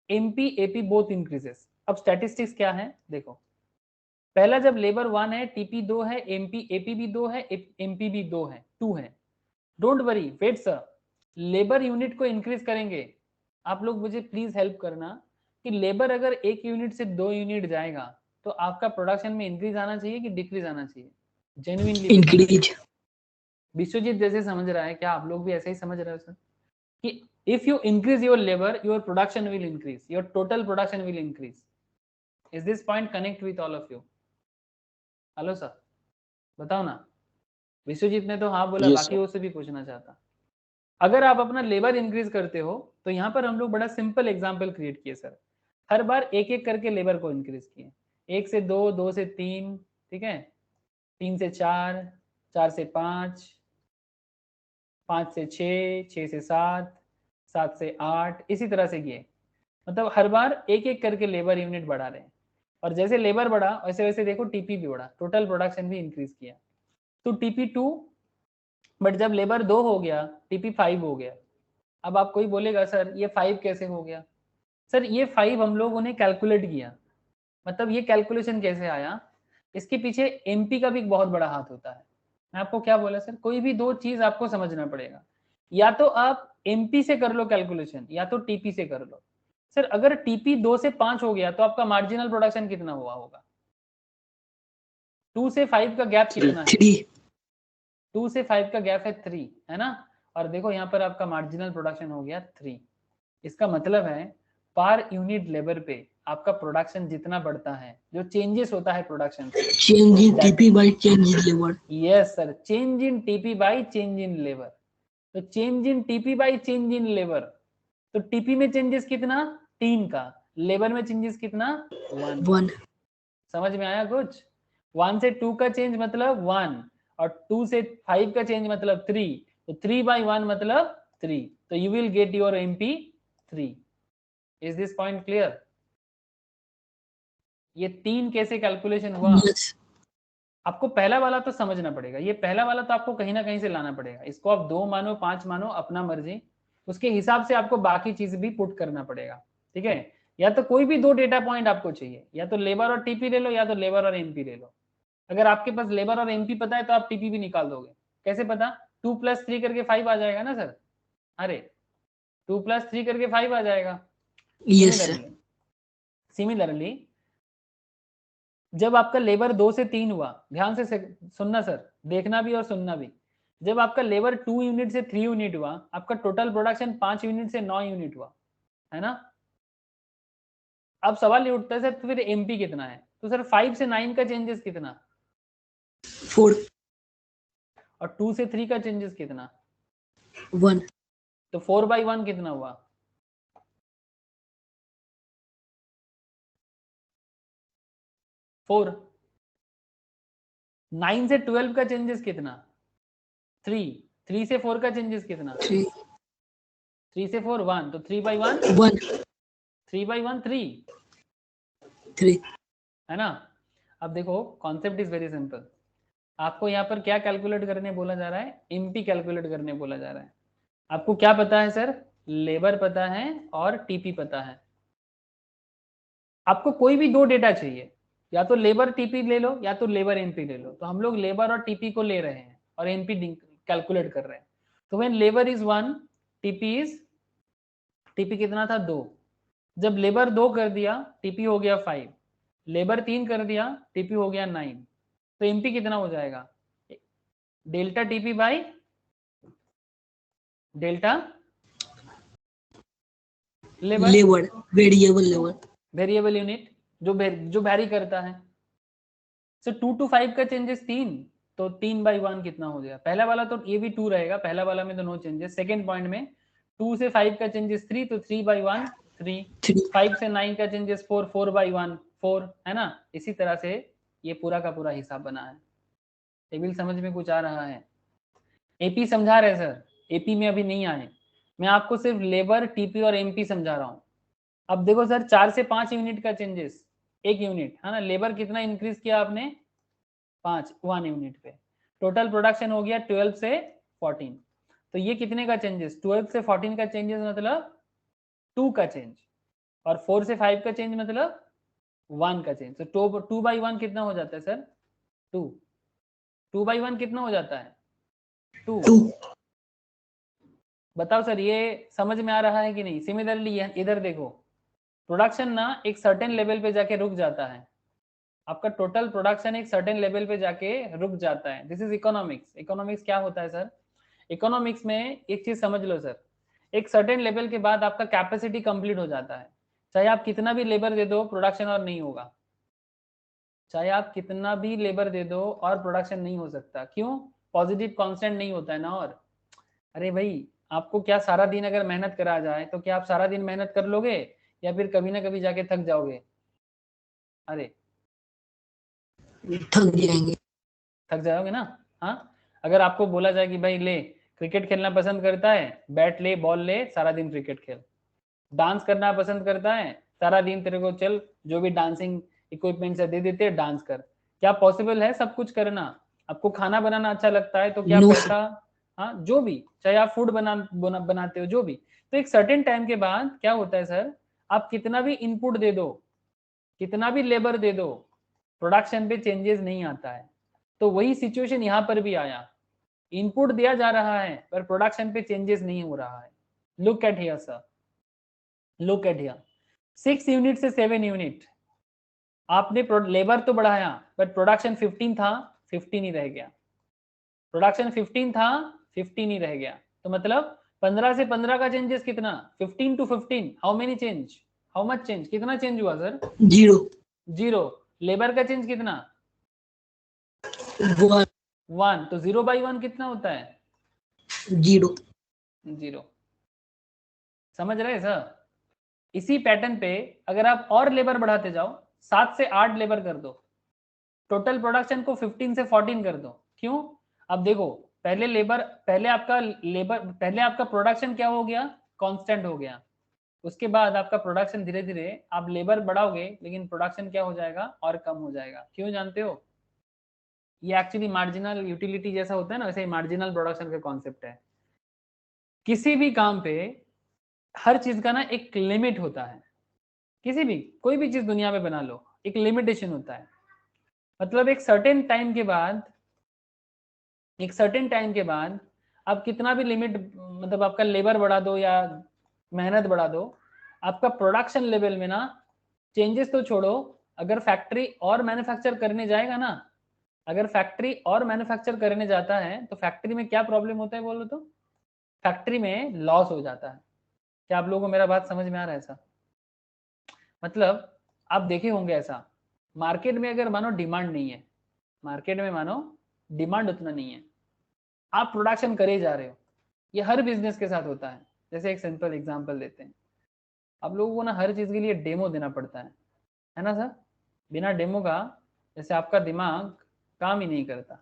[SPEAKER 1] एमपी, एपी बोथ इंक्रीजेस। अब स्टैटिस्टिक्स क्या है देखो, पहला जब लेबर 1 है, टीपी 2 है, एमपी, एपी भी 2 है, एमपी भी 2 है, 2 है। Don't worry, wait sir, labour unit को इंक्रीज करेंगे। आप लोग मुझे प्लीज हेल्प करना कि लेबर अगर 1 यूनिट से 2 यूनिट जाएगा तो आपका प्रोडक्शन में इंक्रीज आना चाहिए कि डिक्रीज आना चाहिए? Genuinely
[SPEAKER 2] increase.
[SPEAKER 1] विश्वजीत जैसे समझ रहा है, क्या आप लोग भी ऐसे ही समझ रहे हो सर कि if you increase your labour your production will increase, your total production will increase? Is this point connect with all of you? Hello sir बताओ ना। विश्वजीत ने तो हाँ बोला,
[SPEAKER 3] Yes,
[SPEAKER 1] बाकी
[SPEAKER 3] sir.
[SPEAKER 1] उससे भी पूछना चाहता। अगर आप अपना लेबर इंक्रीज करते हो तो यहाँ पर हम लोग बड़ा सिंपल एग्जांपल क्रिएट किए सर, हर बार एक एक करके लेबर को इंक्रीज किए, 1 से 2, 2 से 3, ठीक है, 3 से 4, 4 से 5, 5 से 6, 6 से 7, 7 से 8, इसी तरह से किए। मतलब हर बार एक एक करके लेबर यूनिट बढ़ा रहे हैं और जैसे लेबर बढ़ा वैसे वैसे देखो टीपी भी बढ़ा, टोटल प्रोडक्शन भी इंक्रीज किया। तो टीपी 2, बट जब लेबर 2 हो गया टीपी 5 हो गया। अब आप कोई बोलेगा सर ये 5 कैसे हो गया? सर ये 5 हम लोगों ने कैलकुलेट किया। मतलब ये कैलकुलेशन कैसे आया, इसके पीछे एमपी का भी एक बहुत बड़ा हाथ होता है। मैं आपको क्या बोला सर, कोई भी 2 चीज आपको समझना पड़ेगा, या तो आप एमपी से कर लो कैलकुलेशन या तो टीपी से कर लो। सर अगर टीपी 2 से 5 हो गया तो आपका मार्जिनल प्रोडक्शन कितना हुआ होगा? 2 से 5 का गैप कितना है?
[SPEAKER 2] 3.
[SPEAKER 1] 2 से 5 का गैप है 3, है ना? और देखो यहाँ पर आपका मार्जिनल प्रोडक्शन हो गया 3। इसका मतलब है पर यूनिट लेबर पे आपका प्रोडक्शन जितना बढ़ता है, जो चेंजेस होता है प्रोडक्शन से,
[SPEAKER 2] Change in TP by change in labor.
[SPEAKER 1] Yes sir, change in TP by change in labour. तो change in TP by change in labour, तो टीपी में चेंजेस कितना? 3 का, लेबर में चेंजेस कितना? 1 का।
[SPEAKER 2] 1.
[SPEAKER 1] समझ में आया कुछ? 1 से 2 का चेंज मतलब 1 और 2 से 5 का चेंज मतलब 3, तो 3 by 1 मतलब 3, तो you will get your MP 3। Is this point clear? ये 3 कैसे कैलकुलेशन हुआ?
[SPEAKER 2] Yes.
[SPEAKER 1] आपको पहला वाला तो समझना पड़ेगा, ये पहला वाला तो आपको कहीं ना कहीं से लाना पड़ेगा। इसको आप 2 मानो 5 मानो अपना मर्जी, उसके हिसाब से आपको बाकी चीज भी पुट करना पड़ेगा, ठीक है। या तो कोई भी 2 डेटा पॉइंट आपको चाहिए, या तो लेबर और टीपी ले लो, या तो लेबर और एमपी ले लो। अगर आपके पास लेबर और एमपी पता है तो आप टीपी भी निकाल दोगे। कैसे पता? 2 + 3 करके 5 आ जाएगा ना सर। अरे 2 + 3 करके 5 आ जाएगा।
[SPEAKER 2] Yes, sir.
[SPEAKER 1] सिमिलरली जब आपका लेबर 2 से 3 हुआ, ध्यान से सुनना सर, देखना भी और सुनना भी। जब आपका लेबर 2 यूनिट से 3 यूनिट हुआ, आपका टोटल प्रोडक्शन 5 यूनिट से 9 यूनिट हुआ, है ना। अब सवाल ये उठता है सर तो फिर एमपी कितना है? तो सर 5 से 9 का चेंजेस कितना,
[SPEAKER 2] 4,
[SPEAKER 1] और 2 से 3 का चेंजेस कितना,
[SPEAKER 2] 1,
[SPEAKER 1] तो 4/1 कितना हुआ? 4। 9 से 12 का चेंजेस कितना? 3। 3 से 4 का चेंजेस कितना?
[SPEAKER 2] 3,
[SPEAKER 1] 3 से 4 1, तो 3/1
[SPEAKER 2] 1,
[SPEAKER 1] 3/1 3,
[SPEAKER 2] 3.
[SPEAKER 1] है ना। अब देखो कॉन्सेप्ट इज वेरी सिंपल। आपको यहाँ पर क्या कैलकुलेट करने बोला जा रहा है? एमपी कैलकुलेट करने बोला जा रहा है। आपको क्या पता है सर? लेबर पता है और टीपी पता है। आपको कोई भी 2 डेटा चाहिए, या तो लेबर टीपी ले लो या तो लेबर एमपी ले लो। तो हम लोग लेबर और टीपी को ले रहे हैं और एमपी कैलकुलेट कर रहे हैं। तो व्हेन लेबर इज 1, टीपी कितना था? 2। जब लेबर 2 कर दिया, टीपी हो गया 5। लेबर 3 कर दिया, टीपी हो गया 9। तो एमपी कितना हो जाएगा? Delta TP by delta labour,
[SPEAKER 2] Labor, variable labor.
[SPEAKER 1] Variable unit जो वैरी करता है। सो 2 to 5 का चेंजेस 3, तो 3/1 कितना हो गया? पहला वाला तो ये भी 2 रहेगा, पहला वाला में तो नो चेंजेस। सेकंड पॉइंट में 2 से 5 का चेंजेस 3, तो 3/1 3।
[SPEAKER 2] 3,
[SPEAKER 1] 5 से 9 का चेंजेस 4, 4/1 4, है ना। इसी तरह से ये पूरा का पूरा हिसाब बना है। टेबल समझ में कुछ आ रहा है? एपी समझा रहे सर? एपी में अभी नहीं आए, मैं आपको सिर्फ लेबर टीपी और एमपी समझा रहा हूँ। अब देखो सर 4 से 5 यूनिट का चेंजेस, 1 यूनिट, है ना। लेबर कितना इंक्रीज किया आपने? 5, 1 यूनिट पे। टोटल प्रोडक्शन हो गया 12 से 14। तो ये कितने का चेंजेस? 12 से 14 का चेंजेस मतलब 2 का चेंज, और 4 से 5 का चेंज मतलब 1 का चेंज। तो 2/1 कितना हो जाता है सर? 2। 2/1 कितना हो जाता है? 2।
[SPEAKER 2] 2,
[SPEAKER 1] बताओ सर ये समझ में आ रहा है कि नहीं? सिमिलरली इधर देखो, प्रोडक्शन ना एक सर्टेन लेवल पे जाके रुक जाता है। आपका टोटल प्रोडक्शन एक सर्टेन लेवल पे जाके रुक जाता है। This is economics. इकोनॉमिक्स क्या होता है सर? इकोनॉमिक्स में एक चीज समझ लो सर, एक सर्टेन लेवल के बाद आपका कैपेसिटी कंप्लीट हो जाता है। चाहे आप कितना भी लेबर दे दो, प्रोडक्शन और नहीं होगा। चाहे आप कितना भी लेबर दे दो और प्रोडक्शन नहीं हो सकता। क्यों? पॉजिटिव कांस्टेंट नहीं होता है ना। और अरे भाई आपको क्या सारा दिन अगर मेहनत करा जाए तो क्या आप सारा दिन मेहनत कर लोगे, या फिर कभी ना कभी जाके थक जाओगे? अरे
[SPEAKER 2] थक जाएंगे.
[SPEAKER 1] थक जाओगे ना। हाँ, अगर आपको बोला जाए कि भाई ले क्रिकेट खेलना पसंद करता है, बैट ले बॉल ले सारा दिन क्रिकेट खेल। डांस करना पसंद करता है, सारा दिन तेरे को चल जो भी डांसिंग इक्विपमेंट्स है दे देते हैं, डांस कर। क्या पॉसिबल है सब कुछ करना? आपको खाना बनाना अच्छा लगता है तो क्या
[SPEAKER 2] No,
[SPEAKER 1] पैसा, हाँ जो भी, चाहे आप फूड बनाते हो जो भी, तो एक सर्टेन टाइम के बाद क्या होता है सर, आप कितना भी इनपुट दे दो, कितना भी लेबर दे दो, प्रोडक्शन पे चेंजेस नहीं आता है। तो वही सिचुएशन यहाँ पर भी आया। इनपुट दिया जा रहा है पर प्रोडक्शन पे चेंजेस नहीं हो रहा है। Look at here sir, look at here, 6 unit से 7 यूनिट आपने लेबर तो बढ़ाया बट प्रोडक्शन 15 था, 15 ही रह गया। प्रोडक्शन 15 था, 15 ही रह गया। तो मतलब 15 से 15 का चेंजेस कितना? 15 to 15, how many change, how much change, कितना चेंज हुआ सर?
[SPEAKER 2] 0,
[SPEAKER 1] 0। लेबर का चेंज कितना?
[SPEAKER 2] 1,
[SPEAKER 1] 1। तो 0/1 कितना होता है?
[SPEAKER 2] 0.
[SPEAKER 1] 0। समझ रहे सर? इसी पैटर्न पे अगर आप और लेबर बढ़ाते जाओ, 7 से 8 लेबर कर दो, टोटल प्रोडक्शन को 15 से 14 कर दो। क्यों? अब देखो पहले आपका प्रोडक्शन क्या हो गया? कांस्टेंट हो गया। उसके बाद आपका प्रोडक्शन धीरे धीरे आप लेबर बढ़ाओगे लेकिन प्रोडक्शन क्या हो जाएगा? और कम हो जाएगा। क्यों जानते हो? ये एक्चुअली मार्जिनल यूटिलिटी जैसा होता है ना, वैसे ही मार्जिनल प्रोडक्शन का कॉन्सेप्ट है। किसी भी काम पे हर चीज का ना एक लिमिट होता है, किसी भी कोई भी चीज दुनिया में बना लो, एक लिमिटेशन होता है। मतलब एक सर्टेन टाइम के बाद आप कितना भी लिमिट, मतलब आपका लेबर बढ़ा दो या मेहनत बढ़ा दो, आपका प्रोडक्शन लेवल में ना चेंजेस तो छोड़ो, अगर फैक्ट्री और मैन्युफैक्चर करने जाएगा ना, अगर फैक्ट्री और मैन्युफैक्चर करने जाता है तो फैक्ट्री में क्या प्रॉब्लम होता है बोलो तो? फैक्ट्री में लॉस हो जाता है। क्या आप लोगों को मेरा बात समझ में आ रहा है? ऐसा मतलब आप देखे होंगे ऐसा, मार्केट में अगर मानो डिमांड नहीं है, मार्केट में मानो डिमांड उतना नहीं है, आप प्रोडक्शन करे जा रहे हो, ये हर बिजनेस के साथ होता है। जैसे एक सिंपल एग्जांपल देते हैं, आप लोगों को ना हर चीज के लिए डेमो देना पड़ता है ना सर? बिना डेमो का जैसे आपका दिमाग काम ही नहीं करता।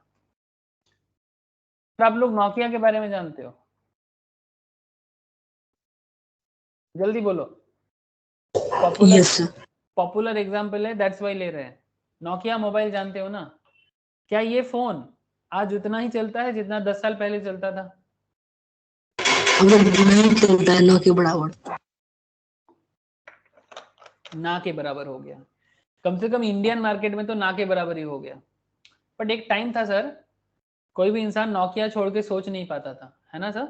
[SPEAKER 1] तो आप लोग नोकिया के बारे में जानते हो? जल्दी बोलो।
[SPEAKER 2] Yes, sir.
[SPEAKER 1] पॉपुलर एग्जांपल है, दैट्स वाई ले रहे हैं। नोकिया मोबाइल जानते हो ना? क्या ये फोन आज उतना ही चलता है जितना 10 साल पहले चलता था?
[SPEAKER 2] अब तो नहीं चलता है, ना के बराबर।
[SPEAKER 1] ना के बराबर हो गया, कम से कम इंडियन मार्केट में तो ना के बराबर ही हो गया। बट एक टाइम था सर, कोई भी इंसान नोकिया छोड़ के सोच नहीं पाता था, है ना सर?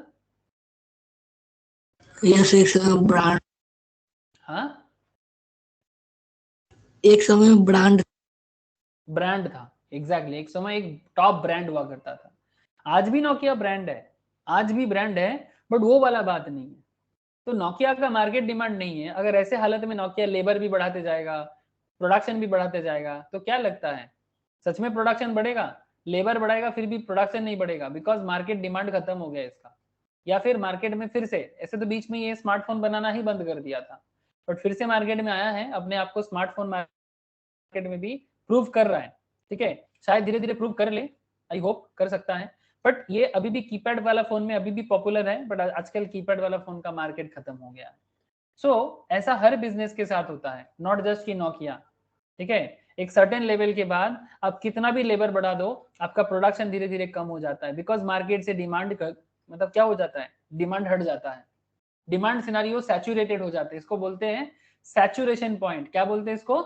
[SPEAKER 2] यस, एक समय ब्रांड,
[SPEAKER 1] हाँ,
[SPEAKER 2] एक समय ब्रांड
[SPEAKER 1] ब्रांड था, एग्जैक्टली एक समय एक टॉप ब्रांड हुआ करता था। आज भी नोकिया ब्रांड है, आज भी ब्रांड है, बट वो वाला बात नहीं है। तो नोकिया का मार्केट डिमांड नहीं है। अगर ऐसे हालत में नोकिया लेबर भी बढ़ाते जाएगा, प्रोडक्शन भी बढ़ाते जाएगा, तो क्या लगता है सच में प्रोडक्शन बढ़ेगा? लेबर बढ़ाएगा फिर भी प्रोडक्शन नहीं बढ़ेगा, बिकॉज मार्केट डिमांड खत्म हो गया इसका। या फिर मार्केट में फिर से, ऐसे तो बीच में ये स्मार्टफोन बनाना ही बंद कर दिया था, बट फिर से मार्केट में आया है, अपने आप को स्मार्टफोन मार्केट में भी प्रूव कर रहा है। ठीक है, शायद धीरे धीरे प्रूव कर ले, आई होप कर सकता है। बट ये अभी भी कीपैड वाला फोन में अभी भी पॉपुलर है, बट आजकल कीपैड वाला फोन का मार्केट खत्म हो गया है। सो ऐसा हर बिजनेस के साथ होता है, नॉट जस्ट की नोकिया। ठीक है, एक सर्टेन लेवल के बाद आप कितना भी लेबर बढ़ा दो, आपका प्रोडक्शन धीरे धीरे कम हो जाता है, बिकॉज मार्केट से डिमांड मतलब क्या हो जाता है, डिमांड हट जाता है, डिमांड सिनारियो सैचुरेटेड हो जाते हैं। इसको बोलते हैं सैचुरेशन पॉइंट। क्या बोलते हैं इसको?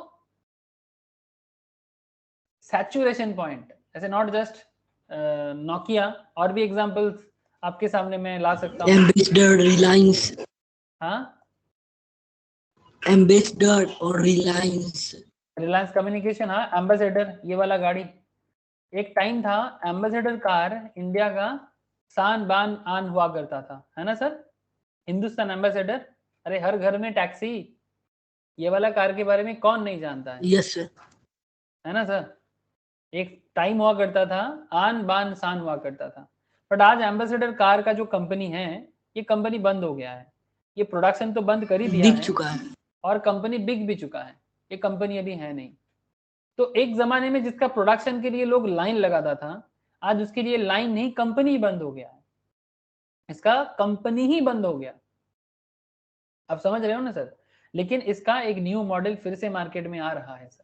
[SPEAKER 1] Saturation point. ऐसे नॉट जस्ट नोकिया, और भी एग्जांपल्स आपके सामने मैं ला सकता हूँ।
[SPEAKER 2] एम्बेसडर, रिलायंस,
[SPEAKER 1] हाँ,
[SPEAKER 2] एम्बेसडर और रिलायंस।
[SPEAKER 1] रिलायंस कम्युनिकेशन, हाँ, एम्बेसडर ये वाला गाड़ी। एक टाइम था एम्बेसडर कार इंडिया का शान बान आन हुआ करता था, है ना सर? हिंदुस्तान एम्बेसडर, अरे हर घर में टैक्सी, ये वाला कार के बारे में कौन नहीं जानता है?
[SPEAKER 2] यस सर,
[SPEAKER 1] है ना सर? एक टाइम हुआ करता था, आन बान शान हुआ करता था। बट आज एम्बेसडर कार का जो कंपनी है, ये कंपनी बंद हो गया है। ये प्रोडक्शन तो बंद कर ही दिया
[SPEAKER 2] बिक
[SPEAKER 1] है
[SPEAKER 2] चुका है।
[SPEAKER 1] और कंपनी बिक भी चुका है, ये कंपनी अभी है नहीं। तो एक जमाने में जिसका प्रोडक्शन के लिए लोग लाइन लगाता था, आज उसके लिए लाइन नहीं, कंपनी ही बंद हो गया है, इसका कंपनी ही बंद हो गया। आप समझ रहे हो ना सर? लेकिन इसका एक न्यू मॉडल फिर से मार्केट में आ रहा है सर।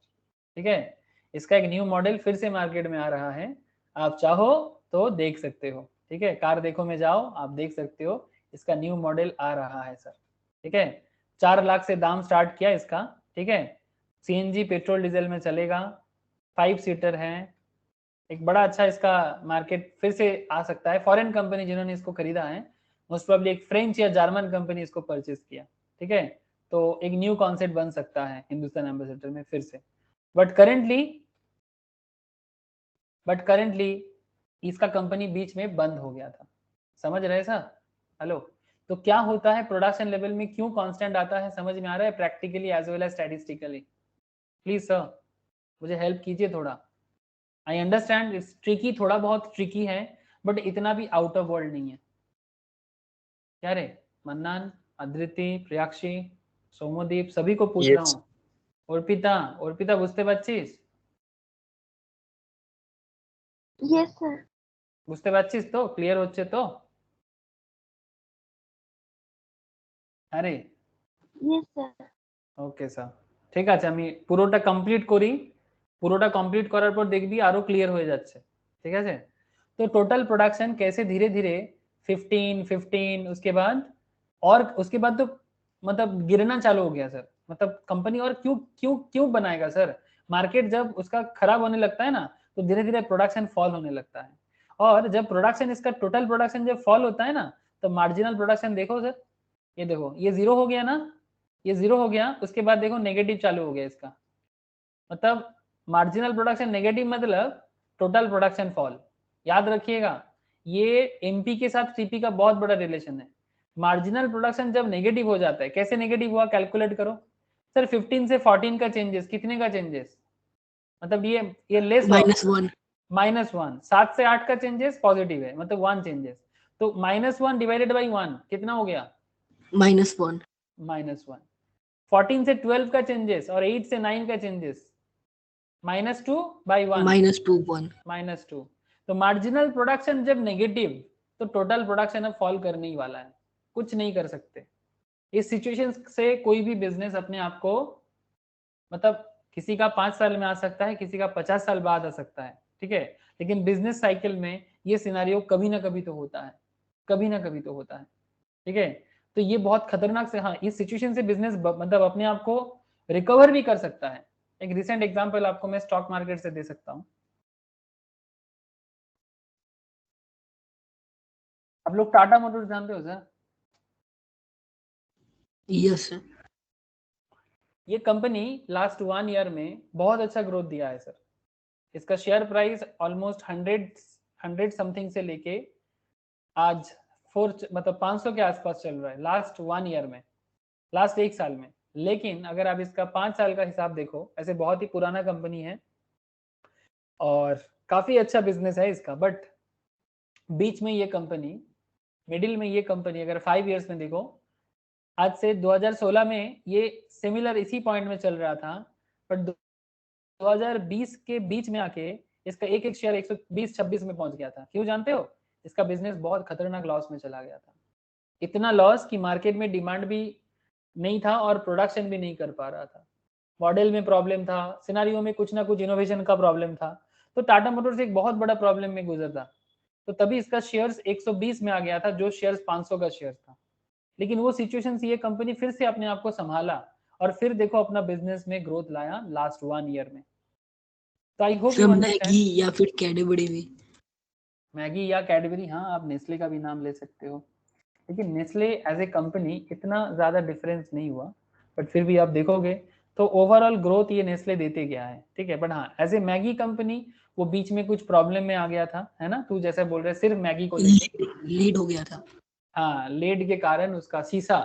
[SPEAKER 1] ठीक है, इसका एक न्यू मॉडल फिर से मार्केट में आ रहा है, आप चाहो तो देख सकते हो। ठीक है, कार देखो में जाओ, आप देख सकते हो, इसका न्यू मॉडल आ रहा है सर। ठीक है, 4 लाख से दाम स्टार्ट किया इसका। ठीक है, सीएनजी पेट्रोल डीजल में चलेगा, 5 सीटर है, एक बड़ा अच्छा इसका मार्केट फिर से आ सकता है। फॉरेन कंपनी जिन्होंने इसको खरीदा है, मोस्ट प्रोबेबली एक फ्रेंच या जर्मन कंपनी इसको परचेज किया। ठीक है, तो एक न्यू कॉन्सेप्ट बन सकता है हिंदुस्तान एम्बेसडर में फिर से। बट करेंटली इसका कंपनी बीच में बंद हो गया था। समझ रहे सर? हेलो? तो क्या होता है प्रोडक्शन लेवल में, क्यों कांस्टेंट आता है, समझ में आ रहा है practically as well as statistically? Please sir मुझे हेल्प कीजिए थोड़ा। आई अंडरस्टैंड इट्स ट्रिकी, थोड़ा बहुत ट्रिकी है, बट इतना भी आउट ऑफ वर्ल्ड नहीं है। क्या रे मन्नान, अद्रिति, प्रियाक्षी, सोमोदीप, सभी को पूछ रहा
[SPEAKER 3] Yes.
[SPEAKER 1] हूँ। अर्पिता बुझते पाচ্ছিস?
[SPEAKER 4] Yes, sir.
[SPEAKER 1] বুঝতে পারছিস তো? ক্লিয়ার হচ্ছে তো? আরে
[SPEAKER 4] Yes, sir.
[SPEAKER 1] ওকে স্যার, ঠিক আছে, আমি পুরোটা কমপ্লিট করি, পুরোটা কমপ্লিট করার পর দেখবি আরো ক্লিয়ার হয়ে যাচ্ছে। ঠিক আছে, তো টোটাল प्रोडक्शन कैसे धीरे धीरे 15 उसके बाद, और उसके बाद तो मतलब गिरना चालू हो गया सर। मतलब कंपनी और क्यों क्यों क्यों बनाएगा सर? मार्केट जब उसका खराब होने लगता है ना, तो धीरे धीरे प्रोडक्शन फॉल होने लगता है, और जब प्रोडक्शन, इसका टोटल प्रोडक्शन जब फॉल होता है ना, तो मार्जिनल प्रोडक्शन देखो सर, ये देखो, ये जीरो हो गया ना, ये जीरो हो गया, उसके बाद देखो नेगेटिव चालू हो गया इसका। मतलब मार्जिनल प्रोडक्शन नेगेटिव मतलब टोटल प्रोडक्शन फॉल। याद रखिएगा, ये एमपी के साथ टीपी का बहुत बड़ा रिलेशन है। मार्जिनल प्रोडक्शन जब नेगेटिव हो जाता है, कैसे नेगेटिव हुआ कैलकुलेट करो सर। 15 से 14 का चेंजेस, कितने का चेंजेस? मतलब ये लेस
[SPEAKER 2] -1
[SPEAKER 1] -1। 7 से 8 का चेंजेस पॉजिटिव है, मतलब 1 चेंजेस, तो -1 डिवाइडेड बाई 1 कितना हो गया?
[SPEAKER 2] -1
[SPEAKER 1] -1। 14 से 12 का चेंजेस और 8 से 9 का चेंजेस, -2 बाई 1 -2। तो मार्जिनल प्रोडक्शन जब नेगेटिव, तो टोटल प्रोडक्शन अब फॉल करने ही वाला है, कुछ नहीं कर सकते। इस सिचुएशन से कोई भी बिजनेस अपने आप को, मतलब किसी का 5 साल में आ सकता है, किसी का 50 साल बाद आ सकता है, ठीक है, लेकिन बिजनेस साइकिल में ये सिनेरियो कभी ना कभी तो होता है, कभी ना कभी तो होता है, ठीक है। तो ये बहुत खतरनाक से, हाँ, इस सिचुएशन से बिजनेस मतलब अपने आप को रिकवर भी कर सकता है। एक रिसेंट एग्जांपल आपको मैं स्टॉक मार्केट से दे सकता हूँ। आप लोग टाटा मोटर्स जानते हो सर?
[SPEAKER 2] Yes sir.
[SPEAKER 1] ये कंपनी लास्ट 1 ईयर में बहुत अच्छा ग्रोथ दिया है सर। इसका शेयर प्राइस ऑलमोस्ट 100 समथिंग से लेके आज 4 मतलब 500 के आसपास चल रहा है लास्ट 1 ईयर में, लास्ट 1 साल में। लेकिन अगर आप इसका 5 साल का हिसाब देखो, ऐसे बहुत ही पुराना कंपनी है और काफी अच्छा बिजनेस है इसका, बट बीच में ये कंपनी, मिडिल में ये कंपनी अगर 5 इयर्स में देखो, आज से 2016 में ये सिमिलर इसी पॉइंट में चल रहा था, बट 2020 के बीच में आके इसका एक एक शेयर 120-26 में पहुंच गया था। क्यों जानते हो? इसका बिजनेस बहुत खतरनाक लॉस में चला गया था, इतना लॉस कि मार्केट में डिमांड भी नहीं था और प्रोडक्शन भी नहीं कर पा रहा था, मॉडल में प्रॉब्लम था, सिनारियो में कुछ ना कुछ इनोवेशन का प्रॉब्लम था। तो टाटा मोटर्स एक बहुत बड़ा प्रॉब्लम में गुजरता, तो तभी इसका शेयर्स 120 में आ गया था, जो शेयर्स 500 का शेयर था। लेकिन वो सिचुएशन से ये कंपनी फिर से अपने आप को संभाला और फिर देखो अपना बिजनेस में ग्रोथ लाया लास्ट 1 ईयर में। तो I hope
[SPEAKER 2] sir
[SPEAKER 1] you
[SPEAKER 2] Maggi
[SPEAKER 1] understand.
[SPEAKER 2] या फिर कैडबरी भी।
[SPEAKER 1] मैगी या कैडबरी, हाँ, आप नेस्ले का भी नाम ले सकते हो, लेकिन नेस्ले एज ए कंपनी इतना ज्यादा डिफरेंस नहीं हुआ, बट फिर भी आप देखोगे तो ओवरऑल ग्रोथ ये नेस्ले देते गया है, ठीक है। बट हाँ, एज ए मैगी कंपनी वो बीच में कुछ प्रॉब्लम में आ गया था, है ना, तू जैसे बोल रहे सिर्फ मैगी को लेके,
[SPEAKER 2] लीड हो गया था।
[SPEAKER 1] हाँ, लेड के कारण उसका शीशा,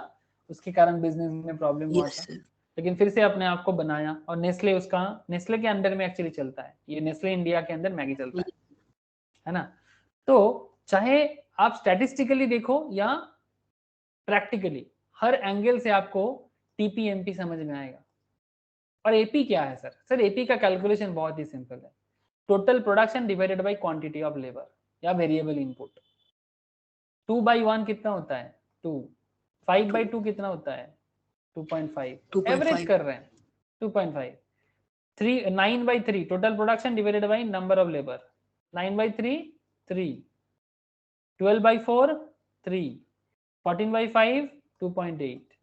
[SPEAKER 1] उसके कारण बिजनेस में प्रॉब्लम हुआ
[SPEAKER 2] यस
[SPEAKER 1] था,
[SPEAKER 2] सर।
[SPEAKER 1] लेकिन फिर से अपने आप को बनाया। और नेस्ले उसका, नेस्ले के अंडर में एक्चुअली चलता है ये, नेस्ले इंडिया के अंदर मैगी चलता है ना। तो चाहे आप स्टैटिस्टिकली देखो या प्रैक्टिकली, हर एंगल से आपको टीपीएमपी समझ में आएगा। और एपी क्या है सर? सर एपी का कैलकुलेशन बहुत ही सिंपल है, total production divided by quantity of labour या वेरिएबल इनपुट। 2/1 कितना होता है? 2। 5/2 कितना होता है? 2.5।
[SPEAKER 2] 2.5
[SPEAKER 1] एवरेज कर रहे हैं 2.5। 9/3 total production divided by number of labour, 9/3 3, 12/4 3, 14/5 2.8,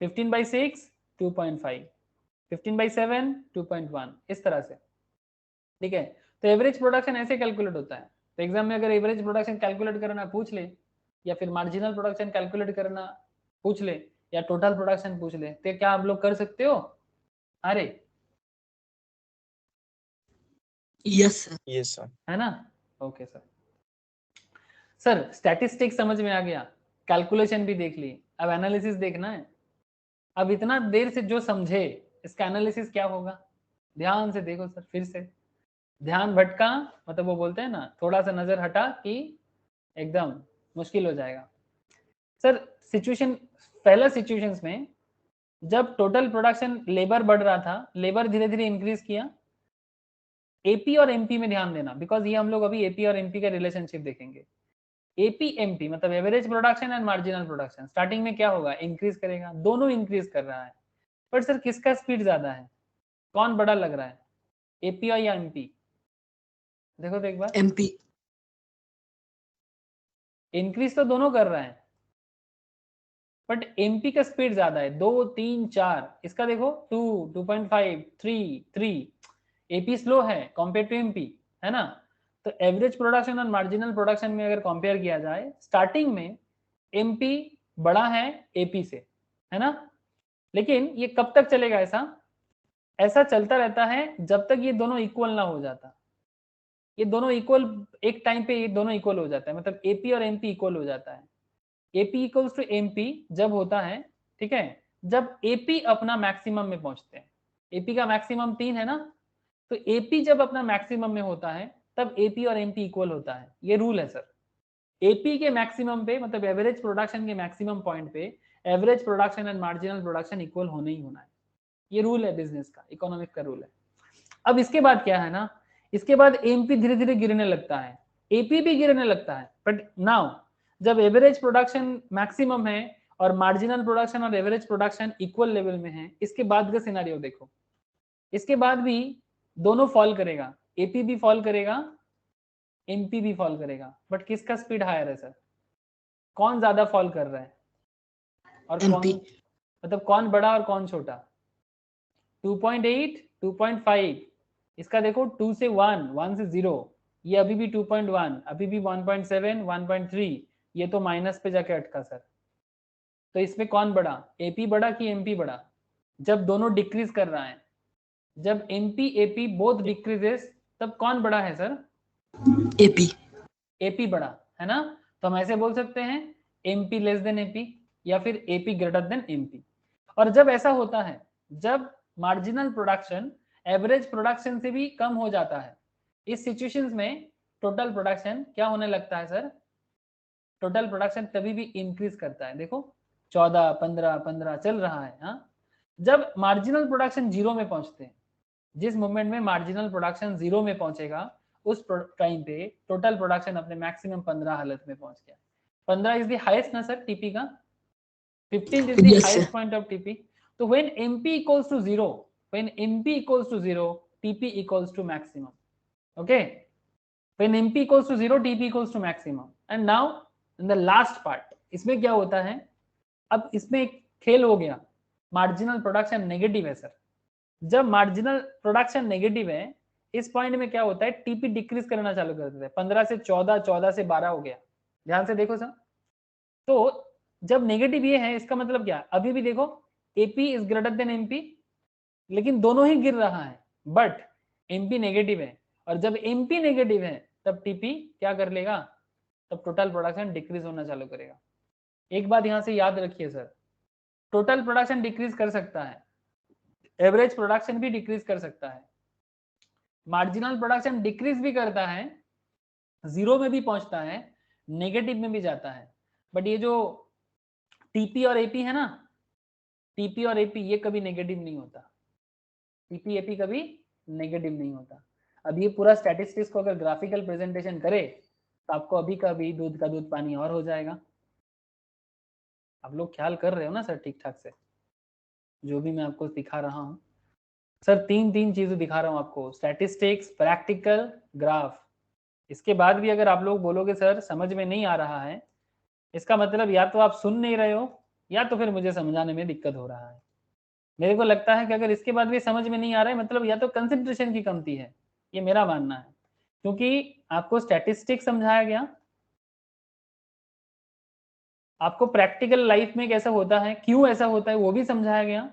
[SPEAKER 1] 15/6 2.5, 15/7 2.1, इस तरह से, ठीक है। तो एवरेज प्रोडक्शन ऐसे कैलकुलेट होता है। तो एग्जाम में अगर एवरेज प्रोडक्शन कैलकुलेट करना पूछ ले, या फिर मार्जिनल प्रोडक्शन कैलकुलेट करना पूछ ले, या टोटल प्रोडक्शन पूछ ले, तो क्या आप लोग कर सकते हो? अरे
[SPEAKER 2] यस सर।
[SPEAKER 3] Yes, sir.
[SPEAKER 1] है ना? Okay sir. सर स्टैटिस्टिक्स समझ में आ गया, कैलकुलेशन भी देख ली, अब एनालिसिस देखना है। अब इतना देर से जो समझे, इसका एनालिसिस क्या होगा, ध्यान से देखो सर। फिर से ध्यान भटका, मतलब वो बोलते हैं ना, थोड़ा सा नजर हटा कि एकदम मुश्किल हो जाएगा। सर सिचुएशन, पहला सिचुएशंस में जब टोटल प्रोडक्शन लेबर बढ़ रहा था, लेबर धीरे धीरे इंक्रीज किया। एपी और एमपी में ध्यान देना, बिकॉज ये हम लोग अभी एपी और एमपी का रिलेशनशिप देखेंगे। एपी एमपी मतलब average production and marginal production, starting में क्या होगा, इंक्रीज करेगा, दोनों इंक्रीज कर रहा है। बट सर किसका स्पीड ज्यादा है, कौन बड़ा लग रहा है, एपी या एमपी? देखो तो एक बार,
[SPEAKER 2] एमपी।
[SPEAKER 1] इंक्रीज तो दोनों कर रहे हैं, बट एमपी का स्पीड ज्यादा है, 2 3 4, इसका देखो 2 2.5 3 3, एपी स्लो है कंपेयर टू एमपी, है ना। तो एवरेज प्रोडक्शन और मार्जिनल प्रोडक्शन में अगर कंपेयर किया जाए, स्टार्टिंग में एमपी बड़ा है एपी से, है ना। लेकिन ये कब तक चलेगा ऐसा? ऐसा चलता रहता है जब तक ये दोनों इक्वल ना हो जाता। ये दोनों इक्वल, एक टाइम पे ये दोनों इक्वल हो जाता है, मतलब एपी और एमपी इक्वल हो जाता है। एपी इक्वल्स टू एमपी जब होता है, ठीक है, जब एपी अपना मैक्सिमम में पहुंचते हैं। एपी का मैक्सिमम 3 है ना, तो एपी जब अपना मैक्सिमम में होता है तब एपी और एमपी इक्वल होता है। ये रूल है सर। एपी के मैक्सिमम पे, मतलब एवरेज प्रोडक्शन के मैक्सिमम पॉइंट पे, average production and marginal production equal होना ही होना है। ये रूल है बिजनेस का, इकोनॉमिक का रूल है। अब इसके बाद क्या है ना, इसके बाद एमपी धीरे धीरे गिरने लगता है, एपी भी गिरने लगता है। बट नाउ जब एवरेज प्रोडक्शन मैक्सिमम है और मार्जिनल प्रोडक्शन और एवरेज प्रोडक्शन इक्वल लेवल में है, इसके बाद का सिनेरियो देखो। इसके बाद भी दोनों फॉल करेगा, एपी भी फॉल करेगा, एमपी भी फॉल करेगा। बट किसका स्पीड हायर है सर? कौन ज्यादा फॉल कर रहा है और कौन,
[SPEAKER 2] MP.
[SPEAKER 1] मतलब कौन बड़ा और कौन छोटा? 2.8 2.5, इसका देखो 2 से 1, 1 से 0, ये अभी भी 2.1, अभी भी 1.7 1.3, ये तो माइनस पे जाके अटका सर। तो इसमें कौन बड़ा, एपी बड़ा कि एमपी बड़ा? जब दोनों डिक्रीज कर रहा है, जब एमपी एपी बोथ डिक्रीजेस, तब कौन बड़ा है सर?
[SPEAKER 2] AP.
[SPEAKER 1] एपी बड़ा है ना। तो हम ऐसे बोल सकते हैं एमपी लेस देन एपी, या फिर एपी ग्रेटर देन एमपी। और जब ऐसा होता है, जब मार्जिनल प्रोडक्शन एवरेज प्रोडक्शन से भी कम हो जाता है, इस सिचुएशंस में टोटल प्रोडक्शन क्या होने लगता है सर? टोटल प्रोडक्शन तभी भी इंक्रीज करता है। देखो 14 15 15 चल रहा है। हाँ, जब मार्जिनल प्रोडक्शन जीरो में पहुंचते हैं, जिस मोमेंट में मार्जिनल प्रोडक्शन जीरो में पहुंचेगा, उस टाइम पे टोटल प्रोडक्शन अपने मैक्सिमम 15 हालत में पहुंच गया। 15 इज द हाईएस्ट ना सर टीपी का, 15 is the
[SPEAKER 2] Yes,
[SPEAKER 1] highest
[SPEAKER 2] sir.
[SPEAKER 1] point of TP. So when MP equals to 0, when MP equals to 0, TP equals to maximum. Okay, when MP equals to 0, TP equals to maximum. And now in the last part, इसमें क्या होता है? अब इसमें एक खेल हो गया, मार्जिनल प्रोडक्शन नेगेटिव है सर। जब मार्जिनल प्रोडक्शन नेगेटिव है, इस पॉइंट में क्या होता है, टीपी डिक्रीज करना चालू कर देता है। 15 से 14, 14 से 12 हो गया। ध्यान से देखो सर। तो जब नेगेटिव ये है, इसका मतलब क्या? अभी भी देखो AP is greater than MP, लेकिन दोनों ही गिर रहा है, बट एमपी नेगेटिव है। और जब एमपी नेगेटिव है, तब टीपी क्या कर लेगा? तब टोटल प्रोडक्शन डिक्रीज होना चालू करेगा। एक बात यहां से याद रखिए सर, टोटल प्रोडक्शन डिक्रीज कर सकता है, एवरेज प्रोडक्शन भी डिक्रीज कर सकता है, मार्जिनल प्रोडक्शन डिक्रीज भी करता है, जीरो में भी पहुंचता है, नेगेटिव में भी जाता है। बट ये जो टीपी और एपी है ना, टीपी और एपी ये कभी नेगेटिव नहीं होता। टीपी एपी कभी नेगेटिव नहीं होता। अब ये पूरा स्टैटिस्टिक्स को अगर ग्राफिकल प्रेजेंटेशन करे, तो आपको अभी का भी दूध का दूध पानी और हो जाएगा। आप लोग ख्याल कर रहे हो ना सर ठीक ठाक से, जो भी मैं आपको दिखा रहा हूँ सर? तीन चीजें दिखा रहा हूँ आपको, स्टैटिस्टिक्स, प्रैक्टिकल, ग्राफ। इसके बाद भी अगर आप लोग बोलोगे सर समझ में नहीं आ रहा है, इसका मतलब या तो आप सुन नहीं रहे हो, या तो फिर मुझे समझाने में दिक्कत हो रहा है। मेरे को लगता है कि अगर इसके बाद भी समझ में नहीं आ रहा है, मतलब या तो कंसंट्रेशन की कमती है, ये मेरा मानना है। क्योंकि आपको स्टैटिस्टिक्स समझाया गया, आपको प्रैक्टिकल लाइफ में कैसा होता है, क्यों ऐसा होता है वो भी समझाया गया।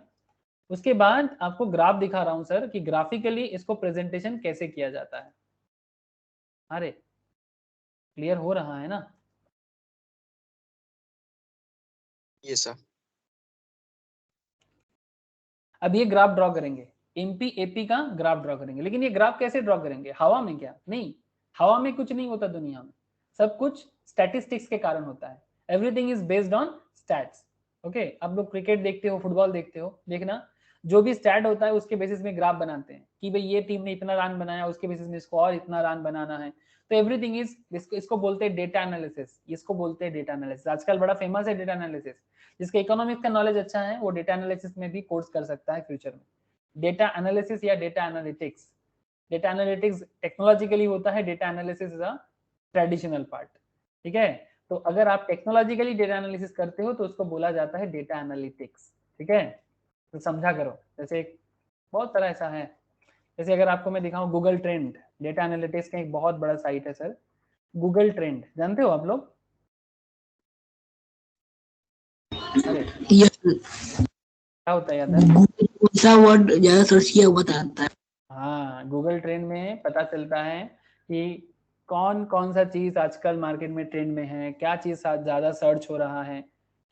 [SPEAKER 1] उसके बाद आपको ग्राफ दिखा रहा हूं सर कि ग्राफिकली इसको प्रेजेंटेशन कैसे किया जाता है। अरे क्लियर हो रहा है ना?
[SPEAKER 3] Yes, sir.
[SPEAKER 1] अब ये ग्राफ ड्रॉ करेंगे, एमपी एपी का ग्राफ ड्रॉ करेंगे। लेकिन ये ग्राफ कैसे ड्रॉ करेंगे? हवा में? क्या नहीं, हवा में कुछ नहीं होता दुनिया में, सब कुछ स्टैटिस्टिक्स के कारण होता है। Everything is based on stats. Okay, आप लोग क्रिकेट देखते हो, फुटबॉल देखते हो, देखना जो भी स्टैट होता है उसके बेसिस में ग्राफ बनाते हैं कि भाई ये टीम ने इतना रन बनाया, उसके बेसिस में इसको और इतना रन बनाना है। तो एवरीथिंग इज, इसको बोलते हैं डेटा एनालिसिस, इसको बोलते हैं डेटा एनालिसिस। आजकल बड़ा फेमस है डेटा एनालिसिस। जिसका इकोनॉमिक्स का नॉलेज अच्छा है वो डेटा एनालिसिस में भी कोर्स कर सकता है फ्यूचर में। डेटा एनालिसिस या data analytics, data analytics technologically होता है, data analysis is a traditional part. ठीक है, तो अगर आप टेक्नोलॉजिकली डेटा एनालिसिस करते हो तो उसको बोला जाता है डेटा एनालिटिक्स, ठीक है। तो समझा करो, जैसे बहुत तरह ऐसा है, जैसे अगर आपको मैं दिखाऊं गूगल ट्रेंड, डेटा एनालिटिक्स का एक बहुत बड़ा साइट है सर, गूगल ट्रेंड, जानते हो आप लोग? अरे
[SPEAKER 2] यस,
[SPEAKER 1] क्या होता है यादर?
[SPEAKER 2] कौन सा वर्ड ज्यादा सर्च किया हुआ बताता है।
[SPEAKER 1] हाँ, गूगल ट्रेंड में पता चलता है कि कौन कौन सा चीज आजकल मार्केट में ट्रेंड में है, क्या चीज ज्यादा सर्च हो रहा है,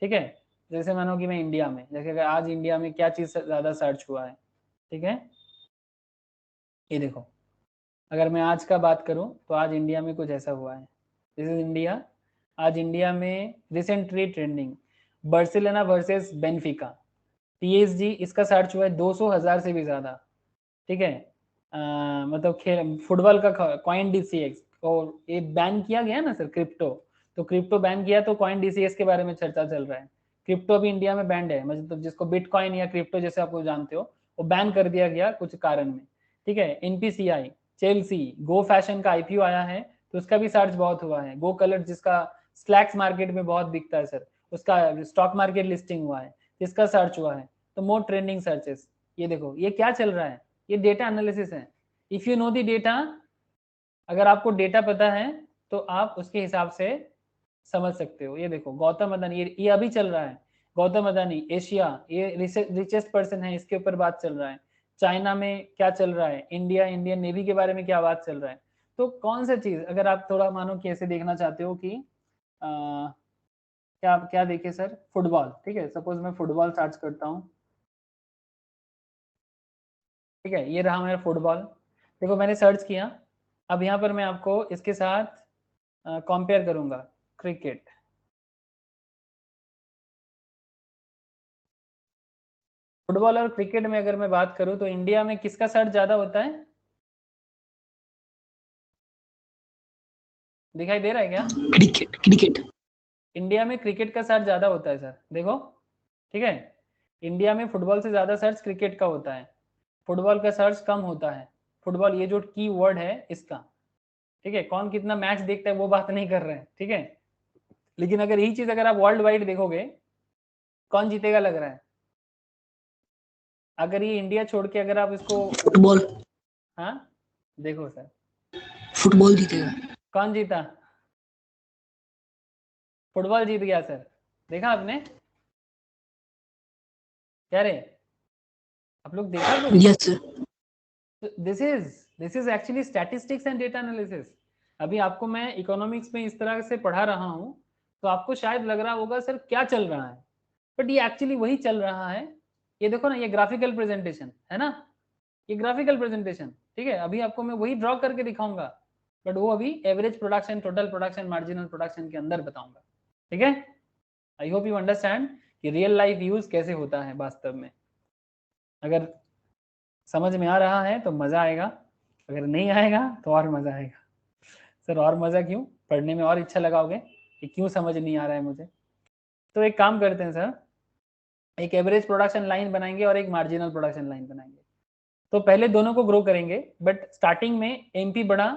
[SPEAKER 1] ठीक है। जैसे मानो कि मैं इंडिया में, जैसे अगर आज इंडिया में क्या चीज ज्यादा सर्च हुआ है, ठीक है, ये देखो, अगर मैं आज का बात करूं तो आज इंडिया में कुछ ऐसा हुआ है, दिस इज इंडिया। आज इंडिया में recently trending Barcelona versus Benfica, PSG, इसका सर्च हुआ है 200,000 से भी ज्यादा, ठीक है। मतलब खेल फुटबॉल का कॉइन DCX, और ये बैन किया गया ना सर क्रिप्टो, तो क्रिप्टो बैन किया तो कॉइन DCX के बारे में चर्चा चल रहा है। क्रिप्टो भी इंडिया में बैंड है, मतलब जिसको बिटकॉइन या क्रिप्टो जैसे आप लोग जानते हो, वो बैन कर दिया गया कुछ कारण में, ठीक है। NPCI, चेल्सी, गो फैशन का IPO आया है, तो उसका भी सर्च बहुत हुआ है। गो कलर जिसका स्लैक्स मार्केट में बहुत बिकता है सर, उसका स्टॉक मार्केट लिस्टिंग हुआ है, जिसका सर्च हुआ है, तो मोर ट्रेंडिंग सर्चेस। ये देखो ये क्या चल रहा है, ये डेटा एनालिसिस है। If you know the data, अगर आपको डेटा पता है तो आप उसके हिसाब से समझ सकते हो। ये देखो गौतम अदानी, ये अभी चल रहा है, गौतम अदानी एशिया, ये रिचेस्ट पर्सन है, इसके ऊपर बात चल रहा है। चाइना में क्या चल रहा है, इंडियन नेवी के बारे में क्या बात चल रहा है। तो कौन सा चीज, अगर आप थोड़ा मानो कि ऐसे देखना चाहते हो कि क्या क्या देखे सर, फुटबॉल, ठीक है, सपोज मैं फुटबॉल सर्च करता हूँ, ठीक है, ये रहा मेरा फुटबॉल, देखो मैंने सर्च किया। अब यहाँ पर मैं आपको इसके साथ कंपेयर करूंगा क्रिकेट। फुटबॉल और क्रिकेट में अगर मैं बात करूं तो इंडिया में किसका सर्च ज्यादा होता है, दिखाई दे रहा है क्या?
[SPEAKER 2] Cricket, cricket.
[SPEAKER 1] इंडिया में क्रिकेट का सर्च ज्यादा होता है सर, देखो, ठीक है। इंडिया में फुटबॉल से ज्यादा सर्च क्रिकेट का होता है, फुटबॉल का सर्च कम होता है। फुटबॉल ये जो की वर्ड है इसका, ठीक है, कौन कितना मैच देखता है वो बात नहीं कर रहे हैं, ठीक है। लेकिन अगर यही चीज अगर आप वर्ल्ड वाइड देखोगे, कौन जीतेगा लग रहा है? अगर ये इंडिया छोड़ के अगर आप इसको,
[SPEAKER 2] फुटबॉल,
[SPEAKER 1] हाँ देखो सर,
[SPEAKER 2] फुटबॉल जीतेगा।
[SPEAKER 1] कौन जीता? फुटबॉल जीत गया सर, देखा आपने? क्या रे, आप लोग देखा कुछ?
[SPEAKER 2] Yes sir.
[SPEAKER 1] This is actually statistics and data analysis. अभी आपको मैं इकोनॉमिक्स में इस तरह से पढ़ा रहा हूं, तो आपको शायद लग रहा होगा सर क्या चल रहा है, बट ये एक्चुअली वही चल रहा है। ये देखो ना, ये ग्राफिकल प्रेजेंटेशन है ना, ये ग्राफिकल प्रेजेंटेशन, ठीक है। अभी आपको मैं वही ड्रॉ करके दिखाऊंगा, बट वो अभी average production, total production, marginal production के अंदर बताऊंगा, ठीक है। आई होप यू अंडरस्टैंड कि रियल लाइफ यूज कैसे होता है वास्तव में। अगर समझ में आ रहा है तो मजा आएगा, अगर नहीं आएगा तो और मजा आएगा। सर और मजा क्यों, पढ़ने में और इच्छा लगाओगे कि क्यों समझ नहीं आ रहा है मुझे। तो एक काम करते हैं सर, एक एवरेज प्रोडक्शन लाइन बनाएंगे और एक मार्जिनल प्रोडक्शन लाइन बनाएंगे। तो पहले दोनों को ग्रो करेंगे, बट स्टार्टिंग में MP बड़ा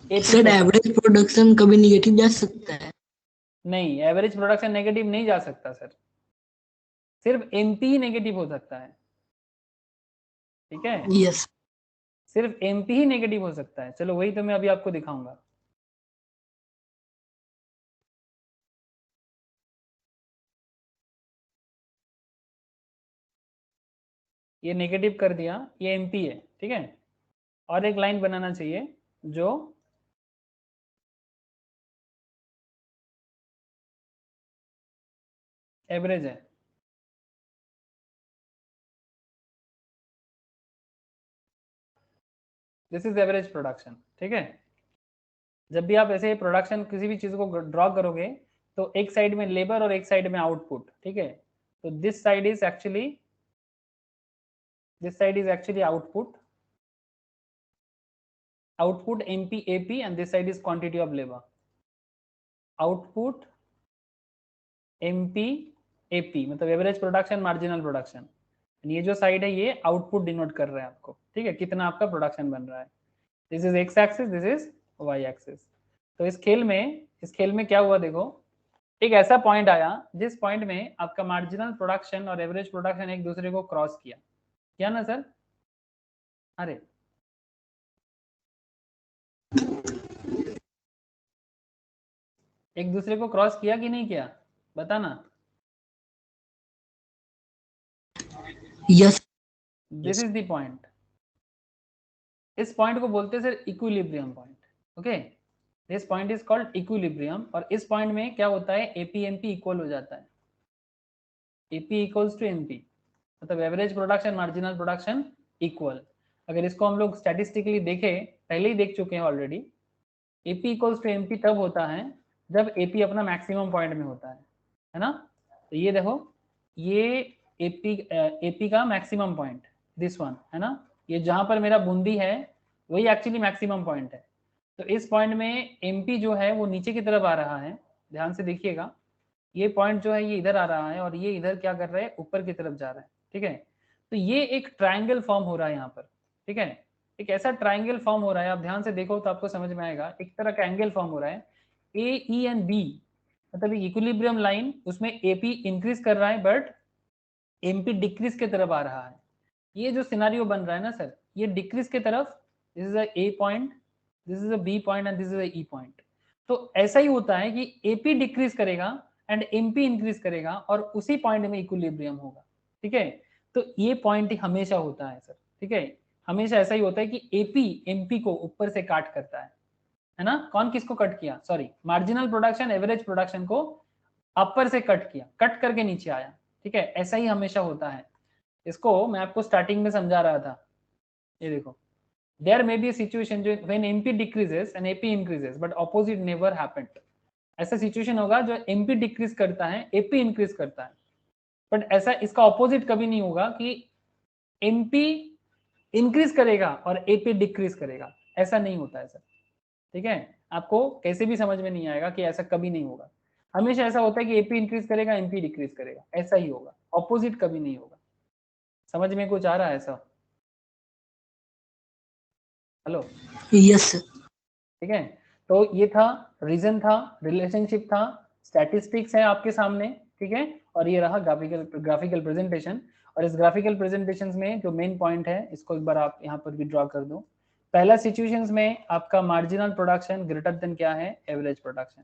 [SPEAKER 1] AP
[SPEAKER 2] सर
[SPEAKER 1] छोटा।
[SPEAKER 2] एवरेज प्रोडक्शन कभी निगेटिव जा सकता है?
[SPEAKER 1] नहीं, एवरेज प्रोडक्शन नेगेटिव नहीं जा सकता सर, सिर्फ MP ही नेगेटिव हो सकता है, ठीक है,
[SPEAKER 2] यस।
[SPEAKER 1] सिर्फ MP ही नेगेटिव हो सकता है। चलो वही तो मैं अभी आपको दिखाऊंगा। ये नेगेटिव कर दिया, ये MP है, ठीक है। और एक लाइन बनाना चाहिए जो एवरेज है, दिस इज एवरेज प्रोडक्शन, ठीक है। जब भी आप ऐसे प्रोडक्शन किसी भी चीज को ड्रॉ करोगे तो एक साइड में लेबर और एक साइड में आउटपुट, ठीक है। तो this side is actually output MP AP, and this side is quantity of labor, output MP AP मतलब एवरेज प्रोडक्शन, मार्जिनल प्रोडक्शन। ये जो साइड है ये आउटपुट डिनोट कर रहा है आपको, ठीक है, कितना आपका प्रोडक्शन बन रहा है। This is X axis, this is Y axis. तो इस खेल में क्या हुआ देखो, एक ऐसा पॉइंट आया जिस पॉइंट में आपका मार्जिनल प्रोडक्शन और एवरेज प्रोडक्शन एक दूसरे को क्रॉस किया ना सर? अरे एक दूसरे को क्रॉस किया कि नहीं किया, बताना।
[SPEAKER 2] Yes.
[SPEAKER 1] This is the point. इस पॉइंट को बोलते हैं sir equilibrium point. Okay, this point is called equilibrium. और इस पॉइंट में क्या होता है, एपी एमपी इक्वल हो जाता है। एपी इक्वल्स टू एमपी, मतलब average production marginal production equal. अगर इसको हम लोग स्टैटिस्टिकली देखें, पहले ही देख चुके हैं already, AP equals to MP तब होता है जब एपी अपना मैक्सिमम पॉइंट में होता है ना। तो ये देखो, ये एपी का मैक्सिमम पॉइंट, दिस वन है ना, ये जहां पर मेरा बूंदी है वही एक्चुअली मैक्सिमम पॉइंट है। तो इस पॉइंट में एमपी जो है वो नीचे की तरफ आ रहा है, ध्यान से देखिएगा। ये पॉइंट जो है ये इधर आ रहा है और ये इधर क्या कर रहा है, ऊपर की तरफ जा रहा है। ठीक है, तो ये एक ट्राइंगल फॉर्म हो रहा है यहाँ पर। ठीक है, एक ऐसा ट्राइंगल फॉर्म हो रहा है, आप ध्यान से देखो तो आपको समझ में आएगा। एक तरह का एंगल फॉर्म हो रहा है, ए ई एंड बी, मतलब इक्विलिब्रियम लाइन, उसमें एपी इंक्रीज कर रहा है बट एमपी डिक्रीज के तरफ आ रहा है। ये जो सिनारियो बन रहा है ना सर, ये डिक्रीज के तरफ, this is a A point, this is a B point and this is a E point. तो ऐसा ही होता है कि एपी डिक्रीज करेगा एंड एमपी इंक्रीज करेगा और उसी पॉइंट में इक्विलिब्रियम होगा। ठीक है, तो ये पॉइंट हमेशा होता है सर। ठीक है, हमेशा ऐसा ही होता है कि एपी एमपी को ऊपर से काट करता है ना। कौन किसको कट किया, sorry, marginal production average production को अपर से कट किया, कट करके नीचे आया। ठीक है, ऐसा ही हमेशा होता है। इसको मैं आपको स्टार्टिंग में समझा रहा था, ये देखो, देयर मे बी सिचुएशन जो when MP decreases and AP increases but opposite never happened. ऐसा सिचुएशन होगा जो एमपी डिक्रीज करता है एपी इंक्रीज करता है, बट ऐसा इसका ऑपोजिट कभी नहीं होगा कि एमपी इंक्रीज करेगा और एपी डिक्रीज करेगा, ऐसा नहीं होता है सर। ठीक है, आपको कैसे भी समझ में नहीं आएगा कि ऐसा कभी नहीं होगा। हमेशा ऐसा होता है कि एपी इंक्रीज करेगा एमपी डिक्रीज करेगा, ऐसा ही होगा, ऑपोजिट कभी नहीं होगा। समझ में कुछ आ रहा है ऐसा? Hello,
[SPEAKER 2] Yes, sir.
[SPEAKER 1] ठीक है, तो ये था रीजन, था रिलेशनशिप, था स्टैटिस्टिक्स है आपके सामने। ठीक है, और ये रहा ग्राफिकल प्रेजेंटेशन। और इस ग्राफिकल प्रेजेंटेशन में जो मेन पॉइंट है, इसको एक बार आप यहाँ पर भी ड्रॉ कर दो। पहला सिचुएशंस में आपका मार्जिनल प्रोडक्शन ग्रेटर देन क्या है, एवरेज प्रोडक्शन।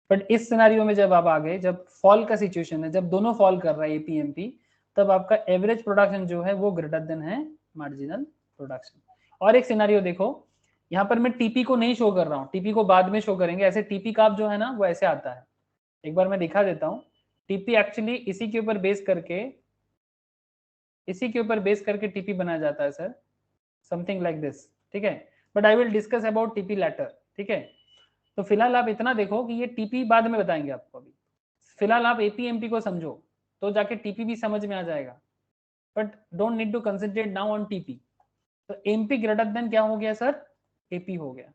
[SPEAKER 1] बट इस सिनेरियो में जब आप आ गए, जब फॉल का सिचुएशन है, जब दोनों फॉल कर रहा है एपी एमपी, तब आपका एवरेज प्रोडक्शन जो है वो ग्रेटर देन है मार्जिनल प्रोडक्शन। और एक सिनेरियो देखो, यहाँ पर मैं टीपी को नहीं शो कर रहा हूँ, टीपी को बाद में शो करेंगे। ऐसे टीपी का जो है ना वो ऐसे आता है, एक बार मैं दिखा देता हूँ। टीपी एक्चुअली इसी के ऊपर बेस करके टीपी बनाया जाता है सर, समथिंग लाइक दिस। ठीक है, but I will discuss about TP later. ठीक है, तो फिलहाल आप इतना देखो कि ये टीपी बाद में बताएंगे आपको, अभी फिलहाल आप एपी एमपी को समझो तो जाके टीपी भी समझ में आ जाएगा। But don't need to concentrate now on TP. तो एमपी ग्रेटर देन क्या हो गया सर, एपी हो गया।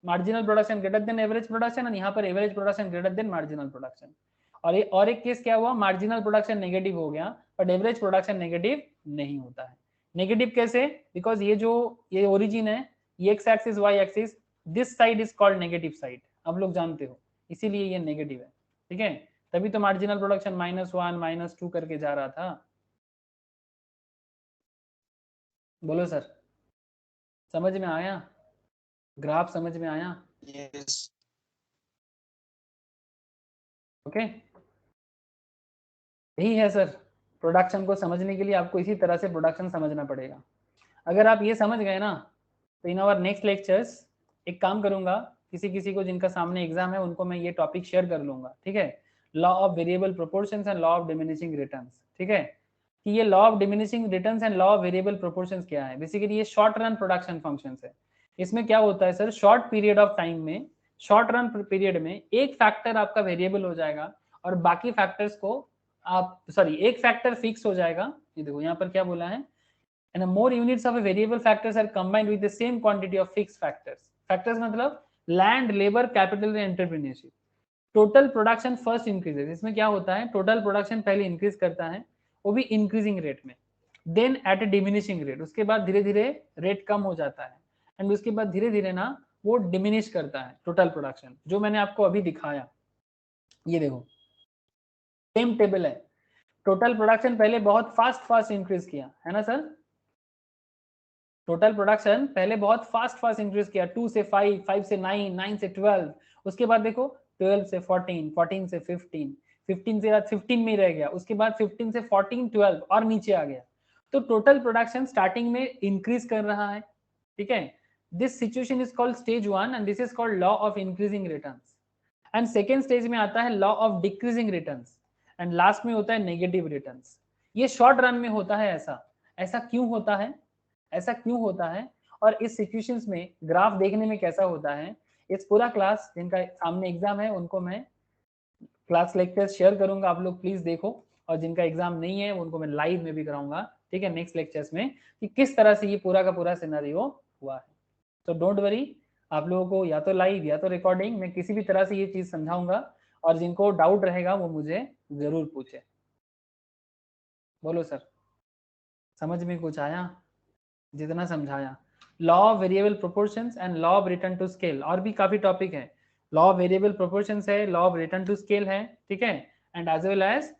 [SPEAKER 1] Marginal production greater than average production, और यहाँ पर average production greater than marginal production. और एक केस क्या हुआ, मार्जिनल प्रोडक्शन नेगेटिव हो गया बट एवरेज प्रोडक्शन नेगेटिव नहीं होता है। नेगेटिव कैसे, बिकॉज ये ओरिजिन है, ये X axis Y axis, this side is called negative side, आप लोग जानते हो, इसीलिए ये नेगेटिव है। ठीक है, तभी तो मार्जिनल प्रोडक्शन -1 -2 करके जा रहा था। बोलो सर, समझ में आया, ग्राफ समझ में आया?
[SPEAKER 3] Yes.
[SPEAKER 1] ओके, यही है सर। प्रोडक्शन को समझने के लिए आपको इसी तरह से प्रोडक्शन समझना पड़ेगा। अगर आप ये समझ गए ना, तो इन आवर नेक्स्ट लेक्चर्स एक काम करूंगा, किसी किसी को जिनका सामने एग्जाम है उनको मैं ये टॉपिक शेयर कर लूंगा। ठीक है, law of variable proportions and law of diminishing returns. ठीक है, कि ये law of diminishing returns and law of variable proportions क्या है। बेसिकली ये शॉर्ट रन प्रोडक्शन फंक्शंस है। इसमें क्या होता है sir, short period of time में, शॉर्ट रन पीरियड में एक फैक्टर आपका वेरिएबल हो जाएगा और बाकी फैक्टर्स को आप, सॉरी, एक फैक्टर फिक्स हो जाएगा। ये देखो यहाँ पर क्या बोला है, and more units of a variable factors are combined with the same quantity of fixed factors. Factors मतलब land, labor, capital and entrepreneurship. Total production first increases. इसमें क्या होता है, टोटल प्रोडक्शन पहले इंक्रीज करता है, वो भी इंक्रीजिंग रेट में, देन एट ए डिमिनिशिंग रेट, उसके बाद धीरे धीरे रेट कम हो जाता है, एंड उसके बाद धीरे धीरे ना वो डिमिनिश करता है टोटल प्रोडक्शन, जो मैंने आपको अभी दिखाया। ये देखो, सेम टेबल है। टोटल प्रोडक्शन पहले बहुत फास्ट इंक्रीज किया है ना सर, टोटल प्रोडक्शन पहले बहुत फास्ट इंक्रीज किया, 2 से 5, 5 से 9, 9 से 12, उसके बाद देखो 12 से 14, 14 से 15, 15 से 15 में रह गया, उसके बाद 15 से 14, 12 और नीचे आ गया। तो टोटल प्रोडक्शन स्टार्टिंग में इंक्रीज कर रहा है, ठीक है। This situation is called stage 1 and this is called law of increasing returns. And second stage में आता है law of decreasing returns and last में होता है नेगेटिव रिटर्न्स। ये शॉर्ट रन में होता है। ऐसा क्यों होता है, ऐसा क्यों होता है, और इस सिचुएशंस में ग्राफ देखने में कैसा होता है, इस पूरा क्लास जिनका सामने एग्जाम है उनको मैं क्लास लेक्चर शेयर करूंगा, आप लोग प्लीज देखो, और जिनका एग्जाम नहीं है उनको मैं लाइव में भी कराऊंगा, ठीक है, नेक्स्ट लेक्चर्स में, कि किस तरह से ये पूरा का पूरा सिनेरियो हुआ है। तो डोंट वरी, आप लोगों को या तो लाइव या तो रिकॉर्डिंग में किसी भी तरह से ये चीज समझाऊंगा, और जिनको डाउट रहेगा वो मुझे जरूर पूछे। बोलो सर, समझ में कुछ आया? जितना समझाया, law of variable proportions and law of return to scale, और भी काफी टॉपिक है। लॉ ऑफ वेरिएबल प्रोपोर्शंस है, law of return to scale है, ठीक है, and as well as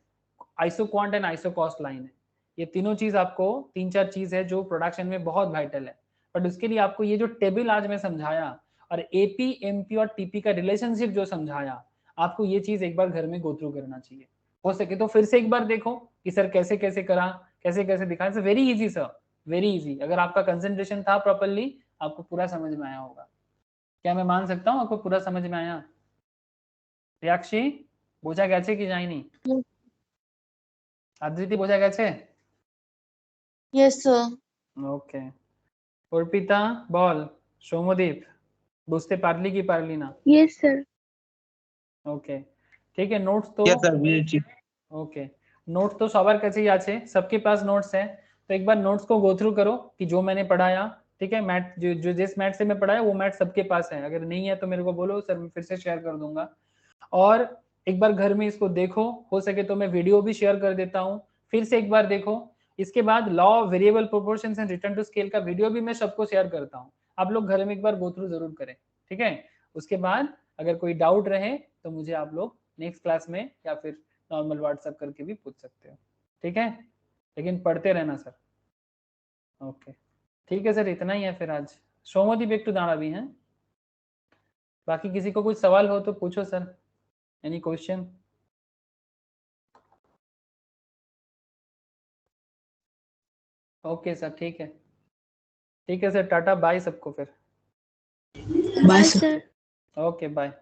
[SPEAKER 1] isoquant and isocost line है। ये तीनों चीज आपको, 3-4 चीज है जो प्रोडक्शन में बहुत वाइटल है, बट उसके लिए आपको ये जो टेबल आज मैं समझाया और एपी एमपी और टीपी का रिलेशनशिप जो समझाया, आपको ये चीज एक बार घर में गो थ्रू करना चाहिए। हो सके तो फिर से एक बार देखो कि सर कैसे कैसे करा, कैसे कैसे दिखाया। Sir very easy sir, very easy. अगर आपका कंसंट्रेशन था प्रॉपर्ली, आपको पूरा समझ में आया होगा। क्या मैं मान सकता हूँ आपको पूरा समझ में आया? रियाक्षी বোঝা গেছে কি যায়নি? আদ্রিতি বোঝা গেছে?
[SPEAKER 4] Yes, sir.
[SPEAKER 1] ওকে, অর্পিতা বল, সৌমদীপ বুঝতে পারলি কি পারলি না?
[SPEAKER 4] Yes, sir.
[SPEAKER 1] ওকে, ঠিক है। নোটস তো
[SPEAKER 5] Yes, sir. বুঝেছি।
[SPEAKER 1] ओके, नोट्स तो सवार कैसे ही আছে, सबके पास नोट्स है, तो एक बार नोट्स को गो थ्रू करो कि जो मैंने पढ़ाया, ठीक है। मैथ जो जिस मैथ से मैं पढ़ाया वो मैथ सबके पास है, अगर नहीं है तो मेरे को बोलो सर, मैं फिर से शेयर कर दूंगा। और एक बार घर में इसको देखो, हो सके तो मैं वीडियो भी शेयर कर देता हूँ, फिर से एक बार देखो। इसके बाद law of variable proportions and return to scale का वीडियो भी मैं सबको शेयर करता हूँ, आप लोग घर में एक बार गो थ्रू जरूर करें, ठीक है। उसके बाद अगर कोई डाउट रहे तो मुझे आप लोग नेक्स्ट क्लास में या फिर नॉर्मल व्हाट्सएप करके भी पूछ सकते हो, ठीक है। लेकिन पढ़ते रहना सर। ओके, ठीक है सर, इतना ही है फिर आज। सोमदीप एक तो दाड़ा भी है, बाकी किसी को कुछ सवाल हो तो पूछो sir, any question? Okay sir, ठीक है, ठीक है सर, टाटा बाय सबको फिर।
[SPEAKER 2] Bye
[SPEAKER 4] Bye,
[SPEAKER 2] sir.
[SPEAKER 4] sir.
[SPEAKER 1] Okay bye.